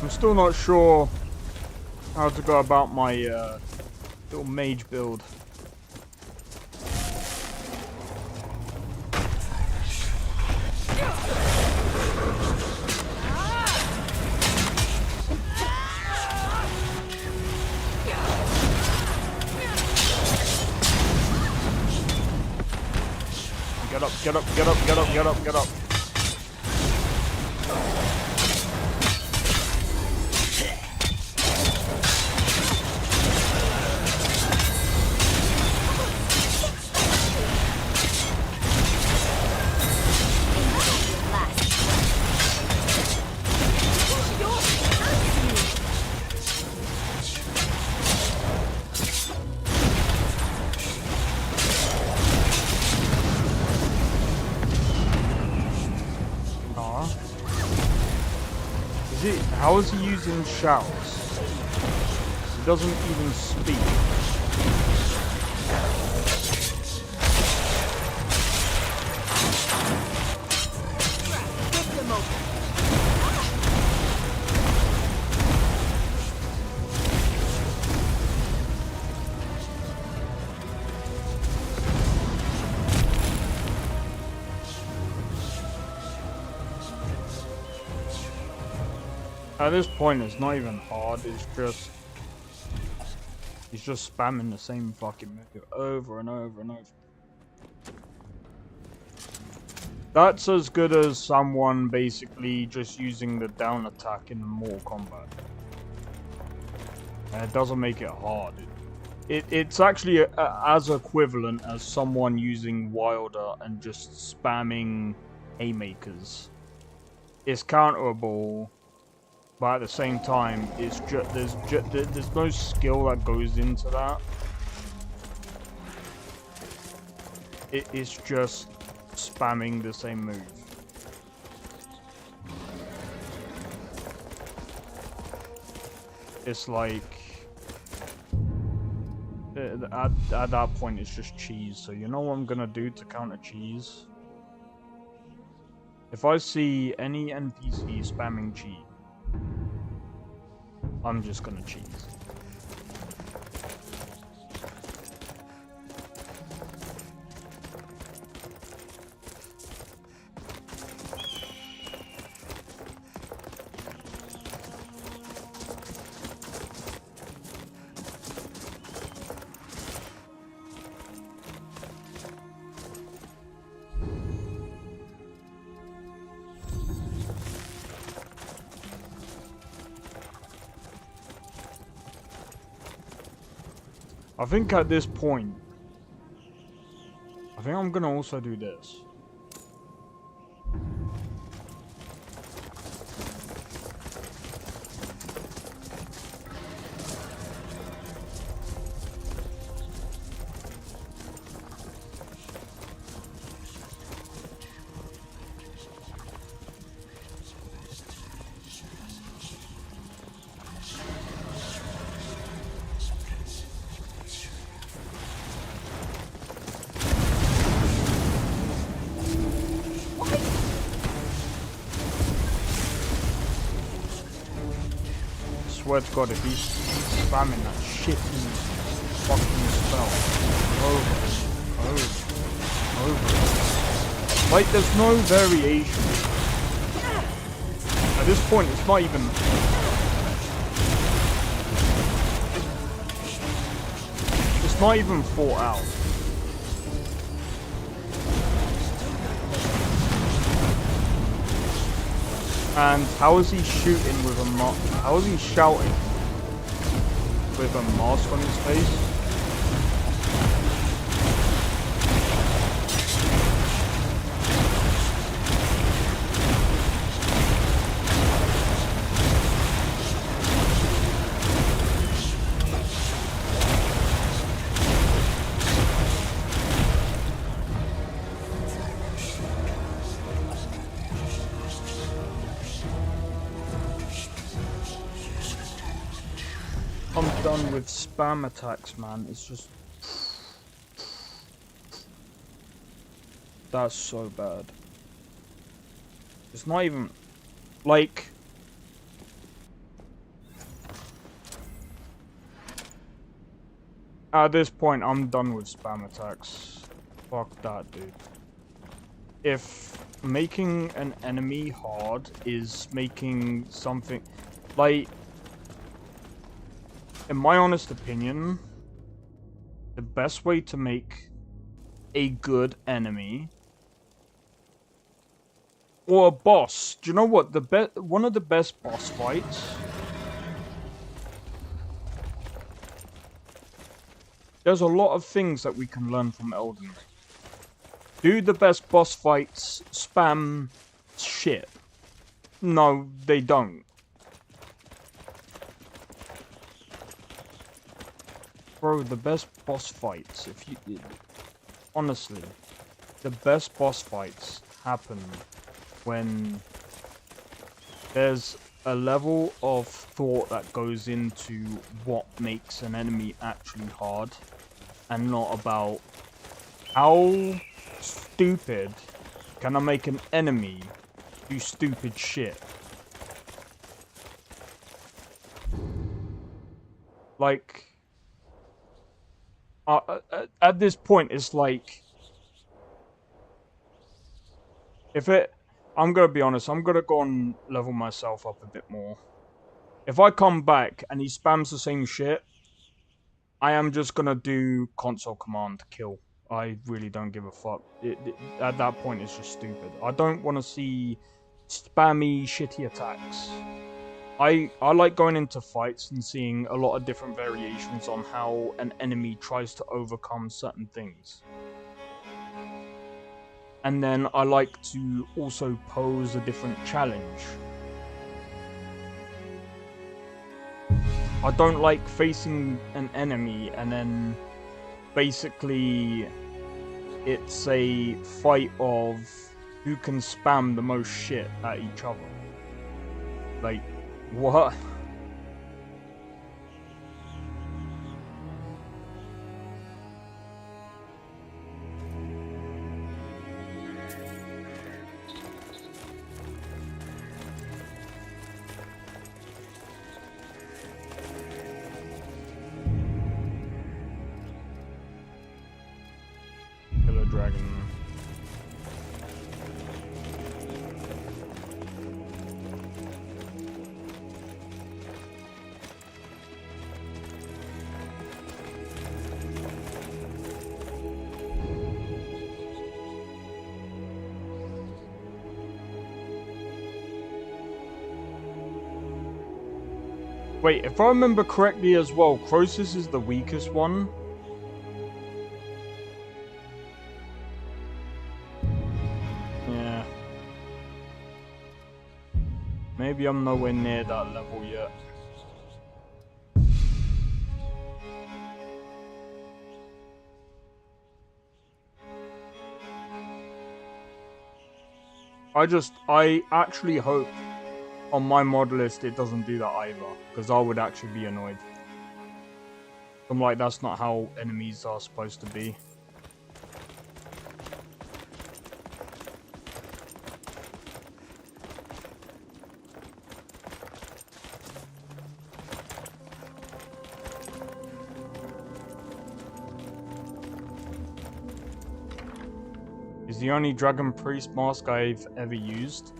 I'm still not sure how to go about my little mage build. Get up, get up, get up, get up, get up, get up. How is he using shouts? He doesn't even speak. At this point, it's not even hard, it's just... He's just spamming the same fucking move over and over and over. That's as good as someone basically just using the down attack in Mortal Kombat. And it doesn't make it hard. It's actually as equivalent as someone using Wilder and just spamming haymakers. it's counterable, but at the same time, it's there's no skill that goes into that. It's just spamming the same move. It's like at that point it's just cheese. So you know what I'm gonna do to counter cheese? If I see any NPC spamming cheese, I'm just gonna cheese. I think at this point, I think I'm gonna also do this. Swear to God, if he's spamming that shitty fucking spell over. Like, there's no variation. At this point, it's not even... It's not even thought out. And how is he shooting with a how is he shouting with a mask on his face? I'm done with spam attacks, man. It's just... That's so bad. It's not even... Like... At this point, I'm done with spam attacks. Fuck that, dude. If making an enemy hard is making something... Like... In my honest opinion, the best way to make a good enemy or a boss, do you know what? One of the best boss fights. There's a lot of things that we can learn from Elden Ring. Do the best boss fights spam shit? No, they don't. Bro, the best boss fights, honestly, the best boss fights happen when there's a level of thought that goes into what makes an enemy actually hard, and not about how stupid can I make an enemy do stupid shit. Like... at this point, it's like... I'm gonna be honest, I'm gonna go and level myself up a bit more. If I come back and he spams the same shit, I am just gonna do console command kill. I really don't give a fuck. At that point, it's just stupid. I don't want to see spammy, shitty attacks. I like going into fights and seeing a lot of different variations on how an enemy tries to overcome certain things. and then I like to also pose a different challenge. I don't like facing an enemy and then basically it's a fight of who can spam the most shit at each other. Like, what? Killer dragon. Wait, if I remember correctly as well, Croesus is the weakest one. Yeah. Maybe I'm nowhere near that level yet. I actually hope on my mod list it doesn't do that either, because I would actually be annoyed. I'm like, that's not how enemies are supposed to be. Is the only Dragon Priest mask I've ever used.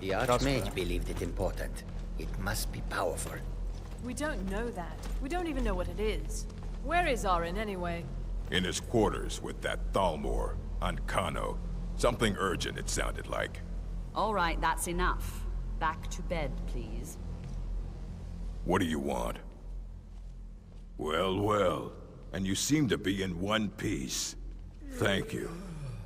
The Archmage believed it important. It must be powerful. We don't know that. We don't even know what it is. Where is Arin anyway? In his quarters with that Thalmor on Kano. Something urgent, it sounded like. All right, that's enough. Back to bed, please. What do you want? Well, well. And you seem to be in one piece. Thank you.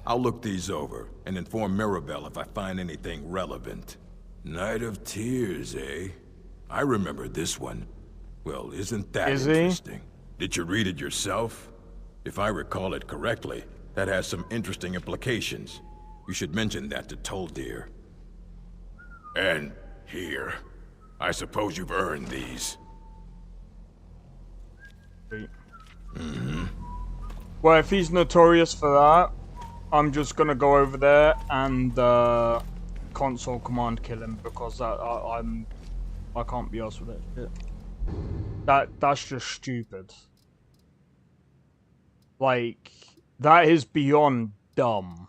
I'll look these over and inform Mirabelle if I find anything relevant. Night of Tears, eh? I remember this one. Well, isn't that interesting? Did you read it yourself? If I recall it correctly, that has some interesting implications. You should mention that to Toldir. And here. I suppose you've earned these. Well, if he's notorious for that, I'm just gonna go over there and console command kill him, because I can't be arsed with that shit. That's just stupid. Like, that is beyond dumb.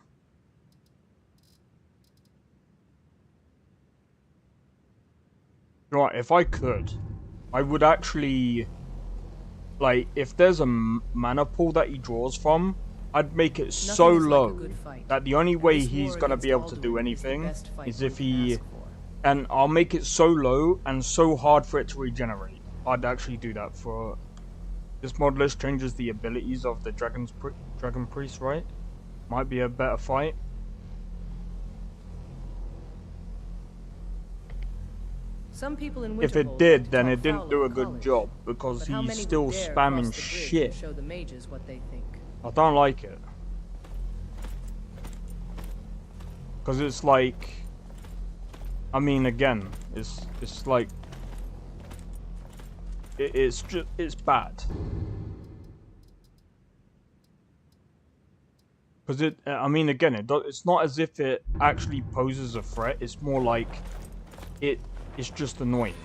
Right, if I could, I would actually, like, if there's a mana pool that he draws from, I'd make it so low that the only way he's gonna be able to do anything is if he, and I'll make it so low and so hard for it to regenerate. I'd actually do that for this mod list. Changes the abilities of the Dragon Priest, right? Might be a better fight. Some people in If it did, then it didn't do a good job, because he's still spamming shit. Show the mages what they think. I don't like it. Because it's like, I mean, again, it's like, it's bad. Because I mean, again, it's not as if it actually poses a threat. It's more like, it's just annoying.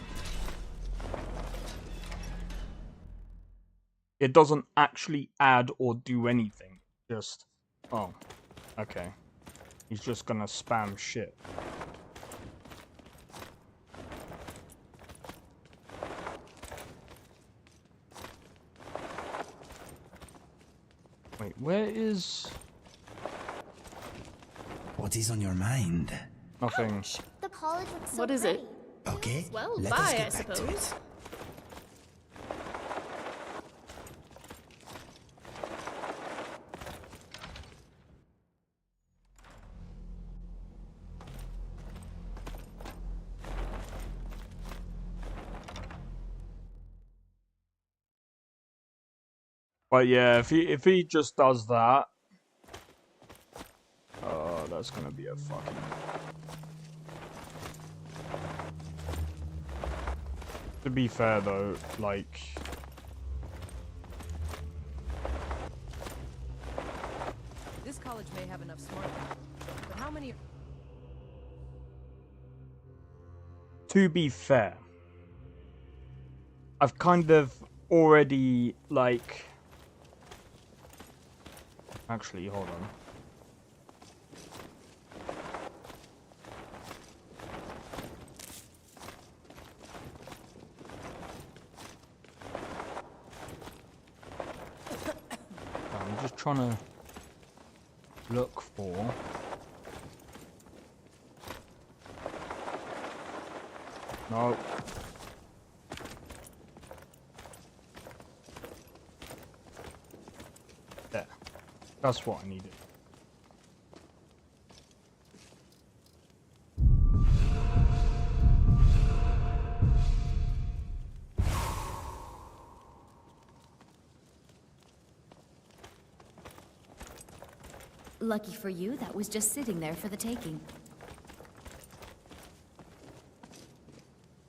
It doesn't actually add or do anything. Just, oh, okay. He's just gonna spam shit. Wait, where is... What is on your mind? Nothing. The college looks so What is it? Okay, Well, let us bye, get I back to suppose. it. But yeah, if he just does that, that's gonna be a fucking. To be fair though, like. This college may have enough smart people, but how many? To be fair, I've kind of already, like... Actually, hold on. I'm just trying to look for... No. There. That's what I needed. Lucky for you, that was just sitting there for the taking.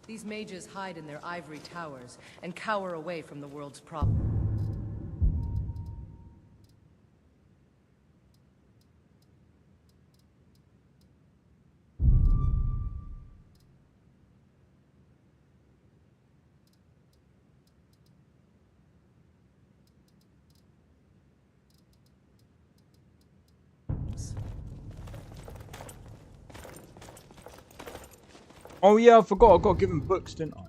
These mages hide in their ivory towers and cower away from the world's problems. Oh yeah, I forgot. I got given books, didn't I?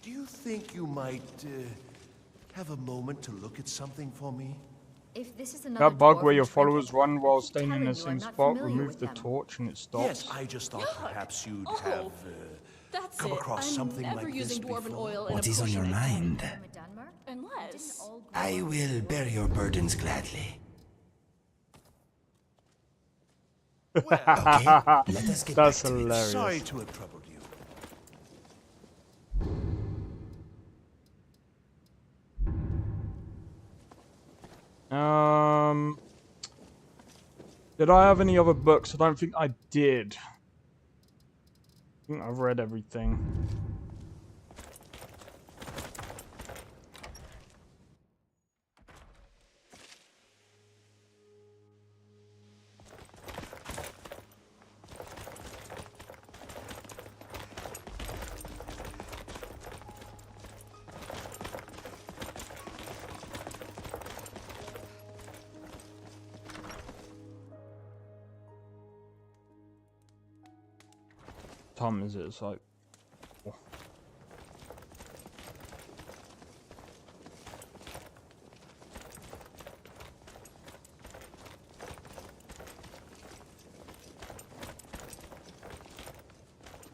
Do you think you might have a moment to look at something for me? If this is another That bug where dwarven your trinket, followers run while staying in telling the you I'm same not spot, familiar remove with the them. torch and it stops. Yes, I just thought perhaps you'd have That's come it. across I'm something never like using this dwarven before. oil in What a is on your potion mind? Unless... I will bear your burdens gladly. Okay, let us get That's back to hilarious. it. Sorry to have troubled you. Did I have any other books? I don't think I did. I think I've read everything. Time is it? It's like... oh.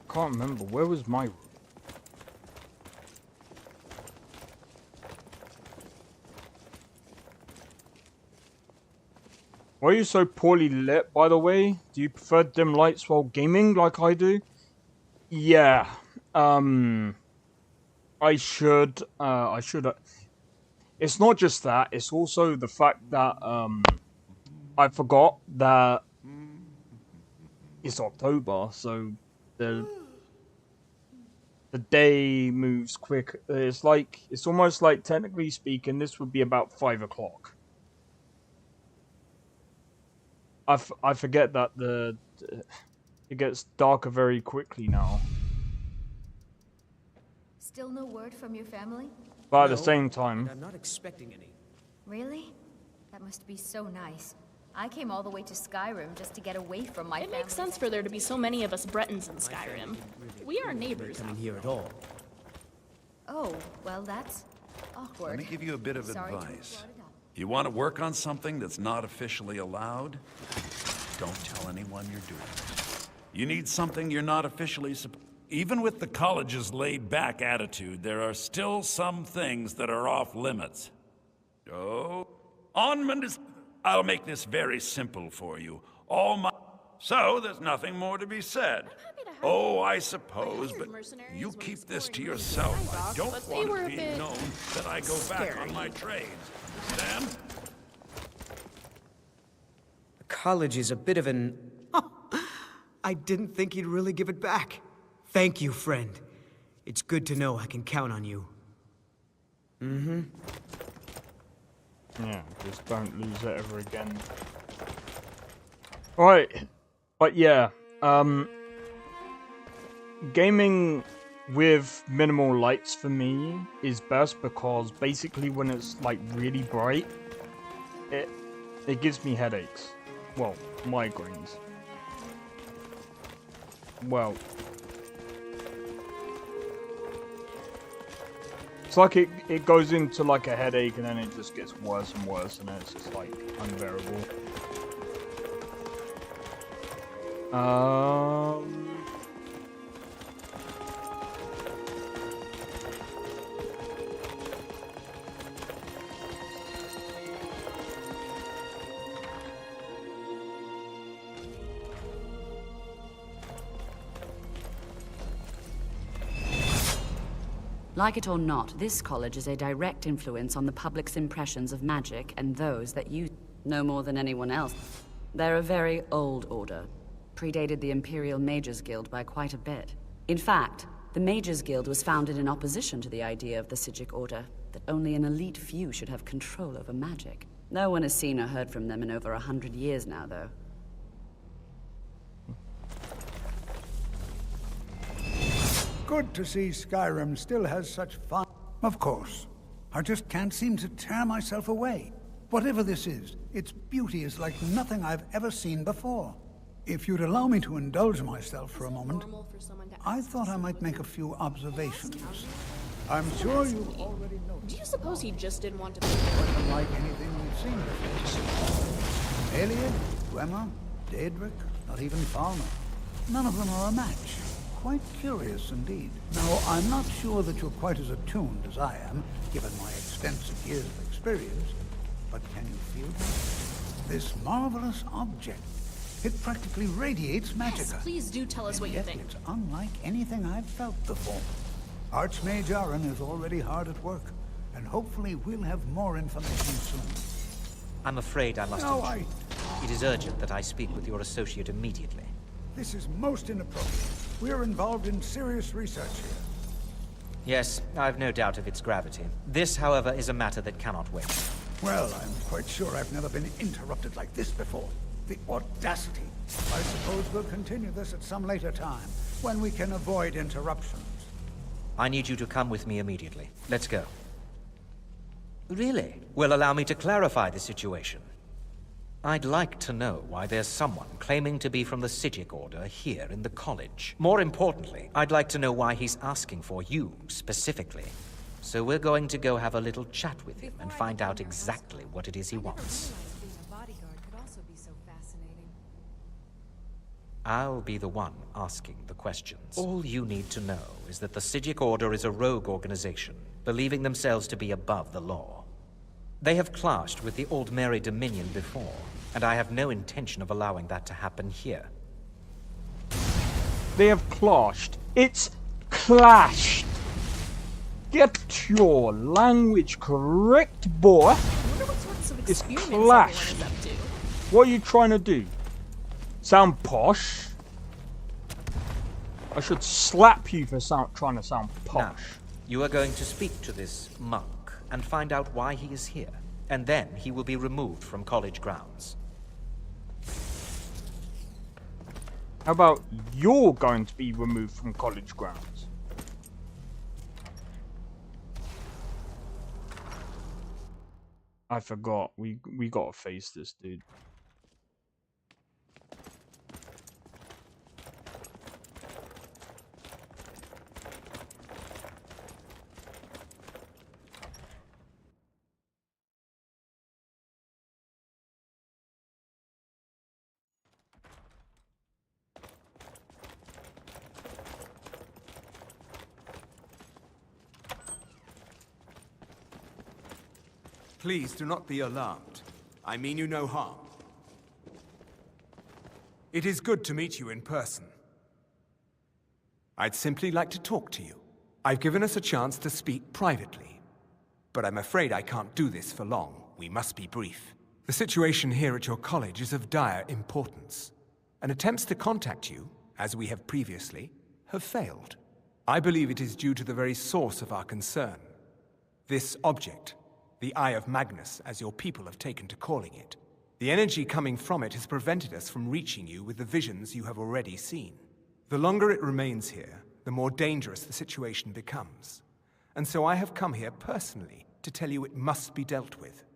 Can't remember. Where was my room? Why are you so poorly lit, by the way? Do you prefer dim lights while gaming like I do? Yeah, I should, it's not just that, it's also the fact that, I forgot that it's October, so the day moves quick. It's like, it's almost like, technically speaking, this would be about 5 o'clock. I forget that it gets darker very quickly now. Still no word from your family? But at the same time... I'm not expecting any. Really? That must be so nice. I came all the way to Skyrim just to get away from my family. It makes sense for there to be so many of us Bretons in Skyrim. We are neighbors. Coming here at all. Oh, well that's awkward. Let me give you a bit of Sorry to have advice. brought it up. You want to work on something that's not officially allowed? Don't tell anyone you're doing it. You need something you're not officially supposed. Even with the college's laid-back attitude, there are still some things that are off limits. Oh, I'll make this very simple for you. So there's nothing more to be said. Oh, I suppose, but you keep this to yourself. I don't want it being known that I go back on my trades. Understand? The college is a bit of an... I didn't think he'd really give it back. Thank you, friend. It's good to know I can count on you. Mm-hmm. Yeah, just don't lose it ever again. Alright. But yeah, gaming with minimal lights for me is best because basically when it's like really bright, it gives me headaches. Well, migraines. Well, it's like it goes into like a headache and then it just gets worse and worse and then it's just like unbearable. Like it or not, this college is a direct influence on the public's impressions of magic and those that you know more than anyone else. They're a very old order, predated the Imperial Mages Guild by quite a bit. In fact, the Mages Guild was founded in opposition to the idea of the Psijic Order, that only an elite few should have control over magic. No one has seen or heard from them in over 100 years now, though. Good to see Skyrim still has such fun. Of course. I just can't seem to tear myself away. Whatever this is, its beauty is like nothing I've ever seen before. If you'd allow me to indulge myself for a moment, I thought I might make a few observations. I'm sure you've already noticed. Do you suppose he just didn't want to be Unlike anything we've seen before. Eliad, Dwemer, Daedric, not even Falmer. None of them are a match. Quite curious indeed. Now, I'm not sure that you're quite as attuned as I am, given my extensive years of experience, but can you feel that? This marvelous object. It practically radiates magicka. Yes, please do tell us what you think. It's unlike anything I've felt before. Archmage Aaron is already hard at work, and hopefully we'll have more information soon. I'm afraid I must... No, It is urgent that I speak with your associate immediately. This is most inappropriate. We're involved in serious research here. Yes, I've no doubt of its gravity. This, however, is a matter that cannot wait. Well, I'm quite sure I've never been interrupted like this before. The audacity. I suppose we'll continue this at some later time, when we can avoid interruptions. I need you to come with me immediately. Let's go. Really? Well, allow me to clarify the situation. I'd like to know why there's someone claiming to be from the Psijic Order here in the college. More importantly, I'd like to know why he's asking for you, specifically. So we're going to go have a little chat with him and find out exactly what it is he wants. I'll be the one asking the questions. All you need to know is that the Psijic Order is a rogue organization, believing themselves to be above the law. They have clashed with the Old Mary Dominion before, and I have no intention of allowing that to happen here. They have clashed. It's clashed. Get your language correct, boy. I wonder what sorts of It's experiments clashed. everyone is up to. What are you trying to do? Sound posh? I should slap you for trying to sound posh. Now, you are going to speak to this monk and find out why he is here, and then he will be removed from college grounds. How about you're going to be removed from college grounds? I forgot. We gotta face this dude. Please do not be alarmed. I mean you no harm. It is good to meet you in person. I'd simply like to talk to you. I've given us a chance to speak privately, but I'm afraid I can't do this for long. We must be brief. The situation here at your college is of dire importance, and attempts to contact you, as we have previously, have failed. I believe it is due to the very source of our concern. This object, the Eye of Magnus, as your people have taken to calling it. The energy coming from it has prevented us from reaching you with the visions you have already seen. The longer it remains here, the more dangerous the situation becomes. And so I have come here personally to tell you it must be dealt with.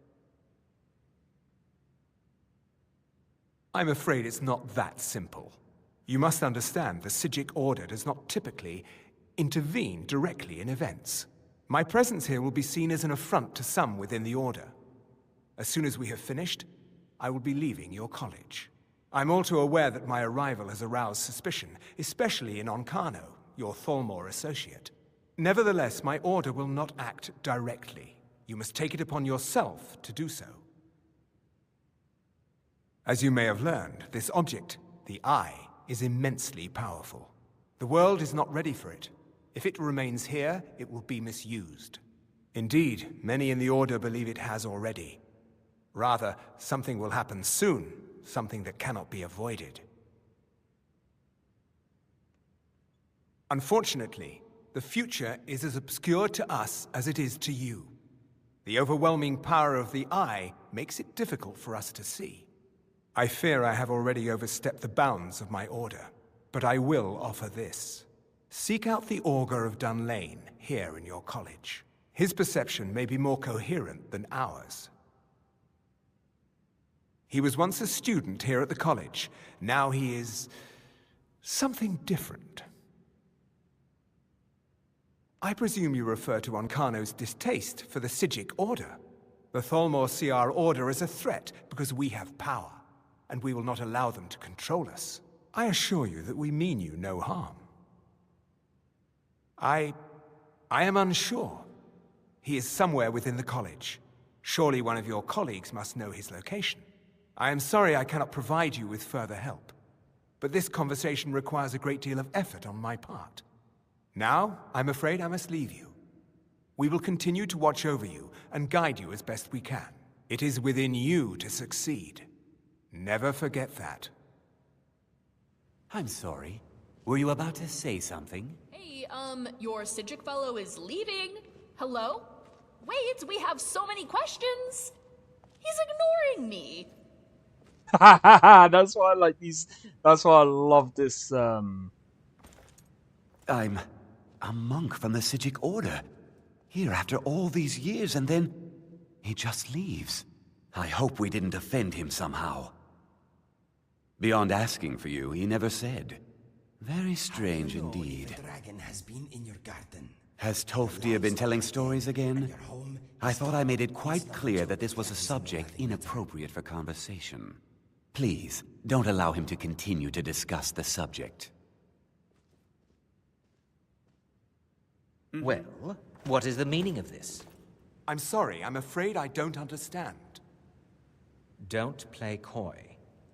I'm afraid it's not that simple. You must understand the Psijic Order does not typically intervene directly in events. My presence here will be seen as an affront to some within the Order. As soon as we have finished, I will be leaving your college. I'm all too aware that my arrival has aroused suspicion, especially in Onkano, your Thalmor associate. Nevertheless, my Order will not act directly. You must take it upon yourself to do so. As you may have learned, this object, the Eye, is immensely powerful. The world is not ready for it. If it remains here, it will be misused. Indeed, many in the Order believe it has already. Rather, something will happen soon, something that cannot be avoided. Unfortunately, the future is as obscure to us as it is to you. The overwhelming power of the Eye makes it difficult for us to see. I fear I have already overstepped the bounds of my Order, but I will offer this. Seek out the Augur of Dunlane here in your college. His perception may be more coherent than ours. He was once a student here at the college. Now he is something different. I presume you refer to Onkano's distaste for the Psijic Order. The Thalmor see our Order as a threat because we have power, and we will not allow them to control us. I assure you that we mean you no harm. I am unsure. He is somewhere within the college. Surely one of your colleagues must know his location. I am sorry I cannot provide you with further help, but this conversation requires a great deal of effort on my part. Now, I'm afraid I must leave you. We will continue to watch over you and guide you as best we can. It is within you to succeed. Never forget that. I'm sorry. Were you about to say something? Hey, your Psijic fellow is leaving. Hello? Wait, we have so many questions. He's ignoring me. That's why I like these. That's why I love this. I'm a monk from the Psijic Order. Here after all these years, and then he just leaves. I hope we didn't offend him somehow. Beyond asking for you, he never said. Very strange indeed. The dragon has been in your garden. Has Toftir been telling stories again? I thought I made it quite clear that this was a subject inappropriate for conversation. Please, don't allow him to continue to discuss the subject. Well, what is the meaning of this? I'm sorry, I'm afraid I don't understand. Don't play coy.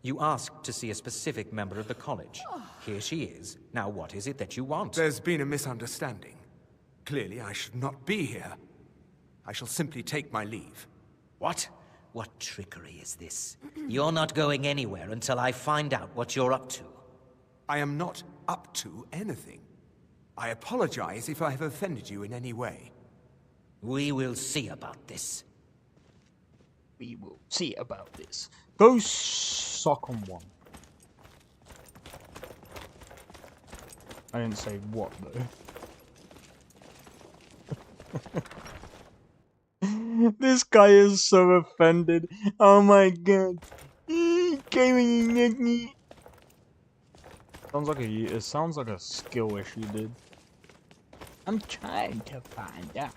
You asked to see a specific member of the college. Here she is. Now what is it that you want? There's been a misunderstanding. Clearly, I should not be here. I shall simply take my leave. What? What trickery is this? You're not going anywhere until I find out what you're up to. I am not up to anything. I apologize if I have offended you in any way. We will see about this. We will see about this. Go suck on one. I didn't say what though. This guy is so offended. Oh my god. It sounds like a skill issue, dude. I'm trying to find out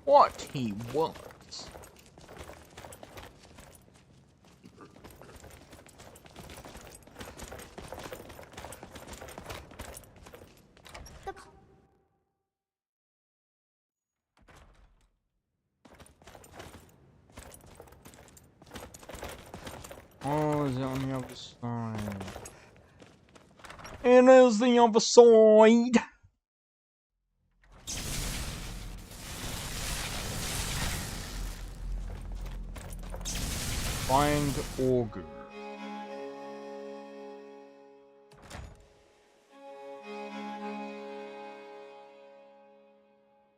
what he wants. Oh, is it on the other side? It is the other side! Find Augur.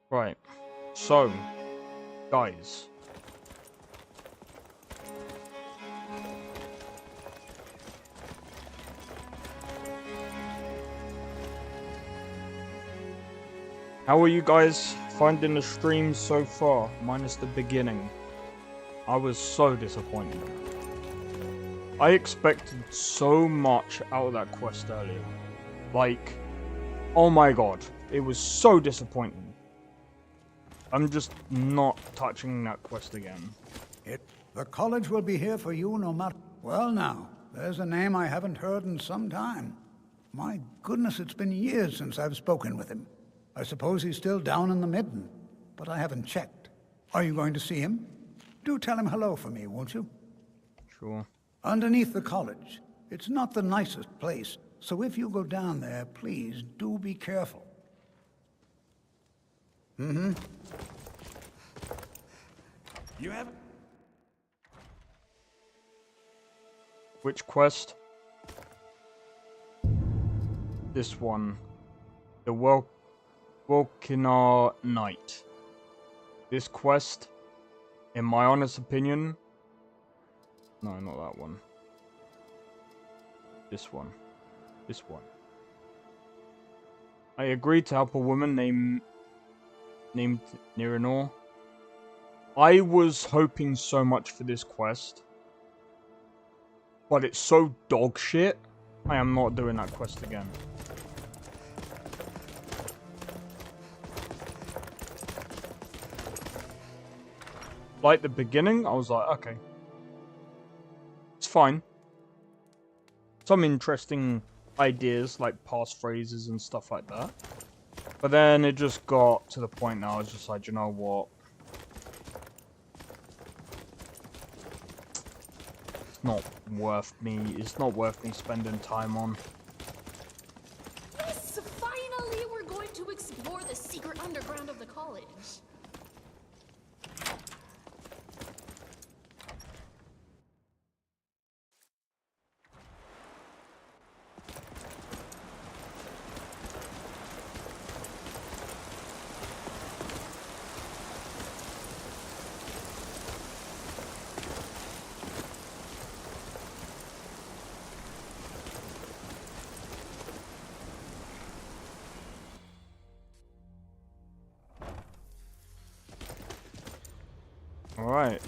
Right, so, guys. How are you guys finding the stream so far, minus the beginning? I was so disappointed. I expected so much out of that quest earlier. Like, oh my god, it was so disappointing. I'm just not touching that quest again. The college will be here for you no matter... Well now, there's a name I haven't heard in some time. My goodness, it's been years since I've spoken with him. I suppose he's still down in the Midden, but I haven't checked. Are you going to see him? Do tell him hello for me, won't you? Sure. Underneath the college. It's not the nicest place, so if you go down there, please do be careful. Mm-hmm. You have... Which quest? This one. The Volkinar Knight. This quest, in my honest opinion... No, not that one. This one. This one. I agreed to help a woman named Niranor. I was hoping so much for this quest. But it's so dog shit, I am not doing that quest again. Like the beginning, I was like, okay. It's fine. Some interesting ideas, like passphrases and stuff like that. But then it just got to the point now, I was just like, you know what? It's not worth me spending time on. Yes, finally we're going to explore the secret underground of the college. Alright.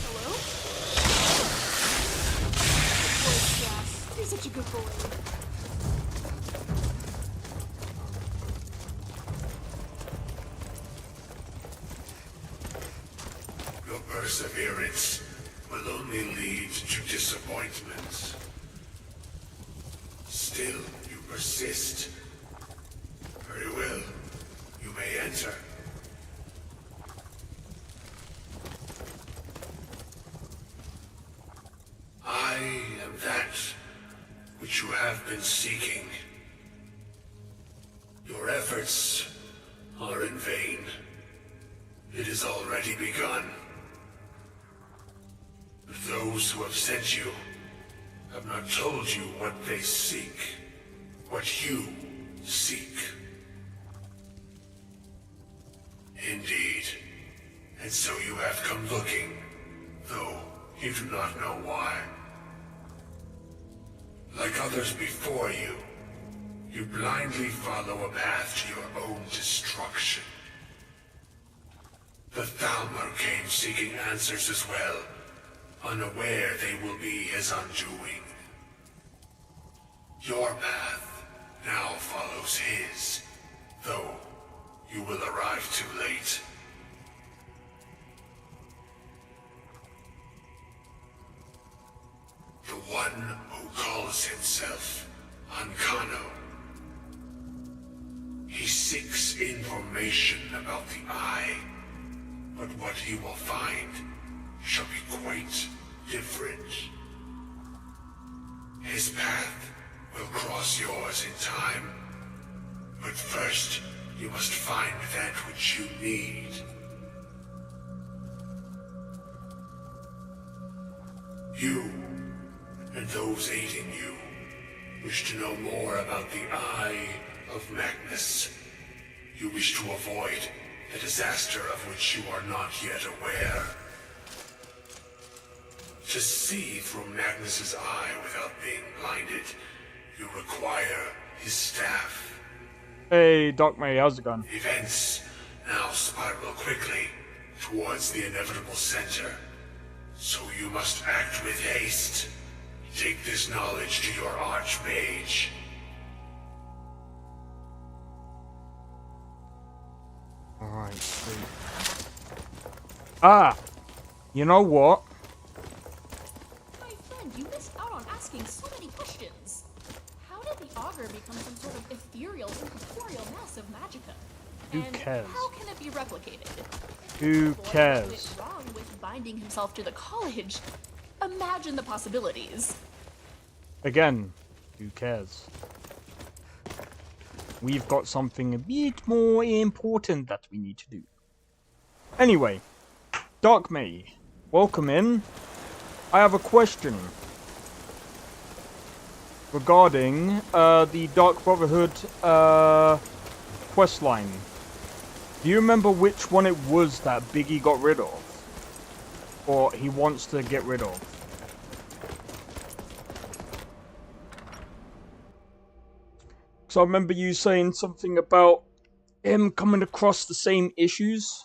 Hello? Oh, you're such a good boy. Your perseverance will only lead to disappointments. Still, you persist. Very well. You may enter. I am that which you have been seeking. Your efforts are in vain. It has already begun. Those who have sent you have not told you what they seek, what you seek. Indeed. And so you have come looking, though you do not know why. Like others before you, you blindly follow a path to your own destruction. The Thalmor came seeking answers as well, unaware they will be his undoing. Your path now follows his, though you will arrive too late. The one who calls himself Ankano. He seeks information about the Eye, but what he will find shall be quite different. His path will cross yours in time, but first you must find that which you need. You, and those aiding you, wish to know more about the Eye of Magnus. You wish to avoid a disaster of which you are not yet aware. To see through Magnus's eye without being blinded, you require his staff. Hey, Doc May, how's it going? Events now spiral quickly towards the inevitable center. So you must act with haste. Take this knowledge to your Archmage. Alright, sweet. Ah! You know what? My friend, you missed out on asking so many questions. How did the Augur become some sort of ethereal, incorporeal mass of magicka? Who And cares? how can it be replicated? Who What cares? went wrong with binding himself to the college? Imagine the possibilities. Again, who cares? We've got something a bit more important that we need to do. Anyway, Dark May, welcome in. I have a question regarding the Dark Brotherhood quest line. Do you remember which one it was that Biggie got rid of? Or he wants to get rid of? So I remember you saying something about him coming across the same issues.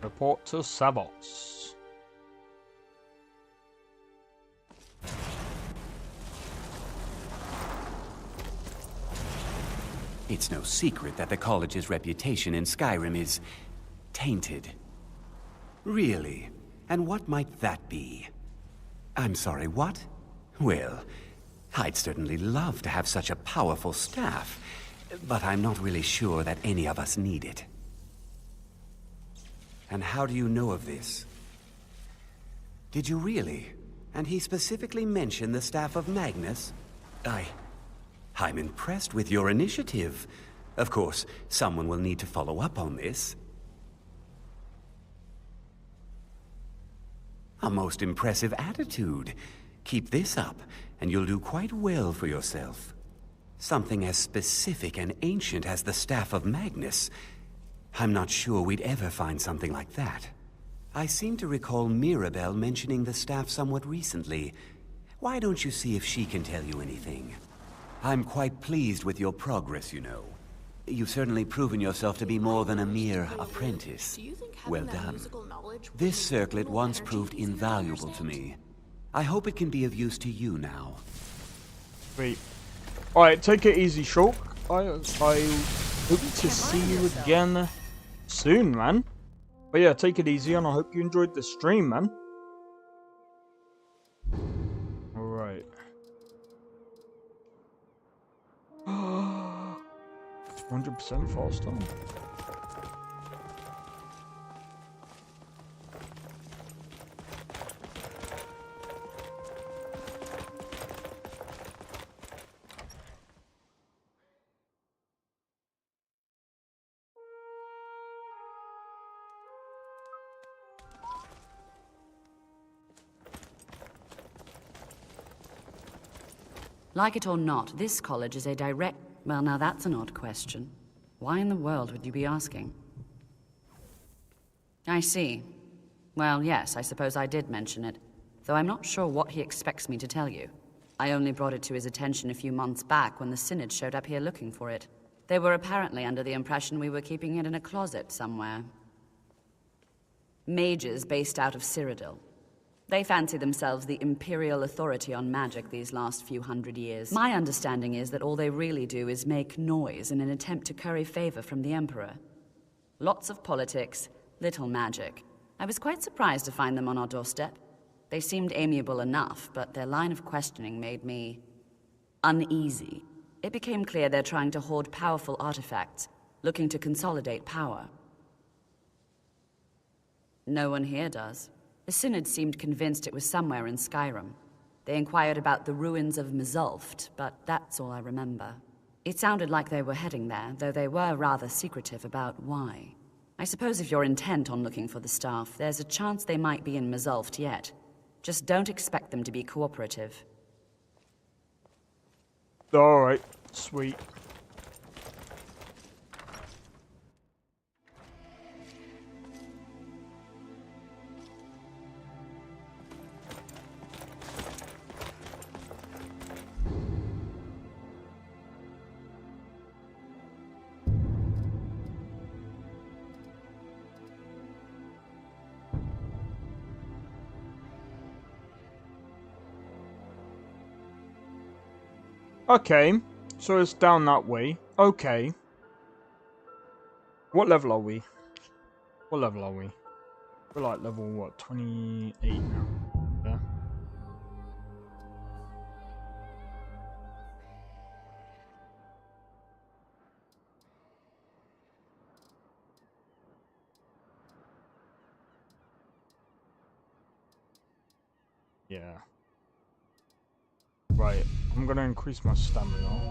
Report to Savos. It's no secret that the college's reputation in Skyrim is tainted. Really? And what might that be? I'm sorry, what? Well, I'd certainly love to have such a powerful staff, but I'm not really sure that any of us need it. And how do you know of this? Did you really? And he specifically mentioned the staff of Magnus? I'm impressed with your initiative. Of course, someone will need to follow up on this. A most impressive attitude. Keep this up, and you'll do quite well for yourself. Something as specific and ancient as the staff of Magnus. I'm not sure we'd ever find something like that. I seem to recall Mirabelle mentioning the staff somewhat recently. Why don't you see if she can tell you anything? I'm quite pleased with your progress, you know. You've certainly proven yourself to be more than a mere apprentice. Well done. This circlet once proved invaluable to me. I hope it can be of use to you now. Wait. Alright, take it easy, Shulk. I hope to see you again soon, man. But yeah, take it easy, and I hope you enjoyed the stream, man. Alright. 100% faster. Like it or not, this college is a direct... Well, now that's an odd question. Why in the world would you be asking? I see. Well, yes, I suppose I did mention it. though I'm not sure what he expects me to tell you. I only brought it to his attention a few months back when the Synod showed up here looking for it. They were apparently under the impression we were keeping it in a closet somewhere. Mages based out of Cyrodiil. They fancy themselves the imperial authority on magic these last few hundred years. My understanding is that all they really do is make noise in an attempt to curry favor from the Emperor. Lots of politics, little magic. I was quite surprised to find them on our doorstep. They seemed amiable enough, but their line of questioning made me uneasy. It became clear they're trying to hoard powerful artifacts, looking to consolidate power. No one here does. The Synod seemed convinced it was somewhere in Skyrim. They inquired about the ruins of Mzulft, but that's all I remember. It sounded like they were heading there, though they were rather secretive about why. I suppose if you're intent on looking for the staff, there's a chance they might be in Mzulft yet. Just don't expect them to be cooperative. Alright, sweet. Okay, so it's down that way. Okay. What level are we? What level are we? We're like level, what, 28 now? Yeah. Yeah. Right, I'm gonna increase my stamina.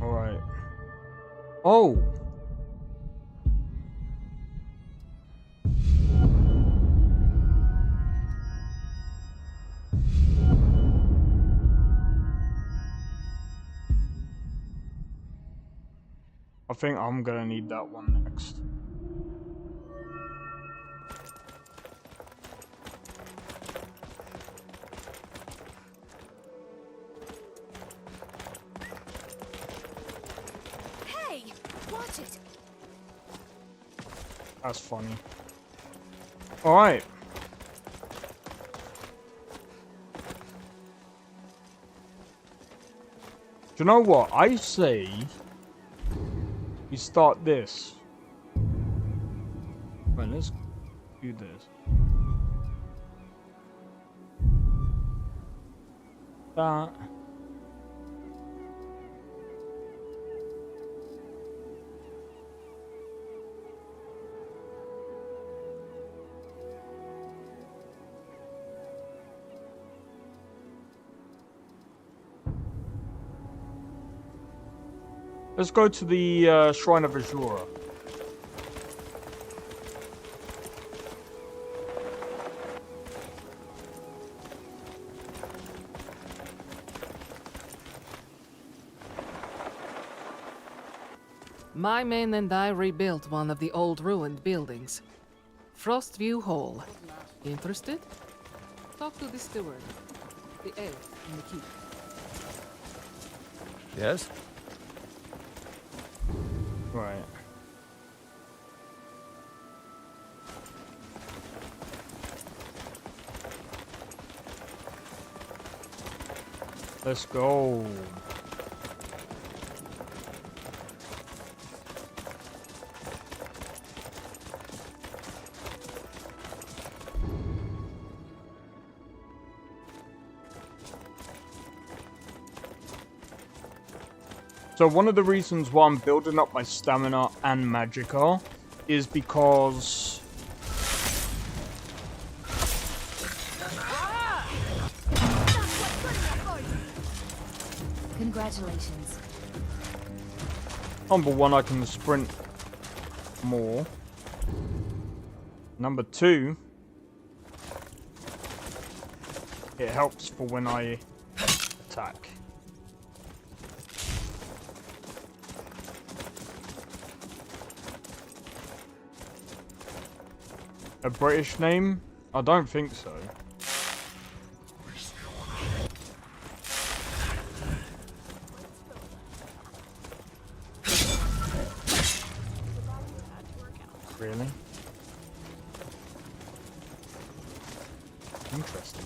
Alright. Oh! I think I'm gonna need that one next. Hey, watch it. That's funny. Alright. Do you know what? I say we start this. Right, let's do this. That. Let's go to the Shrine of Azura. My men and I rebuilt one of the old ruined buildings. Frostview Hall. Interested? Talk to the steward. The elf in the keep. Yes? Right. Let's go. So one of the reasons why I'm building up my stamina and magicka is because Congratulations. number one, I can sprint more. Number two, it helps for when I attack. A British name? I don't think so. Really? Interesting.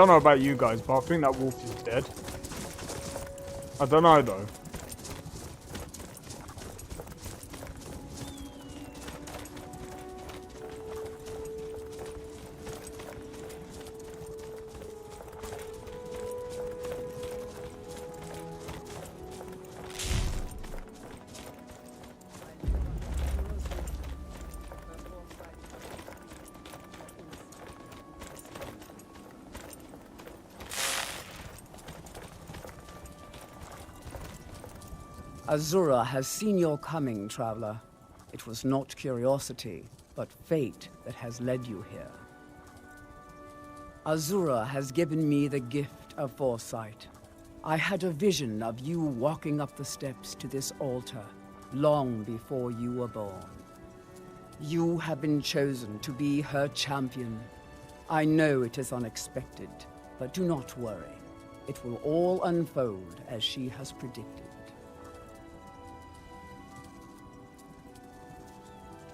Don't know about you guys, but I think that wolf is dead. I don't know though. Azura has seen your coming, traveler. It was not curiosity, but fate that has led you here. Azura has given me the gift of foresight. I had a vision of you walking up the steps to this altar, long before you were born. You have been chosen to be her champion. I know it is unexpected, but do not worry. It will all unfold as she has predicted.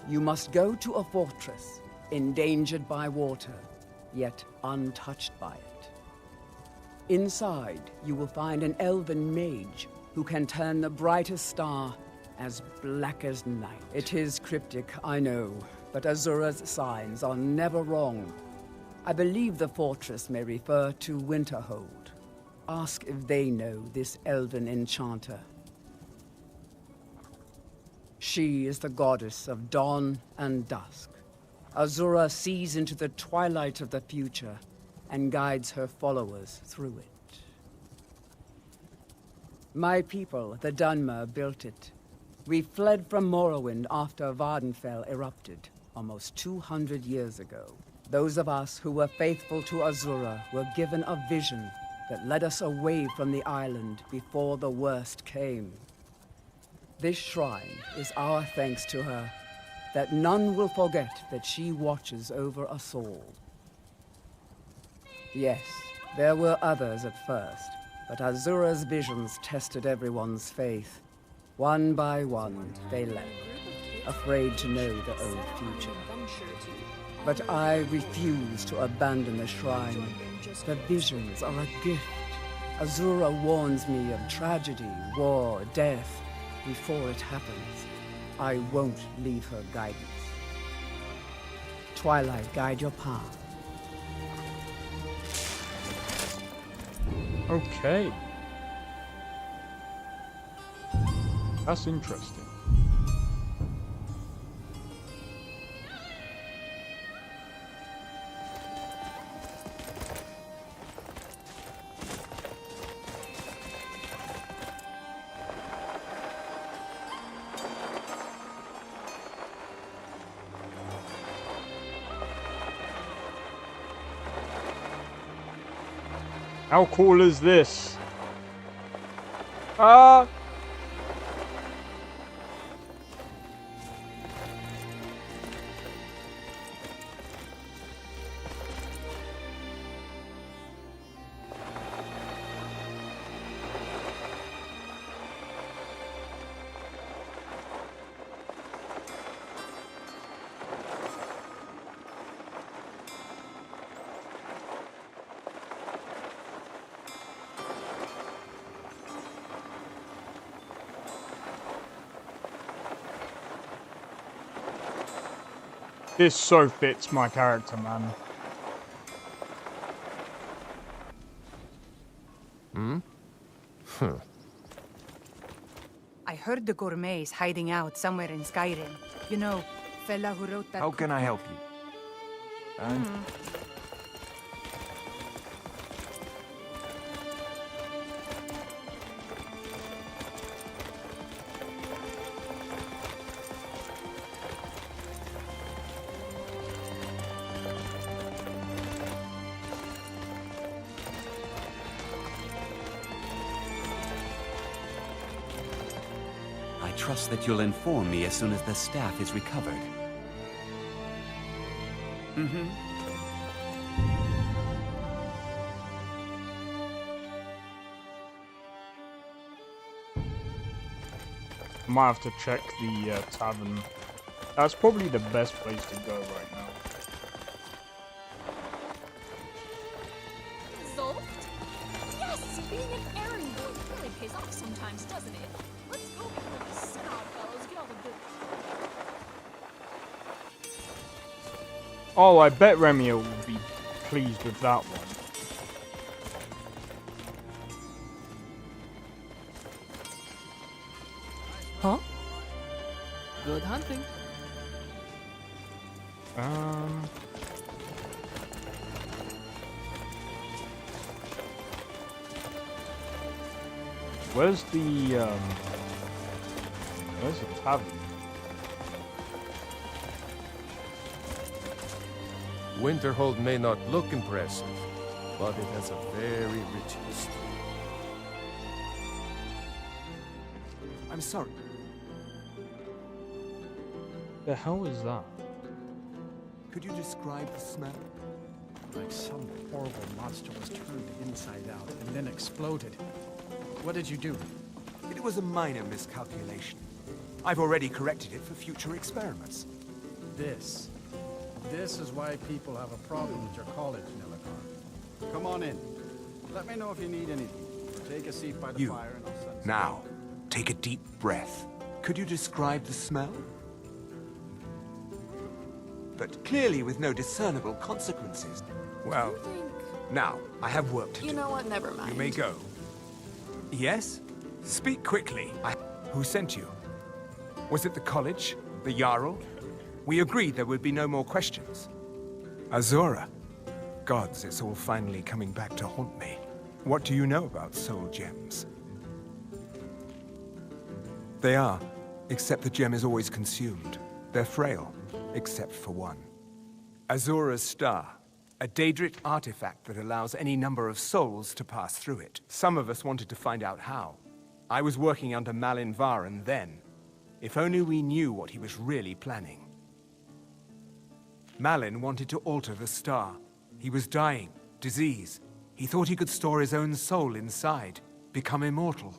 You must go to a fortress, endangered by water, yet untouched by it. Inside, you will find an elven mage who can turn the brightest star as black as night. It is cryptic, I know, but Azura's signs are never wrong. I believe the fortress may refer to Winterhold. Ask if they know this elven enchanter. She is the goddess of dawn and dusk. Azura sees into the twilight of the future and guides her followers through it. My people, the Dunmer, built it. We fled from Morrowind after Vardenfell erupted, almost 200 years ago. Those of us who were faithful to Azura were given a vision that led us away from the island before the worst came. This shrine is our thanks to her, that none will forget that she watches over us all. Yes, there were others at first, but Azura's visions tested everyone's faith. One by one, they left, afraid to know their own future. But I refuse to abandon the shrine. The visions are a gift. Azura warns me of tragedy, war, death. Before it happens, I won't leave her guidance. Twilight, guide your path. Okay. That's interesting. How cool is this? Ah! This so fits my character, man. I heard the gourmet's hiding out somewhere in Skyrim. You know, fella who wrote that. How can I help you? I trust that you'll inform me as soon as the staff is recovered. I might have to check the tavern. That's probably the best place to go right now. Zolt? Yes! Being an errand boy really pays off sometimes, doesn't it? Let's go before the Synod fellows get all the good. Oh, I bet Remia will be pleased with that one. Huh? Good hunting. Where's the tavern? Winterhold may not look impressive, but it has a very rich history. I'm sorry. The hell is that? Could you describe the smell? Like some horrible monster was turned inside out and then exploded. What did you do? It was a minor miscalculation. I've already corrected it for future experiments. This is why people have a problem with your college, Nilligar. Come on in. Let me know if you need anything. Take a seat by the fire and I'll send Now, take a deep breath. Could you describe the smell? But clearly with no discernible consequences. Well, now, I have work to do. You know what? Never mind. You may go. Yes? Speak quickly. Who sent you? Was it the college? The Jarl? We agreed there would be no more questions. Azora. Gods, it's all finally coming back to haunt me. What do you know about soul gems? They are, except the gem is always consumed. They're frail, except for one. Azora's Star. A Daedric artifact that allows any number of souls to pass through it. Some of us wanted to find out how. I was working under Malin Varen then. If only we knew what he was really planning. Malin wanted to alter the star. He was dying, disease. He thought he could store his own soul inside, become immortal.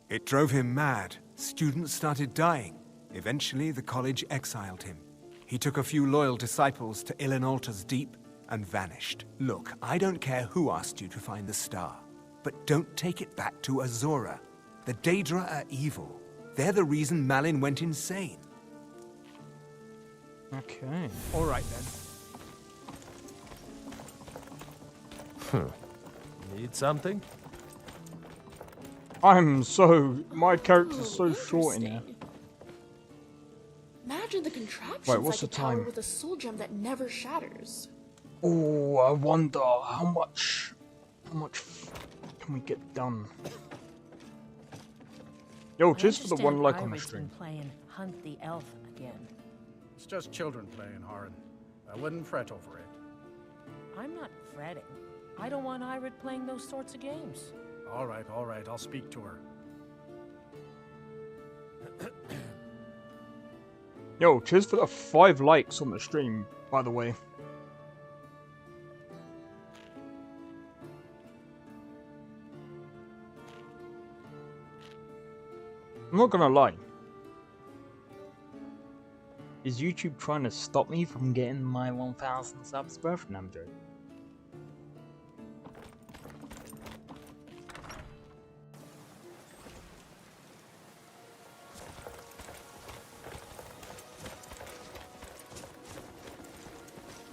It drove him mad. Students started dying. Eventually, the college exiled him. He took a few loyal disciples to Ilinalta's Deep and vanished. Look, I don't care who asked you to find the star, but don't take it back to Azora. The Daedra are evil. They're the reason Malin went insane. Okay. All right, then. Need something? My character's so short in here. Imagine the contraptions Wait, what's like the a tower time? with a soul gem that never shatters. Oh, I wonder how much can we get done? Yo, cheers for the one like on the stream. Playing Hunt the Elf again. It's just children playing, Haran. I wouldn't fret over it. I'm not fretting. I don't want Irid playing those sorts of games. All right, I'll speak to her. Yo, cheers for the 5 likes on the stream, by the way. I'm not gonna lie. Is YouTube trying to stop me from getting my 1,000 subs, bro? No, I'm joking.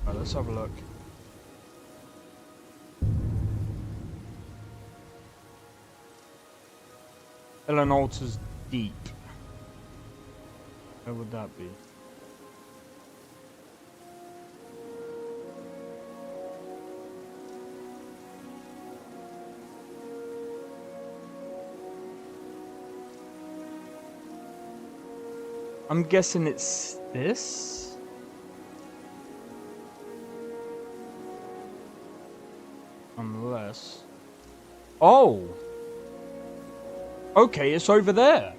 Right, let's have a look. Ellen Alters Deep. Where would that be? I'm guessing it's this? Unless... Oh! Okay, it's over there.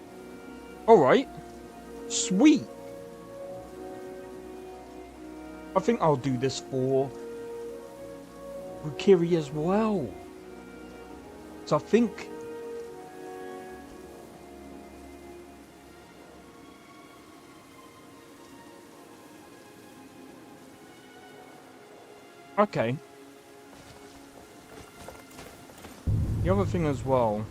Alright. Sweet. I think I'll do this for Rukiri as well. So I think... Okay. The other thing as well...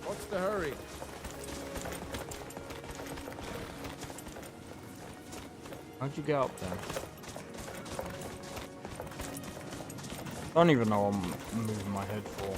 What's the hurry? How'd you get up there? I don't even know what I'm moving my head for.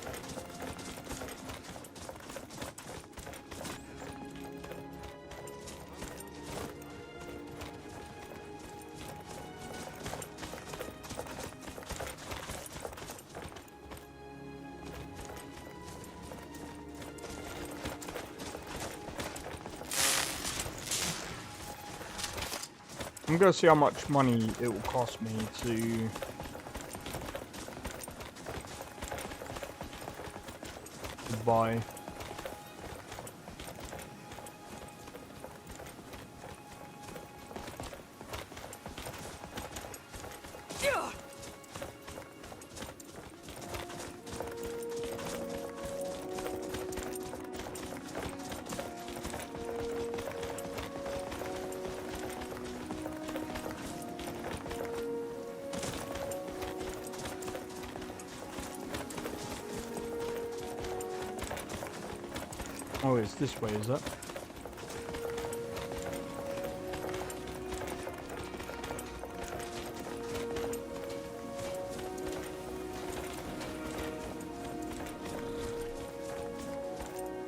I'm gonna see how much money it will cost me to buy. Oh, it's this way, is it?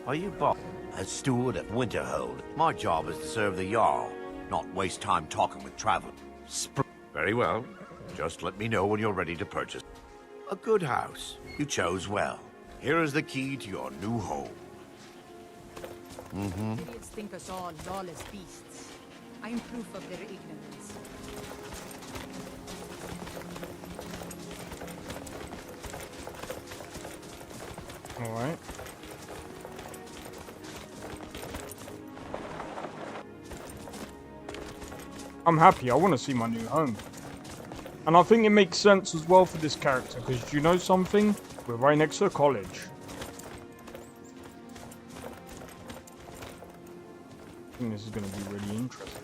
Are you Bob? As steward at Winterhold, my job is to serve the Jarl, not waste time talking with travelers. Very well. Just let me know when you're ready to purchase. A good house. You chose well. Here is the key to your new home. Idiots think us all lawless beasts. I am proof of their ignorance. Alright. I'm happy. I want to see my new home. And I think it makes sense as well for this character, because do you know something? We're right next to a college. I think this is going to be really interesting.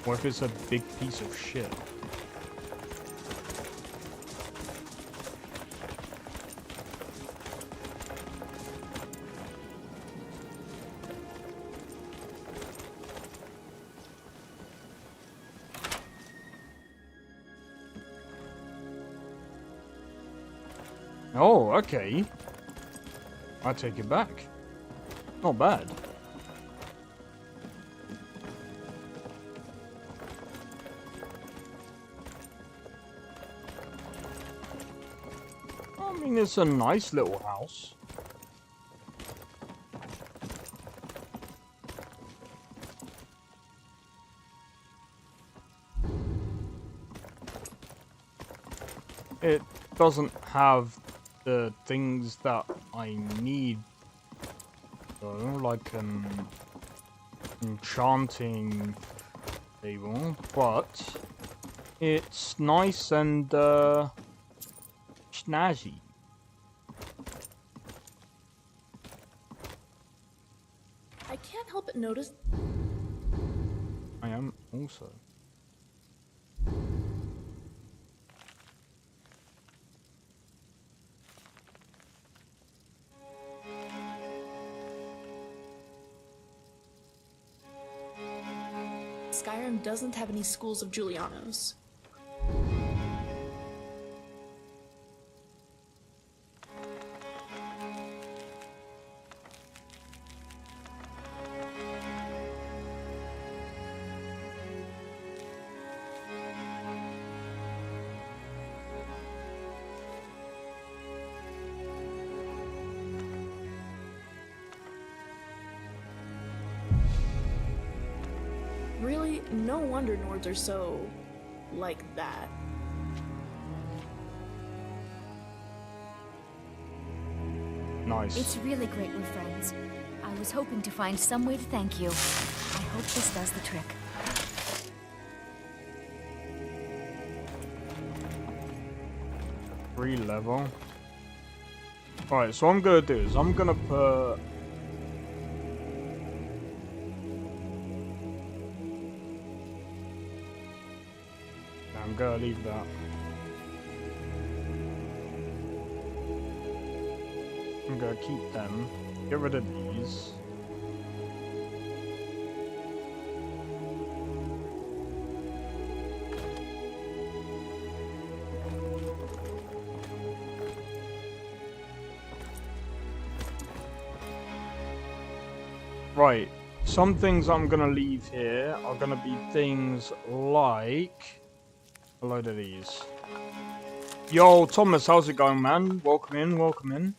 What if it's a big piece of shit? Oh, okay. I take it back. Not bad. I mean, it's a nice little house. it doesn't have the things that I need, though, like an enchanting table, but it's nice and snazzy. I can't help but notice. I am also. Skyrim doesn't have any schools of Julianos. Really, no wonder Nords are so... like that. Nice. It's really great we're friends. I was hoping to find some way to thank you. I hope this does the trick. Free level. Alright, so what I'm gonna do is I'm gonna put... I'm gonna leave that. I'm gonna keep them. Get rid of these. Right, some things I'm gonna leave here are gonna be things like a load of these. Yo, Thomas, how's it going, man? Welcome in, welcome in.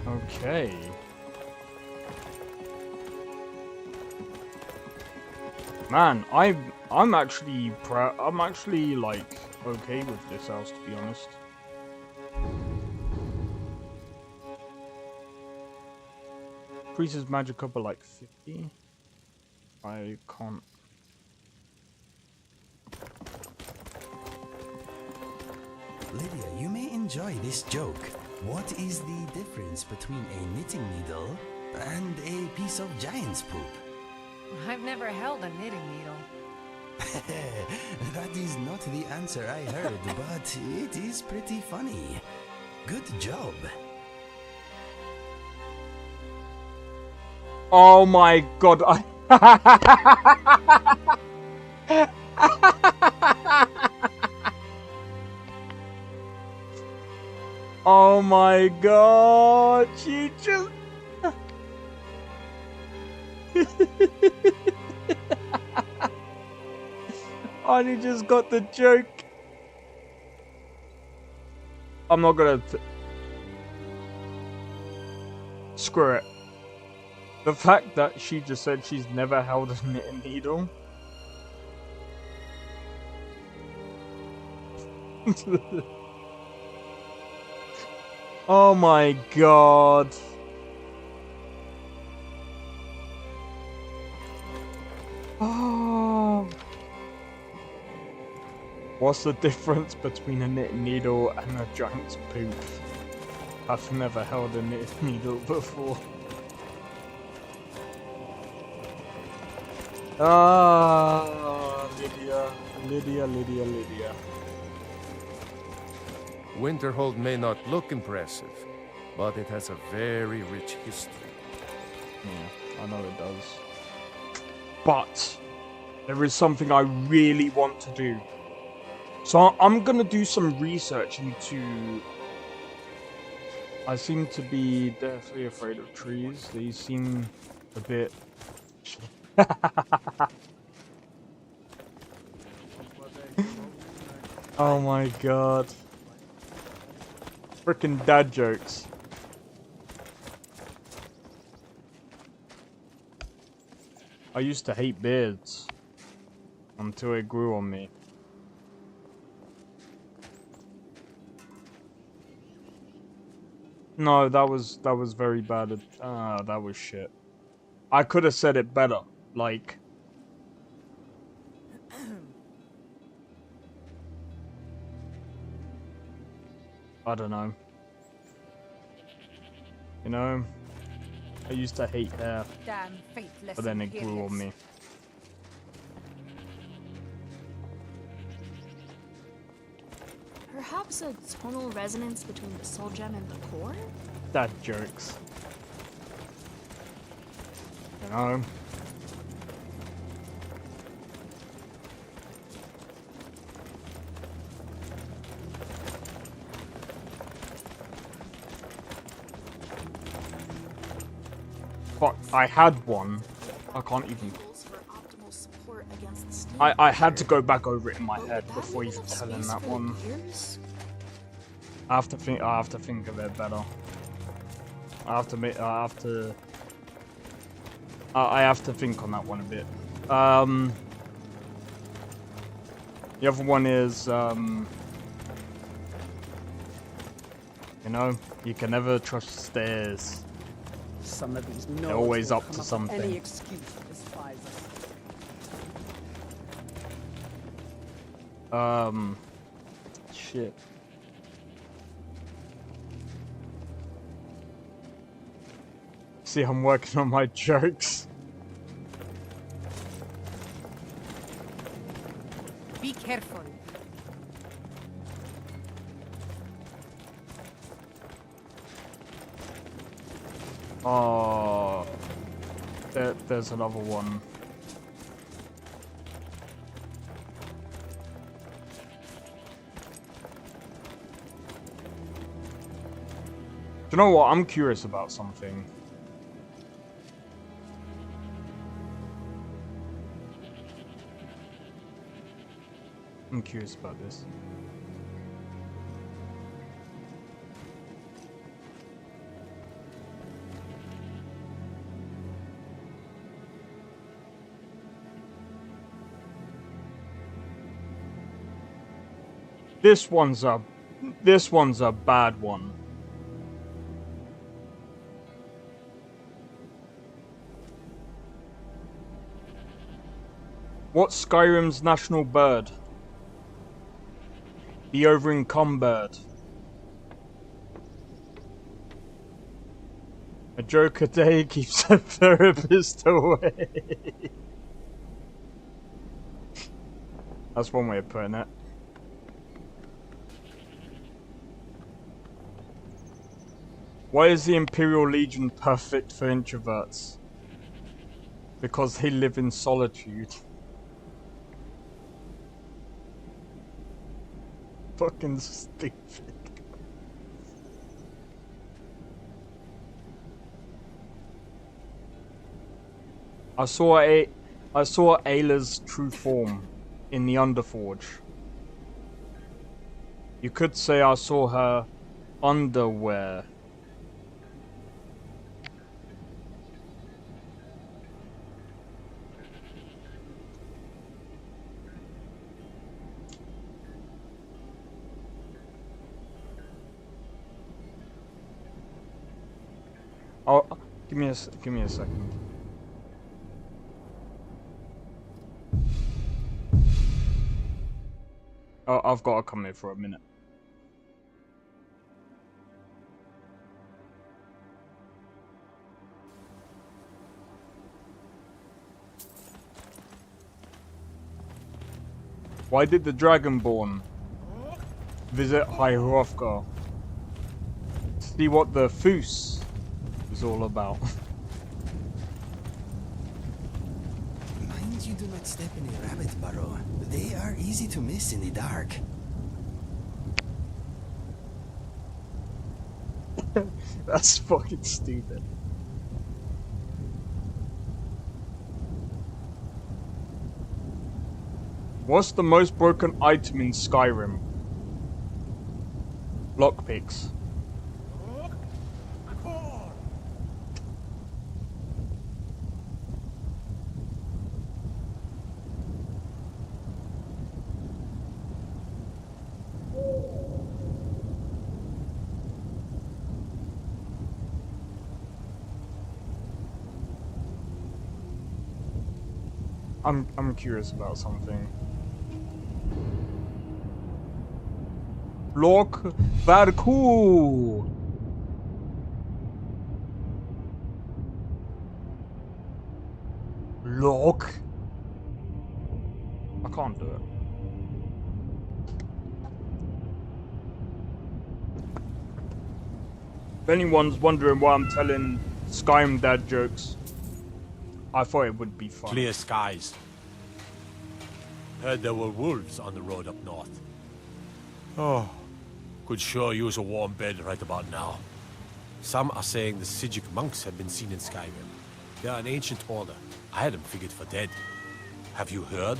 Okay. Man, I'm actually I'm actually like okay with this house, to be honest. Increases magic up by like 50. I can't. Lydia, you may enjoy this joke. What is the difference between a knitting needle and a piece of giant's poop? I've never held a knitting needle. That is not the answer I heard, but it is pretty funny. Good job. Oh my god, oh my god, she just... Arnie just got the joke. I'm not gonna... Screw it. The fact that she just said she's never held a knitting needle. Oh my god. Oh. What's the difference between a knitting needle and a giant's poop? I've never held a knitting needle before. Ah, Lydia. Winterhold may not look impressive, but it has a very rich history. Yeah, I know it does. But there is something I really want to do. So I'm gonna do some research into... I seem to be deathly afraid of trees. They seem a bit... Oh my god. Frickin' dad jokes. I used to hate beards until it grew on me. No, that was very bad. That was shit. I could have said it better. Like, I don't know. You know, I used to hate hair, Damn faithless but then it grew on imperials. me. Perhaps a tonal resonance between the soul gem and the core? That jerks. You know. Fuck, I had one. I can't even. I had to go back over it in my head before even telling that one. I have to think of it better. I have to think on that one a bit. The other one is you know, you can never trust stairs. Some of these They're always up to something. Any excuse to despise us. Shit. See, I'm working on my jokes. Be careful. Oh, there's another one. Do you know what? I'm curious about something. I'm curious about this. This one's a bad one. What's Skyrim's national bird? The over-income bird. A joke a day keeps a therapist away. That's one way of putting it. Why is the Imperial Legion perfect for introverts? Because they live in solitude. Fucking stupid. I saw Ayla's true form in the Underforge. You could say I saw her underwear. Oh, give me a second. Oh, I've got to come here for a minute. Why did the Dragonborn visit High Hrothgar? See what the Foos is all about. Mind you do not step in a rabbit burrow. They are easy to miss in the dark. That's fucking stupid. What's the most broken item in Skyrim? Lockpicks. I'm curious about something. Look, very cool. Look. I can't do it. If anyone's wondering why I'm telling Skyrim dad jokes, I thought it would be fun. Clear skies. Heard there were wolves on the road up north. Oh, could sure use a warm bed right about now. Some are saying the Sijic monks have been seen in Skyrim. They are an ancient order. I had them figured for dead. Have you heard?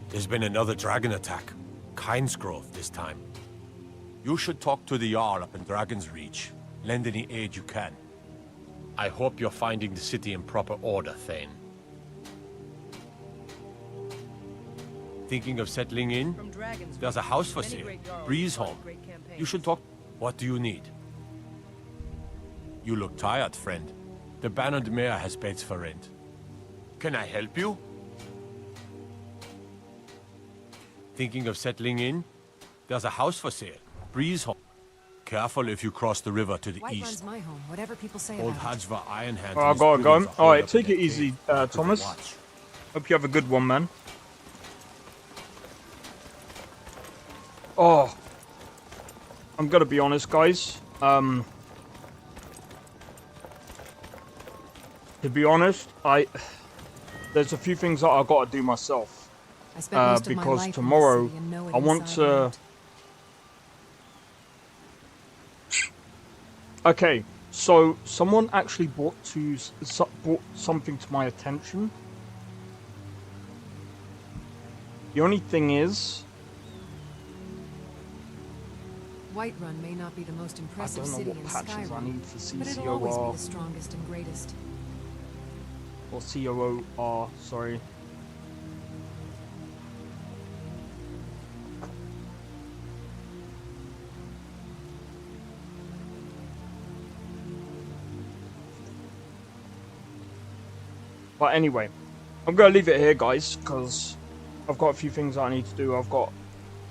There's been another dragon attack. Kynesgrove this time. You should talk to the Jarl up in Dragon's Reach. Lend any aid you can. I hope you're finding the city in proper order, Thane. Thinking of settling in? There's a house for sale. Breeze Home. You should talk. What do you need? You look tired, friend. The Bannered Mare has beds for rent. Can I help you? Thinking of settling in? There's a house for sale. Breeze Home. Careful if you cross the river to the White east. Run's my home, whatever people say Old about it. Hajva Ironhand. Oh, I gotta go. Alright, take it easy, Thomas. Hope you have a good one, man. Oh. I'm gonna be honest, guys. To be honest, there's a few things that I gotta do myself. I spent most of my because life in the tomorrow city and know it I want inside to. out. Okay, so someone actually brought something to my attention. The only thing is, White Run may not be the most impressive don't know city what in patches I Skyrim, need for but it'll always be CCOR. the strongest and greatest. Or COOR, sorry. But anyway, I'm gonna leave it here, guys, because I've got a few things I need to do. I've got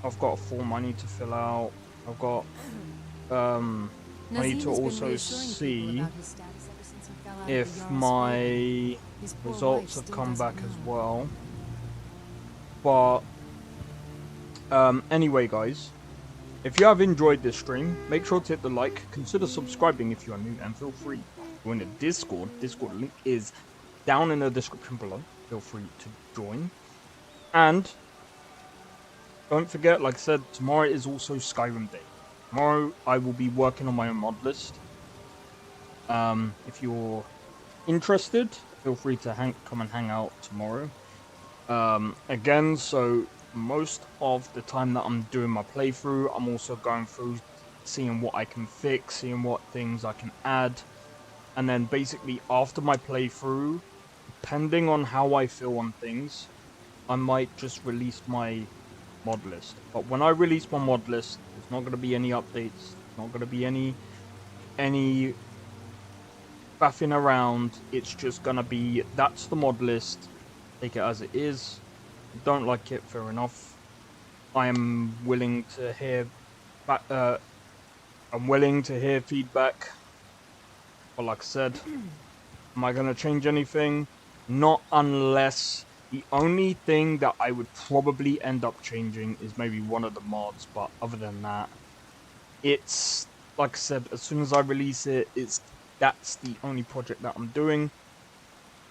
a form I need to fill out. I've got I need to also see if my results have come back as well. But anyway, guys, if you have enjoyed this stream, make sure to hit the like, consider subscribing if you are new, and feel free to join the Discord. Discord link is down in the description below. Feel free to join. And don't forget, like I said, tomorrow is also Skyrim Day. Tomorrow I will be working on my own mod list. If you're interested, feel free to come and hang out tomorrow. Again, so most of the time that I'm doing my playthrough, I'm also going through seeing what I can fix, seeing what things I can add. And then basically after my playthrough, depending on how I feel on things, I might just release my mod list. But when I release my mod list, there's not going to be any updates, there's not going to be any faffing around. It's just going to be, that's the mod list, take it as it is. If you don't like it, fair enough. I am willing to hear feedback. But like I said, am I going to change anything? Not unless the only thing that I would probably end up changing is maybe one of the mods. But other than that, it's like I said, as soon as I release it, that's the only project that I'm doing.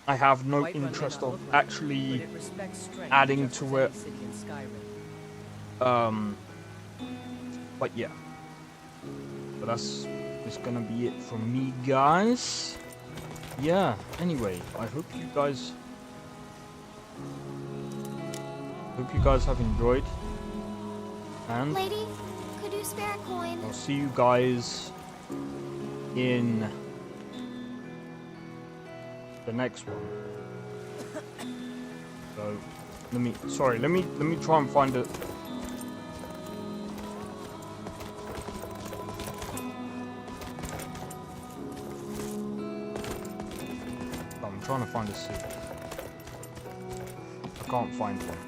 I have no interest of actually adding to it. But yeah. But that's just gonna be it from me, guys. Yeah, anyway, I hope you guys have enjoyed. And Lady, could you spare a coin? I'll see you guys in the next one. So let me try and find it. I'm trying to find a suit. can't find one.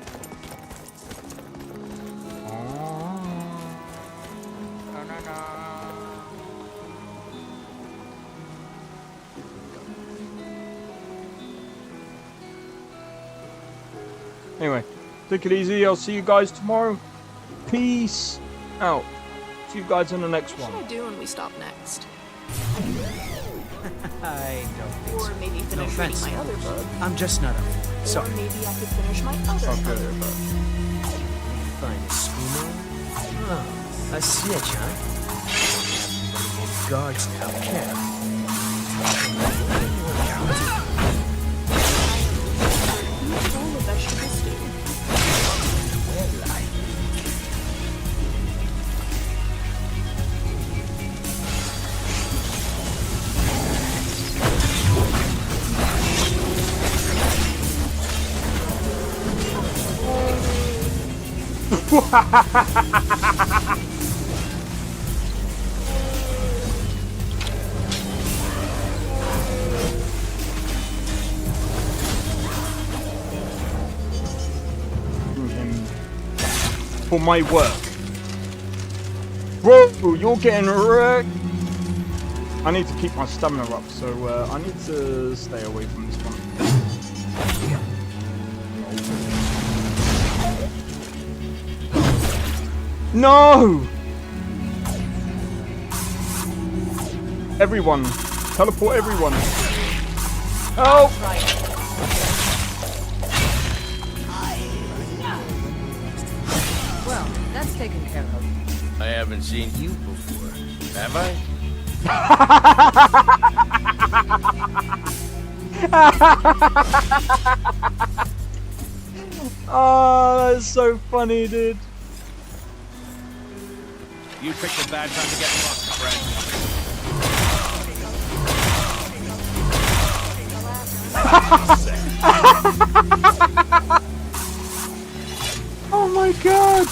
Anyway, take it easy. I'll see you guys tomorrow. Peace out. See you guys in the next one. What should I do when we stop next? I don't think so. Or maybe finish reading offense. my other book. I'm just not up. Or Sorry. maybe I could finish my other book. Find a schooner? Oh, a snitch, huh? Guards now, care. Full of vegetable stew. For my work. Bro, you're getting wrecked. I need to keep my stamina up, so I need to stay away from this one. No! Everyone. Teleport everyone. Oh! Well, that's taken care of. I haven't seen you before, have I? Oh, that's so funny, dude. You picked a bad time to get lost, friend. Oh my god!